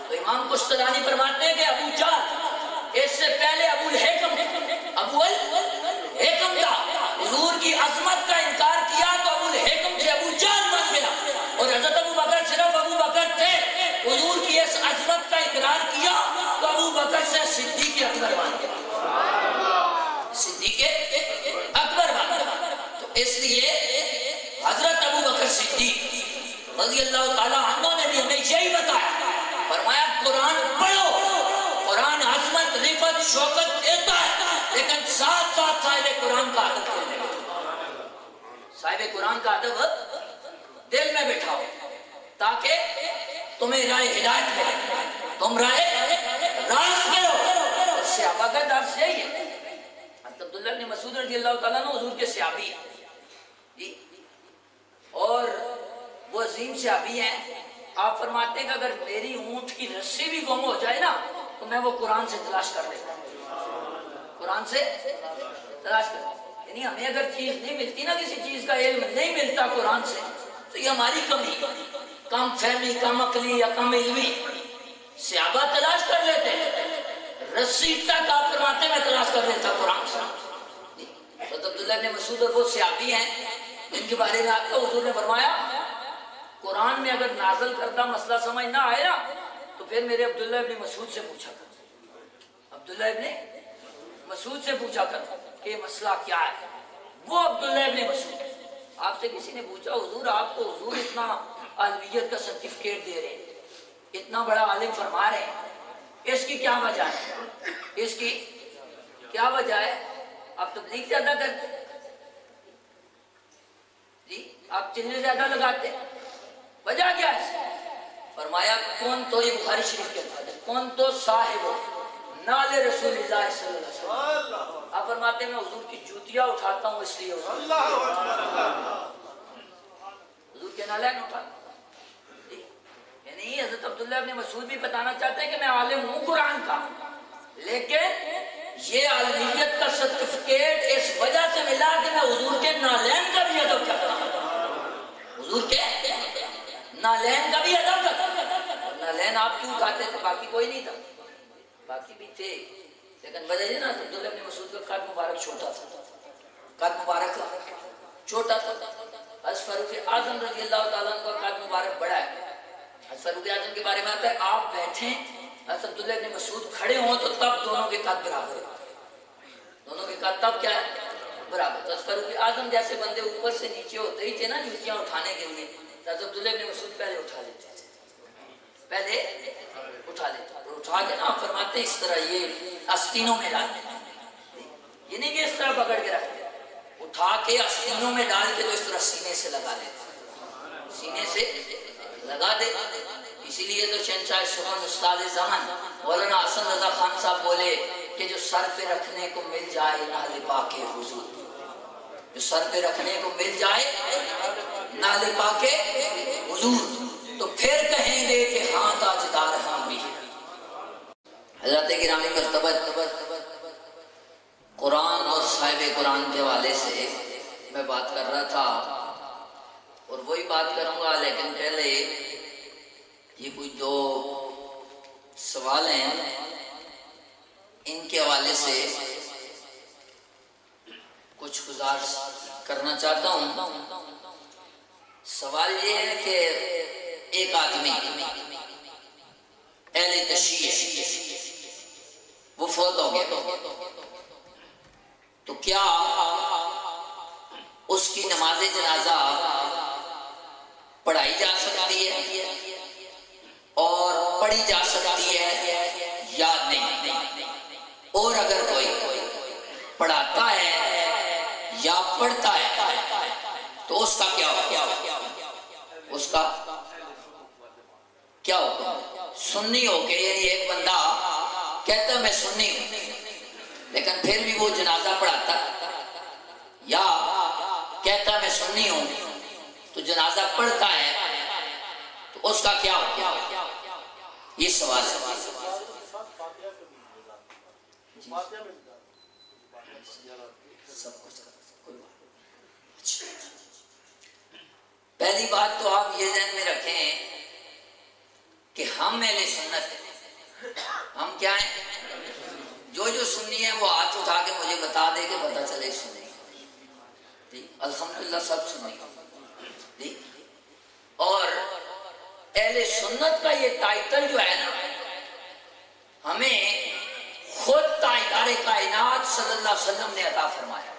تو امام قسطلانی فرماتے ہیں کہ ابو جہل اس سے پہلے ابو الہیکم تھا، حضور کی عظمت کا انکار کیا تو ابو الہیکم سے ابو جہل بن گیا. اور حضرت ابو بکر صرف ابو بکر تھے، حضور کی اس عظمت کا اقرار کیا تو ابو بکر سے صدیق اکبر بن گیا، صدیق اکبر بن گیا. تو اس لیے حضرت ابو بکر صدیق رضی اللہ تعالیٰ عنہ نے بھی ہمیں یہی بتایا. فرمایا قرآن پڑھو، قرآن عظمت رفت شوکت دیتا ہے، لیکن ساتھ ساتھ صاحب قرآن کا ادب دل میں بٹھاؤ، صاحب قرآن کا ادب دل میں بٹھاؤ تاکہ تمہیں راہ ہدایت ملے، تم راہ راست پہ ہو. صحابہ کا درس یہی ہے. عبداللہ بن مسعود رضی اللہ تعالیٰ عنہ حضور کے صحابی ہیں جی، اور وہ عظیم صحابی ہیں. آپ فرماتے ہیں کہ اگر میری اونٹ کی رسی بھی گم ہو جائے نا تو میں وہ قرآن سے تلاش کر لیتا ہوں، قرآن سے تلاش کر. یعنی ہمیں اگر چیز نہیں ملتی نا، کسی چیز کا علم نہیں ملتا قرآن سے، تو یہ ہماری کمی، کم فہمی، کم عقلی یا کم علمی. صحابہ تلاش کر لیتے ہیں، رسی تک آپ فرماتے ہیں میں تلاش کر لیتا قرآن سے. تو عبداللہ بن مسعود اور وہ صحابی ہیں جن کے بارے میں آپ کو حضور نے فرمایا قرآن میں اگر نازل کردہ مسئلہ سمجھ نہ آئے نا تو پھر میرے عبداللہ ابن مسعود سے پوچھا کر، عبداللہ ابن مسعود سے پوچھا کر کہ یہ مسئلہ کیا ہے. وہ عبداللہ ابن مسعود، آپ سے کسی نے پوچھا حضور آپ کو حضور اتنا عالمیت کا سرٹیفکیٹ دے رہے ہیں، اتنا بڑا عالم فرما رہے ہیں، اس کی کیا وجہ ہے؟ اس کی کیا وجہ ہے؟ آپ تبلیغ زیادہ کرتے جی، آپ چلے زیادہ لگاتے، وجہ کیا ہے؟ فرمایا کون تو، یہ بخاری شریف کے الفاظ ہے، کون تو صاحب نال رسول اللہ صلی اللہ علیہ وسلم. آپ فرماتے ہیں میں حضور کی جوتیاں اٹھاتا ہوں اس لیے حضور کے نالین اٹھاتا ہوں. یعنی حضرت عبداللہ ابن مسعود بھی بتانا چاہتے ہیں کہ میں عالم ہوں قرآن کا، لیکن یہ عالمیت کا سرٹیفکیٹ اس وجہ سے ملا کہ میں حضور کے نالین کا بھی ادب کرتا ہوں، حضور کے نالین کا بھی ادب کرتا ہوں۔ نالین آپ کیوں کھاتے تھے؟ باقی کوئی نہیں تھا، باقی بھی تھے، لیکن وجہ یہ نا عبداللہ ابن مسعود کا قد مبارک چھوٹا تھا، قد مبارک چھوٹا تھا۔ حضرت فاروق اعظم رضی اللہ تعالیٰ عنہ کا قد مبارک بڑا ہے۔ حضرت فاروق اعظم کے بارے میں آتا ہے آپ بیٹھیں، حضرت عبداللہ ابن مسعود کھڑے ہوں تو تب دونوں کے قد برابر ہے، دونوں کے قد تب کیا ہے؟ برابر۔ حضرت فاروق اعظم جیسے بندے اوپر سے نیچے ہوتے ہی تھے نا جوتیاں اٹھانے کے لیے، حضرت عبداللہ ابن مسعود پہلے اٹھا لیتے تھے، پہلے اٹھا لیتے اور اٹھا کے نا فرماتے اس طرح یہ آستینوں میں ڈال دیں، یہ نہیں کہ اس طرح پکڑ کے رکھتے، اٹھا کے آستینوں میں ڈال کے تو اس طرح سینے سے لگا دیتے، سینے سے لگا دے۔ اسی لیے تو شہنشاہ شہن استاد زمان مولانا حسن رضا خان صاحب بولے کہ جو سر پہ رکھنے کو مل جائے نال پاک حضور، جو سر پہ رکھنے کو مل جائے نال پاک حضور تو پھر کہیں گے کہ ہاں تاجدار ہم بھی۔ حضرت گرامی مرتبہ قرآن اور صاحب قرآن کے حوالے سے میں بات کر رہا تھا اور وہی بات کروں گا، لیکن پہلے یہ کوئی دو سوال ہیں ان کے حوالے سے کچھ گزارش کرنا چاہتا ہوں۔ سوال یہ ہے کہ ایک آدمی اہل تشیع وہ فوت ہو گیا تو کیا اس کی نماز جنازہ پڑھائی جا سکتی ہے اور پڑھی جا سکتی ہے یا نہیں؟ اور اگر کوئی پڑھاتا ہے یا پڑھتا ہے تو اس کا کیا ہوگا؟ اس کا کیا ہوگا؟ سنی ہو کے یعنی ایک بندہ کہتا ہے میں سنی ہوں لیکن پھر بھی وہ جنازہ پڑھاتا یا کہتا ہے میں سنی ہوں تو جنازہ پڑھتا ہے تو اس کا کیا ہوگا؟ یہ سوال ہے۔ پہلی بات تو آپ یہ ذہن میں رکھیں کہ ہم اہل سنت ہیں، ہم کیا ہیں؟ جو سنی ہے وہ ہاتھ اٹھا کے مجھے بتا دے کہ پتہ چلے سنی، الحمدللہ سب سنی۔ اور اہل سنت کا یہ ٹائٹل جو ہے نا ہمیں خود تاجدار کائنات صلی اللہ علیہ وسلم نے عطا فرمایا۔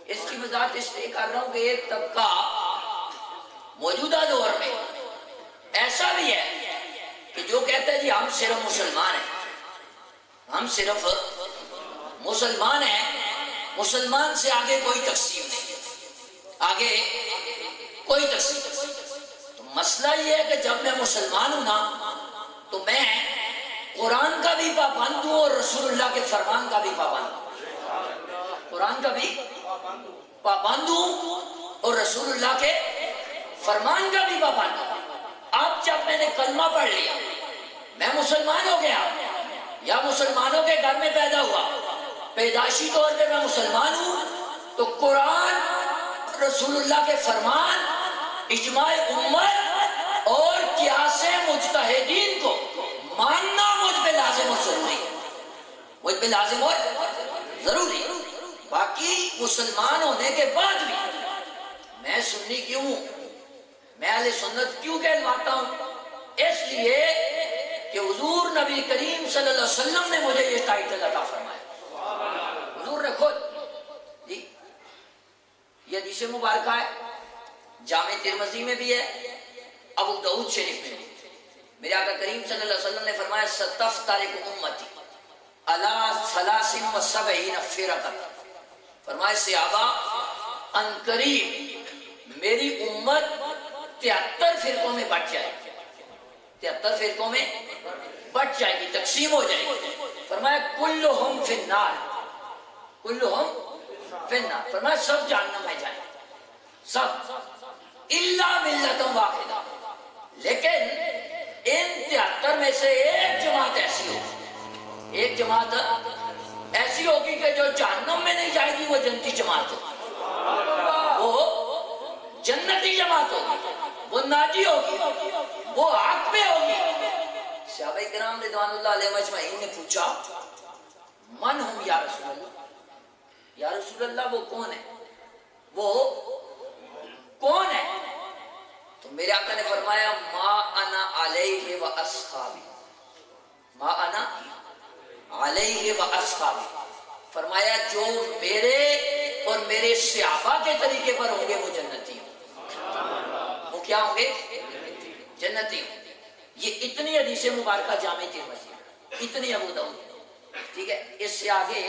اس کی وضاحت اس لیے کر رہا ہوں کہ ایک طبقہ موجودہ دور میں ایسا بھی ہے کہ جو کہتا ہے جی ہم صرف مسلمان ہیں، ہم صرف مسلمان ہیں، مسلمان سے آگے کوئی تقسیم نہیں، آگے کوئی تقسیم نہیں۔ تو مسئلہ یہ ہے کہ جب میں مسلمان ہوں نا تو میں قرآن کا بھی پابند ہوں اور رسول اللہ کے فرمان کا بھی پابند ہوں، قرآن کا بھی پابند ہوں اور رسول اللہ کے فرمان کا بھی پابند ہوں۔ اب جب میں نے کلمہ پڑھ لیا میں مسلمان ہو گیا یا مسلمانوں کے گھر میں پیدا ہوا، پیدائشی طور پہ میں مسلمان ہوں تو قرآن، رسول اللہ کے فرمان، اجماع امت اور قیاس مجتہدین کو ماننا مجھ پہ لازم اور ضروری ہے، مجھ پہ لازم اور ضروری۔ باقی مسلمان ہونے کے بعد بھی میں سنی کیوں ہوں، میں اہل سنت کیوں کہلواتا ہوں؟ اس لیے کہ حضور نبی کریم صلی اللہ علیہ وسلم نے مجھے یہ ٹائٹل عطا فرمایا، حضور نے خود۔ جی یہ حدیث مبارکہ ہے، جامع ترمذی میں بھی ہے، ابو داؤد شریف میں بھی۔ میرے آقا کریم صلی اللہ علیہ وسلم نے فرمایا ستفترق امتی علی 73 فرقۃ، فرمایا صحابہ ان قریب میری امت 73 فرقوں میں بٹ جائے گی، 73 فرقوں میں بٹ جائے گی، تقسیم ہو جائے گی۔ فرمایا کلہم فی النار، کلہم فی النار، فرمایا سب جہنم میں جائیں سب، الا ملۃ واحدہ، لیکن ان 73 میں سے ایک جماعت ایسی ہو ایک جماعت ایسی ہوگی کہ جو جہنم میں نہیں جائے گی، وہ جنتی جماعت ہوگی، وہ جنتی جماعت ہوگی، وہ ناجی ہوگی، وہ حق پہ ہوگی۔ صحابہ کرام رضوان اللہ علیہ مجمعین نے پوچھا من ہم یا رسول اللہ، یا رسول اللہ وہ کون ہے، وہ کون ہے؟ تو میرے آقا نے فرمایا ما انا علیہ و اصحابی، ما انا علیہ و اصحابی، فرمایا جو میرے اور میرے صحابہ کے طریقے پر ہوں گے وہ جنتی ہوں۔ وہ کیا ہوں گے؟ جنتی ہوں۔ یہ اتنی حدیث مبارکہ جامع ترمذی، اتنی ابو داؤد، ٹھیک ہے، اس سے آگے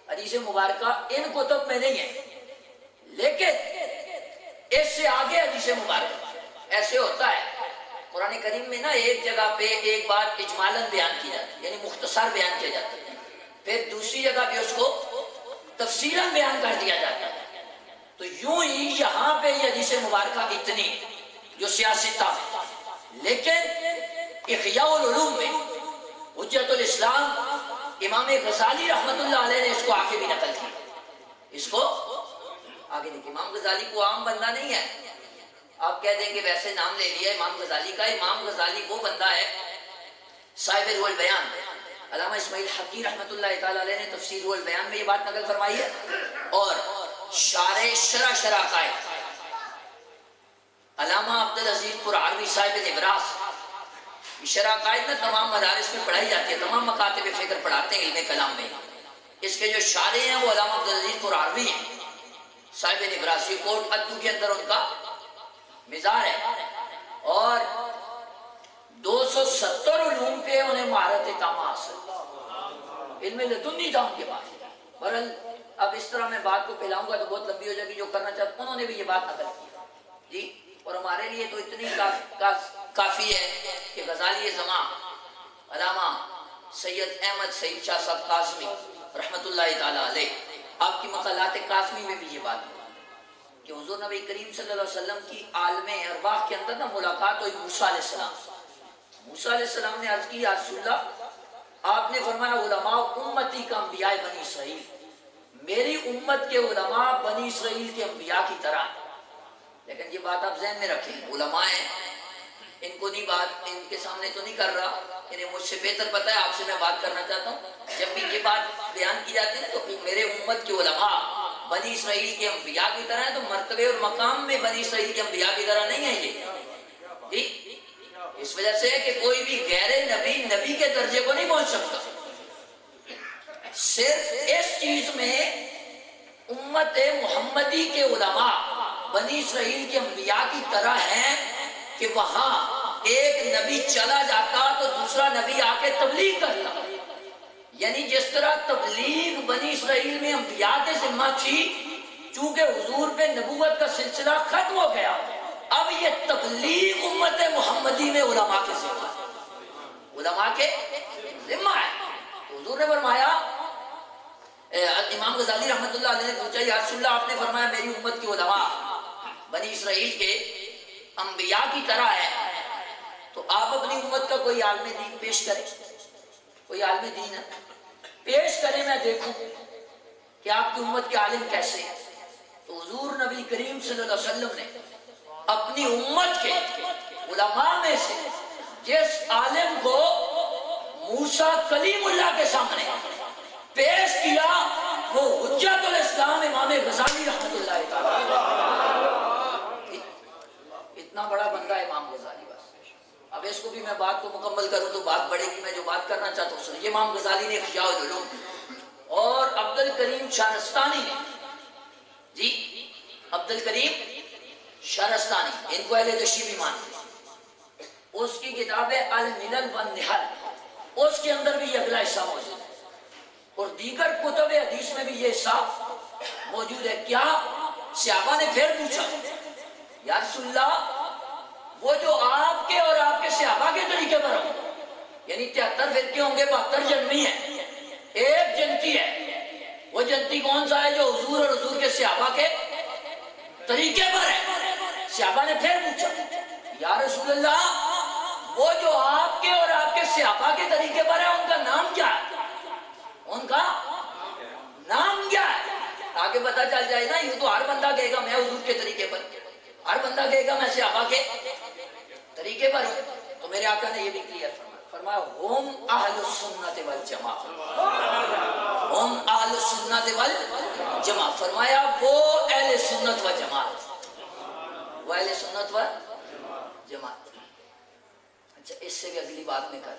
حدیث مبارکہ ان کتب میں نہیں ہے، لیکن اس سے آگے حدیث مبارکہ ایسے ہوتا ہے قرآن کریم میں نا، ایک جگہ پہ ایک بات اجمالاً بیان کی جاتی ہے، یعنی مختصر بیان کیا جاتا ہے، پھر دوسری جگہ پہ اس کو تفصیلاً بیان کر دیا جاتا ہے۔ تو یوں ہی یہاں پہ یہ حدیث مبارکہ اتنی جو سیاستہ ہے، لیکن احیاء العلوم میں حجت الاسلام امام غزالی رحمت اللہ علیہ نے اس کو آگے بھی نقل کی، اس کو آگے نہیں۔ امام غزالی کو عام بندہ نہیں ہے، آپ کہہ دیں کہ ویسے نام لے لیا امام غزالی کا۔ امام غزالی وہ بندہ ہے صاحب روح البیان، علامہ اسماعیل حقی رحمت اللہ تعالی علیہ نے تفسیر روح البیان میں یہ بات نقل فرمائی ہے، اور شرح عقائد علامہ عبدالعزیز پرعربی صاحب نبراس، شرح عقائد میں تمام مدارس میں پڑھائی جاتی ہے، تمام مکاتب فکر پڑھاتے ہیں علم کلام میں۔ اس کے جو شارح ہیں وہ علامہ عبدالعزیز پرعربی ہیں صاحب نبراس، یہ کوٹ ادو کے اندر ان کا مزار ہے، اور 270 علوم پہ انہیں مہارت تامہ حاصل، علم لدنی تھا ان کے پاس۔ بہرحال اب اس طرح میں بات کو پھیلاؤں گا تو بہت لمبی ہو جائے گی، جو کرنا چاہتا انہوں نے بھی یہ بات نقل کی جی، اور ہمارے لیے تو اتنی کافی ہے کہ غزالی زمان علامہ سید احمد سعید شاہ صاحب قاسمی رحمت اللہ تعالی علیہ، آپ کی مقالات قاسمی میں بھی یہ بات ہے کہ حضور نبی کریم صلی اللہ علیہ وسلم کی عالم ارواح کے اندر نا ملاقات ہوئی موسیٰ علیہ السلام۔ موسیٰ علیہ السلام نے عرض کی یا رسول اللہ، آپ نے فرمایا علماء امتی کا انبیاء بنی اسرائیل، میری امت کے علماء بنی اسرائیل کے انبیاء کی طرح ہیں۔ لیکن یہ بات آپ ذہن میں رکھیں، علماء ہیں، ان کو نہیں بات ان کے سامنے تو نہیں کر رہا، انہیں مجھ سے بہتر پتہ ہے، آپ سے میں بات کرنا چاہتا ہوں۔ جب بھی یہ بات بیان کی جاتی ہے تو میرے امت کے علماء بنی اسرائیل کے انبیاء کی طرح ہے، تو مرتبے اور مقام میں بنی اسرائیل کے انبیاء کی طرح نہیں ہے یہ جی، اس وجہ سے کہ کوئی بھی غیر نبی نبی کے درجے کو نہیں پہنچ سکتا۔ صرف اس چیز میں امت محمدی کے علماء بنی اسرائیل کے انبیاء کی طرح ہیں کہ وہاں ایک نبی چلا جاتا تو دوسرا نبی آ کے تبلیغ کرتا، یعنی جس طرح تبلیغ بنی اسرائیل میں انبیاء کے ذمہ تھی، چونکہ حضور پہ نبوت کا سلسلہ ختم ہو گیا، اب یہ تبلیغ امت محمدی میں علماء کے ذمہ ہے، علماء کے ذمہ ہے۔ حضور نے فرمایا، امام غزالی رحمت اللہ علیہ نے پوچھا یا رسول اللہ، آپ نے فرمایا میری امت کی علماء بنی اسرائیل کے انبیاء کی طرح ہے، تو آپ اپنی امت کا کوئی عالم دین پیش کریں، کوئی عالم دین پیش کریں، میں دیکھوں کہ آپ کی امت کے عالم کیسے ہیں۔ تو حضور نبی کریم صلی اللہ علیہ وسلم نے اپنی امت کے علماء میں سے جس عالم کو موسیٰ کلیم اللہ کے سامنے پیش کیا، وہ حجت الاسلام امام غزالی رحمت اللہ تعالی، اتنا بڑا بندہ ہے امام غزالی۔ بس اب اس کو بھی میں بات کو مکمل کروں تو بات بڑھے گی، میں جو بات کرنا چاہتا ہوں یہ امام غزالی نے احیاء العلوم، اور عبد الکریم شارستانی نے جی، عبد الکریم شارستانی، ان کو اہل تشیع مانتے ہیں، اس کی کتاب ہے الملل والنحل، اس کے اندر بھی یہ اگلا حصہ موجود ہے، اور دیگر کتب حدیث میں بھی یہ حصہ موجود ہے۔ کیا صحابہ نے پھر پوچھا یا رسول اللہ، وہ جو آپ کے اور آپ کے صحابہ کے طریقے پر ہوں، یعنی 73 فرقے ہوں گے، 72 جنمی ہیں، ایک جنتی ہے، وہ جنتی کون سا ہے؟ جو حضور اور حضور کے صحابہ کے طریقے پر ہے۔ صحابہ نے پھر پوچھا یا رسول اللہ، وہ جو آپ کے اور آپ کے صحابہ کے طریقے پر ہے ان کا نام کیا ہے؟ پتہ چل جائے نا، یہ تو ہر بندہ کہے گا میں حضور کے طریقے پر، ہر بندہ کہے گا میں صحابہ کے طریقے پر ہوں، تو میرے آقا نے یہ بھی کلیئر فرمایا ہم اہل السنت والجماعت، ہم اہل السنت والجماعت، فرمایا وہ اہل سنت و جماعت، وہ اہل سنت و جماعت۔ اچھا اس سے بھی اگلی بات میں کر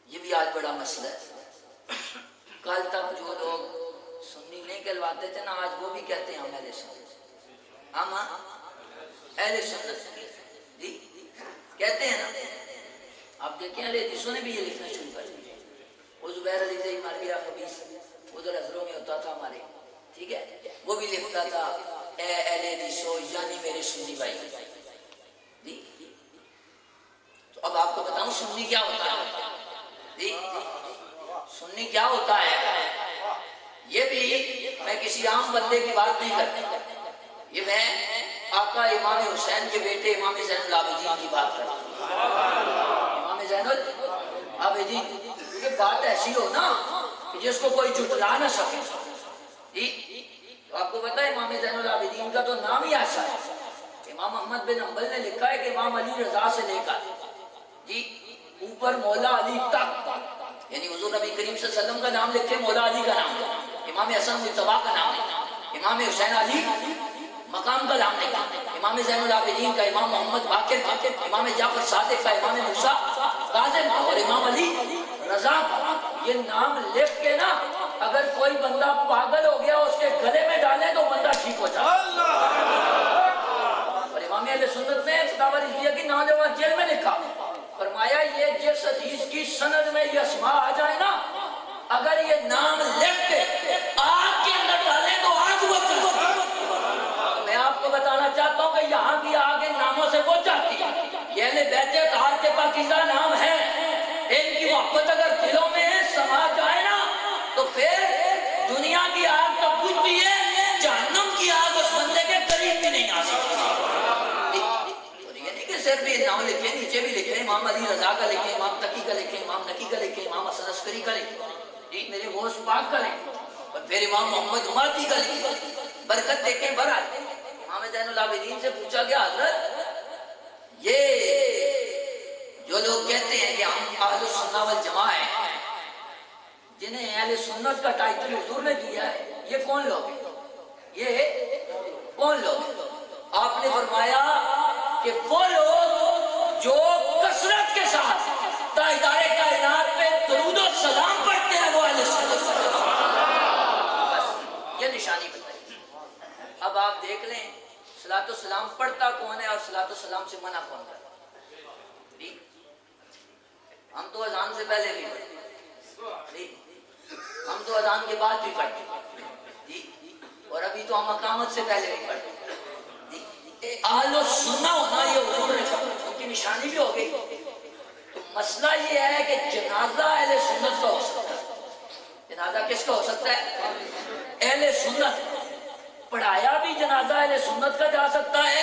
یہ بھی آج بڑا مسئلہ ہے، کل تک جو لوگ سنی نہیں کہلواتے تھے نا، آج وہ بھی کہتے ہیں ہم اہل سنت، ہم اہل سنت جی کہتے ہیں نا۔ آپ دیکھیں اہل حدیثوں نے بھی یہ لکھنا شروع کر دیا، وہ زبیر علی زئی مر گیا خبیث، ادھر ازروں میں ہوتا تھا ہمارے، ٹھیک ہے، وہ بھی لکھتا تھا اے اہل حدیثوں یعنی میرے سنی بھائی جی۔ تو اب آپ کو بتاؤں سنی کیا ہوتا ہے جی، سنی کیا ہوتا ہے، یہ بھی میں کسی عام بندے کی بات نہیں کرتا، یہ میں آقا امام حسین کے بیٹے امام زین العابدین کی بات کرتا ہوں، امام زین العابدین، یہ بات ایسی ہو نا کہ جس کو کوئی جھٹلا نہ سکے جی۔ تو آپ کو پتا ہے امام زین العابدین کا تو نام ہی ایسا ہے، امام احمد بن حنبل نے لکھا ہے کہ امام علی رضا سے لے کر جی اوپر مولا علی تک، یعنی حضور نبی کریم صلی اللہ علیہ وسلم کا نام لکھے مولا علی کا نام، امام حسن مجتبی کا نام، امام حسین علی مقام کا نام لکھا، امام زین العابدین کا، امام محمد باقر کا، امام جعفر صادق کا، امام موسیٰ کاظم کا، اور امام علی رضا کا، یہ نام لکھ کے نا اگر کوئی بندہ پاگل ہو گیا اس کے گلے میں ڈالے تو بندہ ٹھیک ہو جائے۔ اور امام اہل سنت نے کتاب رضویہ کی نوجوان جیل میں لکھا، فرمایا یہ جس حدیث کی سند میں یہ اسماء آ جائے نا، اگر یہ نام لکھ کے آگ کے اندر ڈالیں تو آگ بچ جائے۔ میں آپ کو بتانا چاہتا ہوں کہ یہاں کی آگ ان ناموں سے بچ جاتی ہے، یہ اہل بیت اطہار کے پاکیزہ نام ہے، ان کی محبت اگر دلوں میں سما جائے نا تو پھر دنیا کی آگ تو بجھتی ہے، جہنم کی آگ اس بندے کے قریب بھی نہیں آ سکتی۔ صرف بھی نام لکھیں، نیچے بھی لکھیں، امام علی رضا کا لکھیں، امام تقی کا لکھیں، امام نقی کا لکھیں، امام حسن عسکری کا لکھیں جی، میرے غوث پاک کا لکھیں، اور پھر امام محمد ماتی کا لکھیں، برکت دیکھیں برات۔ امام زین العابدین سے پوچھا گیا حضرت یہ جو لوگ کہتے ہیں کہ ہم اہل السنہ والجماعہ ہیں، جنہیں اہل سنت کا ٹائٹل حضور نے دیا ہے، یہ کون لوگ ہیں، یہ کون لوگ ہیں؟ آپ نے فرمایا کہ وہ لوگ جو کثرت کے ساتھ تاجدار کائنات پہ درود و سلام پڑھتے ہیں وہ اہل سنت ہیں، یہ نشانی بتائی۔ اب آپ دیکھ لیں صلاۃ و سلام پڑھتا کون ہے اور صلاۃ و سلام سے منع کون کرتا ہے۔ ہم تو اذان سے پہلے بھی پڑھتے، ہم تو اذان کے بعد بھی پڑھتے، اور ابھی تو ہم اقامت سے پہلے بھی پڑھتے۔ اہل سنہ ہونا یہ حضور ان کی نشانی بھی ہو گئی۔ تو مسئلہ یہ ہے کہ جنازہ اہل سنت کا ہو سکتا ہے، جنازہ کس کا ہو سکتا ہے، اہل سنت، پڑھایا بھی جنازہ اہل سنت کا جا سکتا ہے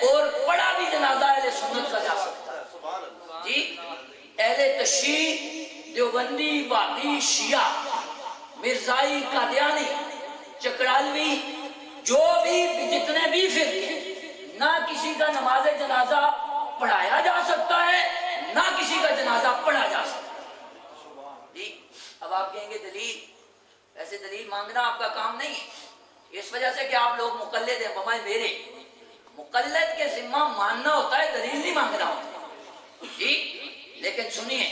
اور پڑھا بھی جنازہ اہل سنت کا جا سکتا ہے جی۔ اہل تشیع، دیوبندی، وہابی، شیعہ، مرزائی، قادیانی، چکرالوی، جو بھی جتنے بھی فرقے، نہ کسی کا نماز جنازہ پڑھایا جا سکتا ہے، نہ کسی کا جنازہ پڑھا جا سکتا ہے جی۔ اب آپ کہیں گے دلیل، ایسے دلیل مانگنا آپ کا کام نہیں ہے، اس وجہ سے کہ آپ لوگ مقلد ہیں، بمائے میرے مقلد کے ذمہ ماننا ہوتا ہے، دلیل نہیں مانگنا ہوتا جی۔ لیکن سنیے،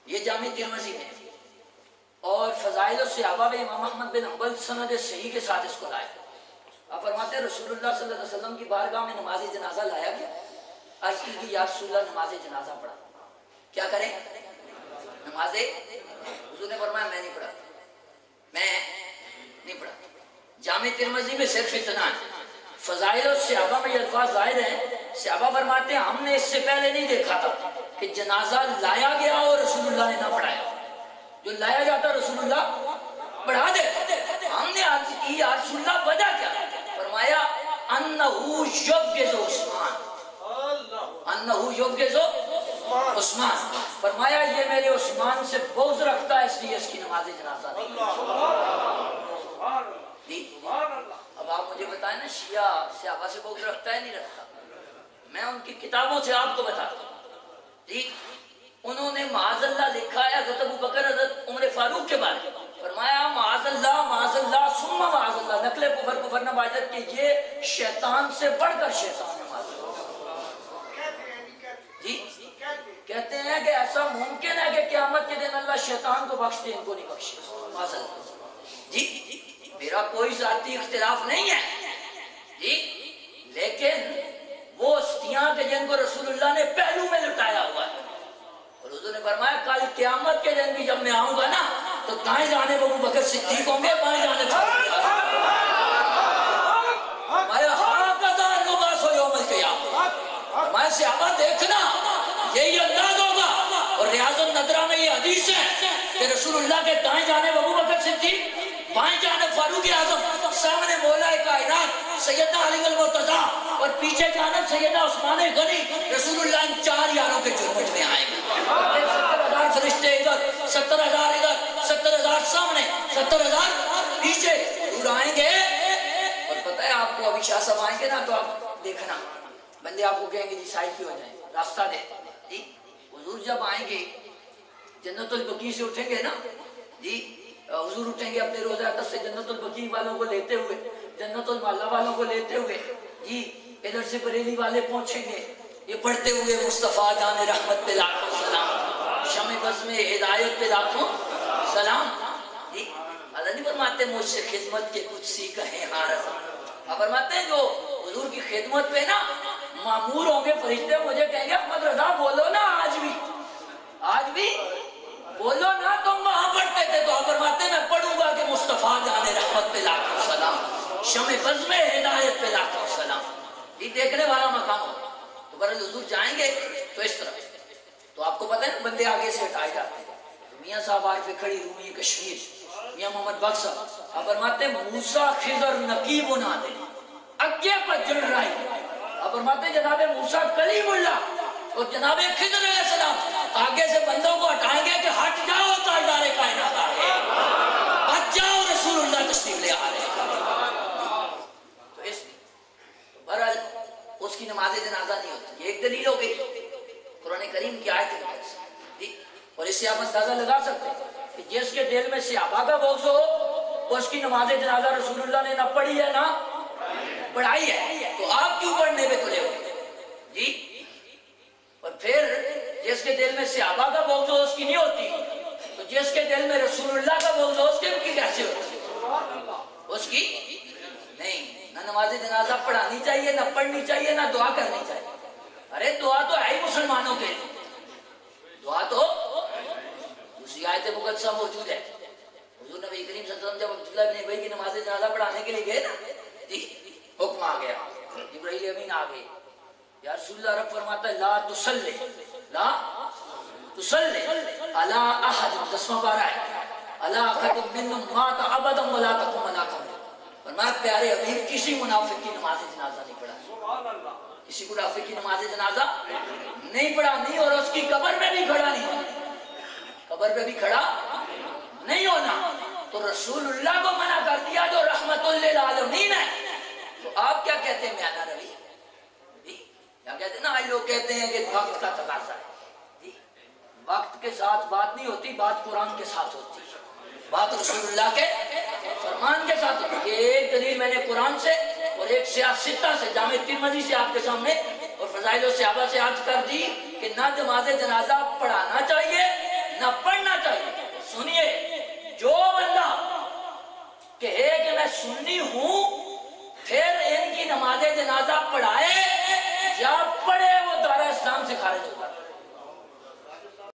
یہ جامع ترمذی میں اور فضائل الصحابہ میں امام احمد بن حنبل سند صحیح کے ساتھ اس کو لائے۔ آپ فرماتے ہیں رسول اللہ صلی اللہ علیہ وسلم کی بارگاہ میں نماز جنازہ لایا گیا، عرض کی کہ یا رسول اللہ نماز جنازہ پڑھا، کیا کریں نماز؟ حضور نے فرمایا میں نہیں پڑھا۔ جامع ترمذی میں صرف اتنا ہے، فضائل الصحابہ میں یہ الفاظ ظاہر ہیں۔ صحابہ فرماتے ہیں ہم نے اس سے پہلے نہیں دیکھا تھا کہ جنازہ لایا گیا اور رسول اللہ نے نہ پڑھایا، جو لایا جاتا رسول اللہ پڑھا دیتے۔ ہم نے عرض کی یا رسول اللہ وجہ کیا؟ فرمایا انہو یبغض عثمان، انہو یبغض عثمان. فرمایا یہ میرے عثمان سے بغض رکھتا ہے اس لیے اس کی نماز جنازہ نہیں. اب آپ مجھے بتائیں نا شیعہ صحابہ سے بغض رکھتا ہے نہیں رکھتا؟ میں ان کی کتابوں سے آپ کو بتاتا ہوں. ٹھیک، انہوں نے معاذ اللہ لکھا ہے حضرت ابو بکر حضرت عمر فاروق کے بارے میں. فرمایا معاذ اللہ ثم معاذ اللہ، نقل کفر نہ باجت کہ یہ شیطان سے بڑھ کر شیطان ہے. معاذ اللہ جی کہتے ہیں کہ ایسا ممکن ہے کہ قیامت کے دن اللہ شیطان کو بخش دے، ان کو نہیں بخشے. معاذ اللہ جی میرا کوئی ذاتی اختلاف نہیں ہے جی، لیکن وہ ہستیاں کہ جن کو رسول اللہ نے پہلو میں لٹایا ہوا ہے. اور حضور نے فرمایا کل قیامت کے دن بھی جب میں آؤں گا نا تو دائیں جانب ابو بکر صدیق ہوں گے، بائیں جانب میں صحابہ دیکھنا یہی انداز ہوگا. اور ریاض النظرہ میں یہ حدیث ہے کہ رسول اللہ کے دائیں جانب ابو بکر صدیق، بائیں جانب فاروق اعظم، سامنے مولا کائنات سیدنا علی المرتضیٰ اور پیچھے جانب سیدنا عثمان غنی. رسول اللہ ان چار یاروں کے جرمٹ میں آئیں گے. 70,000 فرشتے ادھر، 70,000 ادھر، 70,000 سامنے، 70,000 پیچھے ضرور آئیں گے. اور پتہ ہے آپ کو ابھی شاہ صاحب آئیں گے نا تو آپ دیکھنا بندے آپ کو کہیں گے جی سائڈ پہ ہو جائیں، راستہ دے. جی حضور جب آئیں گے جنت البقیع سے اٹھیں گے نا جی، حضور اٹھیں گے اپنے روضہ اقدس سے جنت البقیع والوں کو لیتے ہوئے، جنت المعلا والوں کو لیتے ہوئے جی، ادھر سے بریلی والے پہنچیں گے یہ پڑھتے ہوئے مصطفیٰ جان رحمت پہ لاکھوں سلام، شمع بزم ہدایت پہ لاکھوں سلام. جی اللہ نہیں فرماتے مجھ سے خدمت کے کچھ سی کہیں ہاں رضا. آپ فرماتے ہیں جو حضور کی خدمت پہ نا معمور ہوں گے فرشتے، مجھے کہیں گے احمد رضا بولو نا آج بھی بولو نا. تم وہاں پڑھتے تھے تو آپ فرماتے ہیں میں پڑھوں گا کہ مصطفیٰ جان رحمت پہ لاکھوں سلام، شمع بزم ہدایت پہ لاکھوں سلام. یہ دیکھنے والا مقام ہو. تو برحال حضور جائیں گے تو اس طرح. تو آپ کو پتہ ہے بندے آگے سے ہٹائے جاتے ہیں. میاں صاحب عارف کھڑی رومی کشمیر، میاں محمد باق صاحب آپ فرماتے ہیں موسیٰ خضر نقیب و نادے اگے پر جڑ رہی. آپ فرماتے ہیں جناب موسیٰ کلیم اللہ اور جناب خضر علیہ السلام آگے سے بندوں کو ہٹائیں گے کہ ہٹ جاؤ تاجدار کائنات آگے، ہٹ جاؤ رسول اللہ تشریف لے آ رہے. تو اس برحال اس کی نماز جنازہ نہیں ہوتی. یہ ایک دلیل ہو گئی قرآن کریم کی آیت ہے. اور اس سے آپ اندازہ لگا سکتے ہیں کہ جس کے دل میں صحابہ کا بغض ہو اس کی نماز جنازہ رسول اللہ نے نہ پڑھی ہے نہ پڑھائی ہے. تو آپ کیوں پڑھنے پہ تلے ہوئے جی؟ اور پھر جس کے دل میں صحابہ کا بغض ہو اس کی نہیں ہوتی، تو جس کے دل میں رسول اللہ کا بغض ہو اس کی کیسے ہوتی؟ اس کی نہیں. نہ نماز جنازہ پڑھانی چاہیے، نہ پڑھنی چاہیے، نہ دعا کرنی چاہیے. ارے دعا تو ہے ہی مسلمانوں کے لیے. دعا تو دوسری آیت مقدسہ موجود ہے. حضور نبی کریم صلی اللہ علیہ وسلم جب عبداللہ بن ابی کی نماز جنازہ پڑھانے کے لیے گئے نا جی، حکم آ گیا، جبرائیل امین آ گئے. یا رسول اللہ رب فرماتا ہے لا تصلی علی احد، 10واں پارہ ہے، علی احد منہم مات ابدا ولا تقم علی قبرہ. فرمایا پیارے حبیب کسی منافق کی نماز جنازہ نہیں پڑھا، کسی منافق کی نماز جنازہ نہیں پڑھانی اور اس کی قبر میں بھی کھڑا نہیں ہونا، قبر پہ بھی کھڑا نہیں ہونا. تو رسول اللہ کو منع کر دیا جو رحمت للعالمین ہے. تو آپ کیا کہتے ہیں میاں روی جی؟ کیا کہتے ہیں نا آج لوگ کہتے ہیں کہ وقت کا تقاضا ہے جی. وقت کے ساتھ بات نہیں ہوتی، بات قرآن کے ساتھ ہوتی ہے، بات رسول اللہ کے فرمان کے ساتھ ہوتی ہے. ایک دلیل میں نے قرآن سے اور ایک سیاستہ سے جامع ترمذی سے آپ کے سامنے اور فضائل و صحابہ سے عرض کر دی کہ نہ نماز جنازہ پڑھانا چاہیے نہ پڑھنا چاہیے. سنیے، جو بندہ کہے کہ میں سنی ہوں پھر ان کی نماز جنازہ پڑھائے یا پڑھے وہ دارا اسلام سے خارج ہوتا